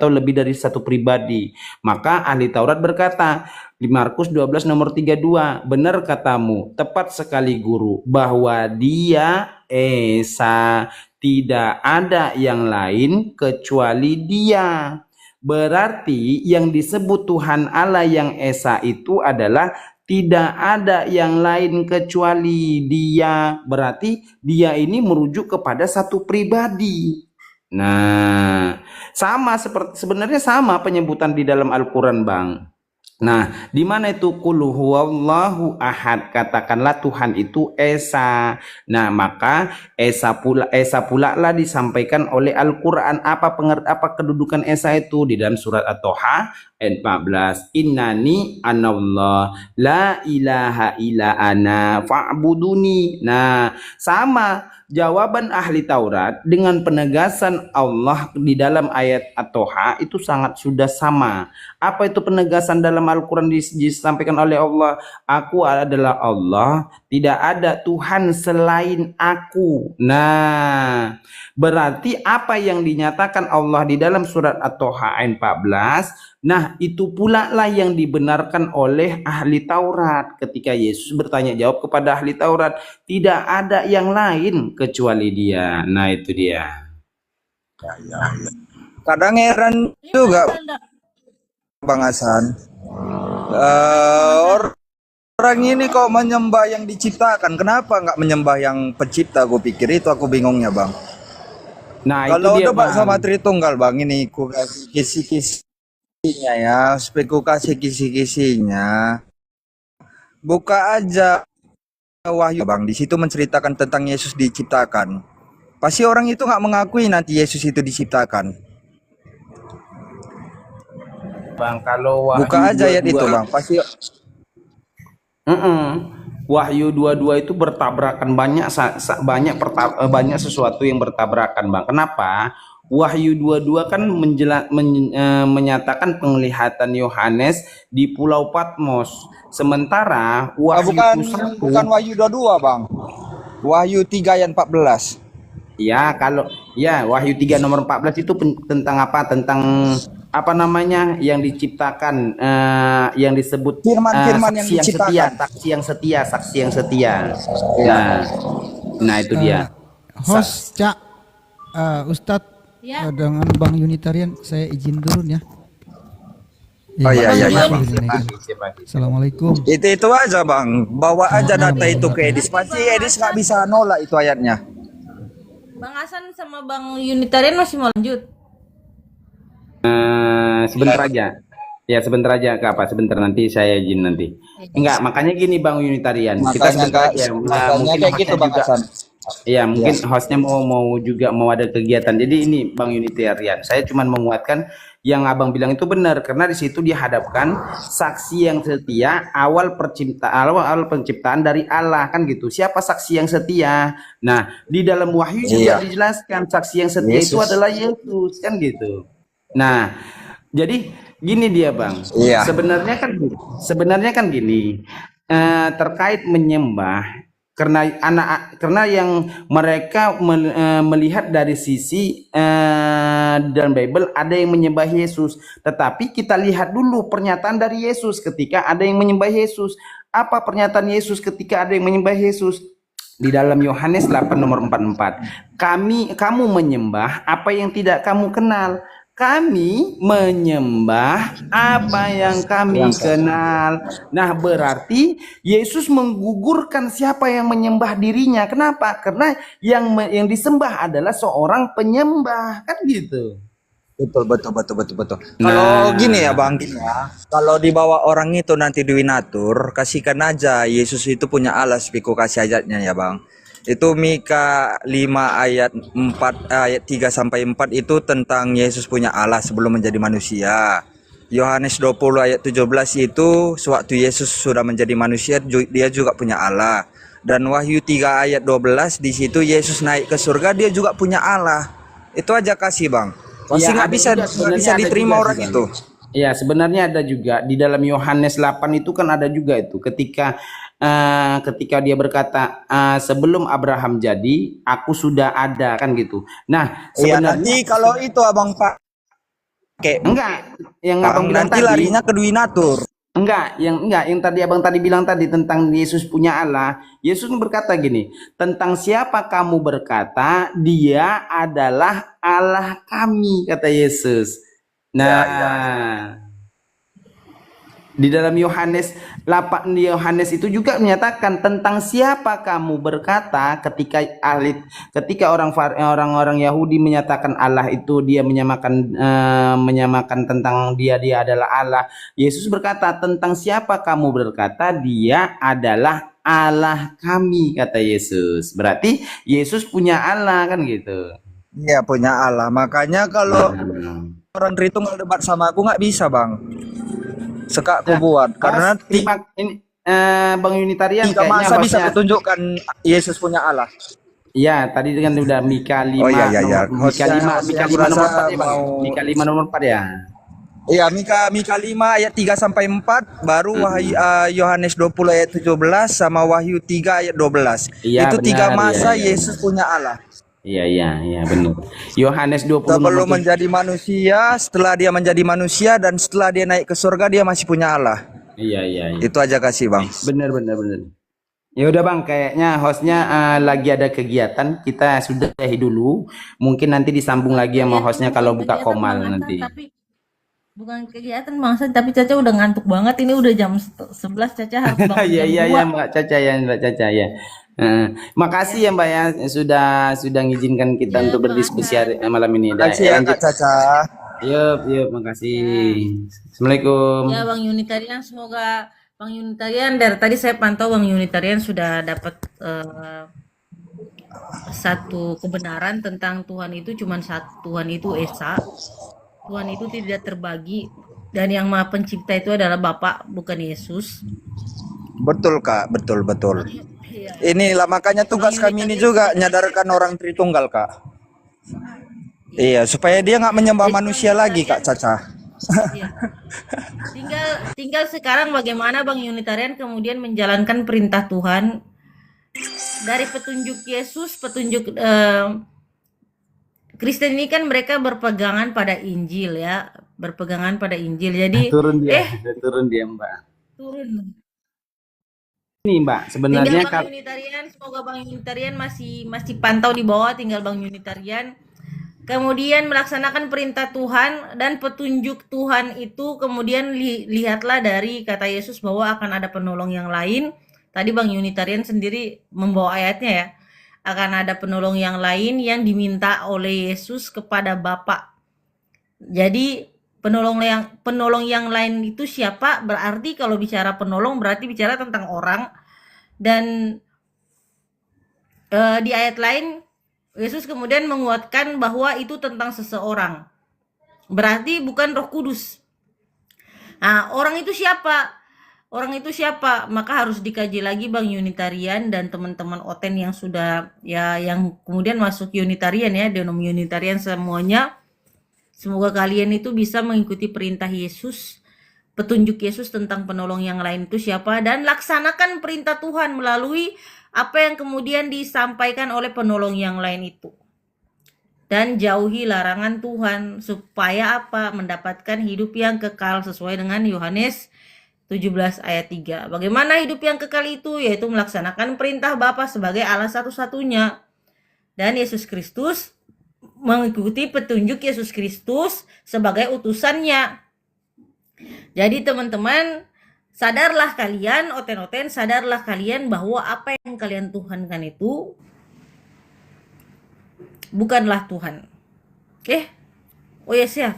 lebih dari satu pribadi? Maka ahli Taurat berkata di Markus 12 nomor 32, benar katamu, tepat sekali guru, bahwa dia Esa, tidak ada yang lain kecuali dia. Berarti yang disebut Tuhan Allah yang Esa itu adalah tidak ada yang lain kecuali dia. Berarti dia ini merujuk kepada satu pribadi. Nah, sebenarnya sama penyebutan di dalam Al-Quran Bang. Nah, di mana itu qul huwallahu ahad, katakanlah Tuhan itu Esa. Nah, maka Esa pula lah disampaikan oleh Al-Qur'an. Apa kedudukan Esa itu di dalam surat At-Toha ayat 14. Innani anallah la ilaha illa ana fa'buduni. Nah, sama jawaban ahli Taurat dengan penegasan Allah di dalam ayat At-Toha itu sangat sudah sama. Apa itu penegasan dalam Al-Quran disampaikan oleh Allah? Aku adalah Allah, tidak ada Tuhan selain aku. Nah, berarti apa yang dinyatakan Allah di dalam surat At-Toha ayat 14, nah itu pula lah yang dibenarkan oleh ahli Taurat ketika Yesus bertanya jawab kepada ahli Taurat, tidak ada yang lain kecuali dia. Nah itu dia. Kadang heran Iya, juga benar, Ndak. Bang Hasan. Orang ini kok menyembah yang diciptakan, kenapa nggak menyembah yang pencipta? Gue pikir itu, aku bingungnya bang. Nah Kalau itu dia debat bang. sama Tritunggal bang, ini ku kasih kisi-kisinya ya, supaya ku kasih kisi-kisinya. Buka aja Wahyu bang, di situ menceritakan tentang Yesus diciptakan. Pasti orang itu nggak mengakui nanti Yesus itu diciptakan. Bang, kalau Wahyu Buka aja ayat 22, itu bang, pasti. Wahyu 22 itu bertabrakan banyak sesuatu yang bertabrakan bang. Kenapa? Wahyu 22 kan menyatakan penglihatan Yohanes di Pulau Patmos. Sementara Wahyu Bukan Wahyu 22 bang, Wahyu 3 ayat 14. Ya, kalau ya Wahyu 3 nomor 14 itu tentang apa? Tentang apa namanya yang diciptakan, yang disebut Firman-firman yang saksi diciptakan. saksi yang setia. Nah itu dia. Host Cak, Ustadz Ya. dengan Bang Unitarian saya izin turun ya. Oh iya iya iya. Assalamualaikum. Itu aja bang, bawa aja data itu ke Edis. Pasti Edis nggak bisa nolak itu ayatnya. Bang Hasan sama Bang Unitarian masih mau lanjut? Sebentar aja. Ya sebentar aja Kak, apa sebentar, nanti saya izin nanti. Enggak, makanya gini Bang Unitarian. Kita sebentar aja. Mungkin kayak gitu bang juga, Hasan. ya mungkin hostnya mau ada kegiatan. Jadi ini Bang Unitarian, saya cuma menguatkan yang abang bilang itu benar, karena di situ dihadapkan saksi yang setia awal penciptaan dari Allah kan gitu. Siapa saksi yang setia? Nah di dalam Wahyu juga dijelaskan saksi yang setia itu adalah Yesus kan gitu. Nah jadi gini dia bang, sebenarnya kan gini, terkait menyembah, karena yang mereka melihat dari sisi dalam Bible ada yang menyembah Yesus, tetapi kita lihat dulu pernyataan dari Yesus ketika ada yang menyembah Yesus. Apa pernyataan Yesus ketika ada yang menyembah Yesus? Di dalam Yohanes 8 nomor 44, kamu menyembah apa yang tidak kamu kenal. Kami menyembah apa yang kami kenal. Nah, berarti Yesus menggugurkan siapa yang menyembah dirinya. Kenapa? Karena yang disembah adalah seorang penyembah, kan gitu. Betul. Kalau gini ya bang, gini ya. Kalau dibawa orang itu nanti diwinatur, kasihkan aja Yesus itu punya Allah, spiku kasih ayatnya ya bang. Itu Mika 5 ayat 4 ayat 3 sampai 4 itu tentang Yesus punya Allah sebelum menjadi manusia. Yohanes 20 ayat 17 itu sewaktu Yesus sudah menjadi manusia dia juga punya Allah. Dan Wahyu 3 ayat 12 di situ Yesus naik ke surga, dia juga punya Allah. Itu aja kasih bang. Pasti nggak bisa diterima orang itu. Ya sebenarnya ada juga di dalam Yohanes 8 itu kan ada juga itu ketika dia berkata sebelum Abraham jadi aku sudah ada kan gitu. Nah sebenarnya nanti kalau itu abang Pak enggak yang abang bilang nanti tadi larinya ke Dwinatur. Enggak yang tadi abang tadi bilang tadi tentang Yesus punya Allah. Yesus berkata gini, tentang siapa kamu berkata dia adalah Allah kami, kata Yesus. Nah di dalam Yohanes 8 Yohanes itu juga menyatakan tentang siapa kamu berkata, ketika orang-orang Yahudi menyatakan Allah itu dia menyamakan tentang dia adalah Allah. Yesus berkata tentang siapa kamu berkata dia adalah Allah kami, kata Yesus. Berarti Yesus punya Allah kan gitu. Iya punya Allah. Makanya kalau orang Tritunggal debat sama aku nggak bisa bang. Sekak aku buat karena ini Bang Unitarian tiga masa bisa kutunjukkan Yesus punya Allah. Iya, tadi kan udah Mika 5 Oh iya iya iya. Mika 5 Mika 5 nomor 4 ya, Bang. Mika 5 nomor 4 ya. Iya, Mika 5 ayat 3 sampai 4, baru Wahyu Yohanes 20 ayat 17 sama Wahyu 3 ayat 12. Iya, Itu tiga benar, masa iya, iya. Yesus punya Allah. Iya benar. Yohanes 20 nomor Sebelum 7. menjadi manusia, setelah dia menjadi manusia, dan setelah dia naik ke surga dia masih punya Allah. Iya. Itu aja kasih Bang. Benar. Ya udah Bang, kayaknya hostnya lagi ada kegiatan, kita sudahi dulu. Mungkin nanti disambung lagi sama hostnya kalau buka Kegiatan komal Bang Hasan, nanti. tapi bukan kegiatan Bang Hasan, tapi Caca udah ngantuk banget. Ini udah jam 11, Caca harus bangun jam 2. Iya Mbak Caca ya. Makasih ya Mbak ya sudah ngizinkan kita untuk berdiskusi malam ini. Terima kasih ya Kak Caca. Yuk, makasih. Assalamualaikum. Ya Bang Unitarian, semoga Bang Unitarian, dari tadi saya pantau Bang Unitarian sudah dapat satu kebenaran tentang Tuhan itu cuma satu, Tuhan itu Esa. Tuhan itu tidak terbagi, dan yang Maha Pencipta itu adalah Bapa, bukan Yesus. Betul Kak, betul. Iya. Inilah makanya tugas kami ini juga nyadarkan orang Tritunggal Kak. Iya, supaya dia nggak menyembah manusia lagi Kak Caca. Iya. Tinggal sekarang bagaimana Bang Unitarian kemudian menjalankan perintah Tuhan dari petunjuk Yesus, petunjuk Kristen ini kan mereka berpegangan pada Injil ya, berpegangan pada Injil. Jadi turun dia Mbak. turun. Ini Mbak, sebenarnya Tinggal Bang Unitarian, semoga Bang Unitarian masih pantau di bawah, tinggal Bang Unitarian kemudian melaksanakan perintah Tuhan dan petunjuk Tuhan itu, kemudian lihatlah dari kata Yesus bahwa akan ada penolong yang lain. Tadi Bang Unitarian sendiri membawa ayatnya ya. Akan ada penolong yang lain yang diminta oleh Yesus kepada Bapa. Jadi penolong yang lain itu siapa? Berarti kalau bicara penolong berarti bicara tentang orang. Dan di ayat lain Yesus kemudian menguatkan bahwa itu tentang seseorang. Berarti bukan Roh Kudus. Nah, orang itu siapa? Orang itu siapa? Maka harus dikaji lagi Bang Unitarian dan teman-teman Oten yang sudah ya yang kemudian masuk Unitarian ya, denom Unitarian semuanya. Semoga kalian itu bisa mengikuti perintah Yesus, petunjuk Yesus tentang penolong yang lain itu siapa, dan laksanakan perintah Tuhan melalui apa yang kemudian disampaikan oleh penolong yang lain itu. Dan jauhi larangan Tuhan supaya apa? Mendapatkan hidup yang kekal sesuai dengan Yohanes 17 ayat 3. Bagaimana hidup yang kekal itu? Yaitu melaksanakan perintah Bapa sebagai Allah satu-satunya. Dan Yesus Kristus mengikuti petunjuk Yesus Kristus sebagai utusannya. Jadi teman-teman, sadarlah kalian, Oten-Oten, sadarlah kalian bahwa apa yang kalian tuhankan itu bukanlah Tuhan. Oke? Oh yes ya,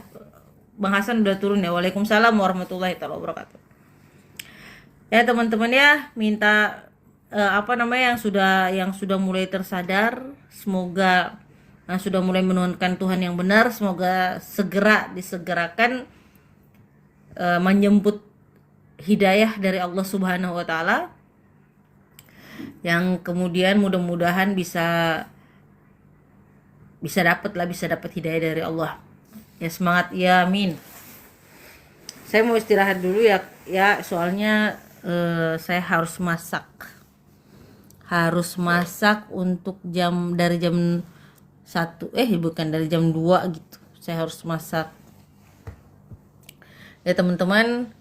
Bang Hasan udah turun ya. Waalaikumsalam warahmatullahi wabarakatuh. Ya teman-teman ya, minta yang sudah mulai tersadar, semoga sudah mulai menuhankan Tuhan yang benar, semoga segera disegerakan menjemput hidayah dari Allah Subhanahu wa taala, yang kemudian mudah-mudahan bisa dapat hidayah dari Allah. Ya semangat ya, amin. Saya mau istirahat dulu ya soalnya saya harus masak untuk dari jam 1 dari jam 2 gitu. Saya harus masak. Ya teman-teman,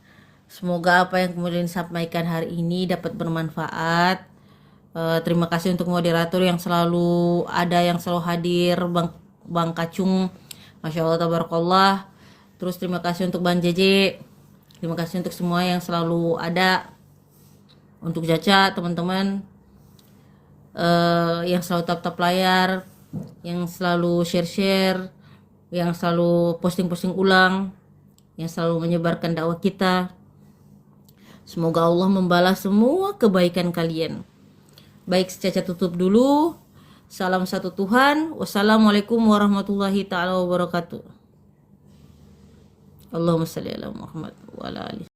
semoga apa yang kemudian disampaikan hari ini dapat bermanfaat. Terima kasih untuk moderator yang selalu ada, yang selalu hadir, Bang Kacung, Masya Allah tabarakallah. Terus terima kasih untuk Bang JJ, terima kasih untuk semua yang selalu ada, untuk Caca, teman-teman yang selalu tap layar, yang selalu share, yang selalu posting ulang, yang selalu menyebarkan dakwah kita. Semoga Allah membalas semua kebaikan kalian. Baik, Caca tutup dulu. Salam satu Tuhan. Wassalamualaikum warahmatullahi ta'ala wabarakatuh. Allahumma shalli ala Muhammad wa ala alihi.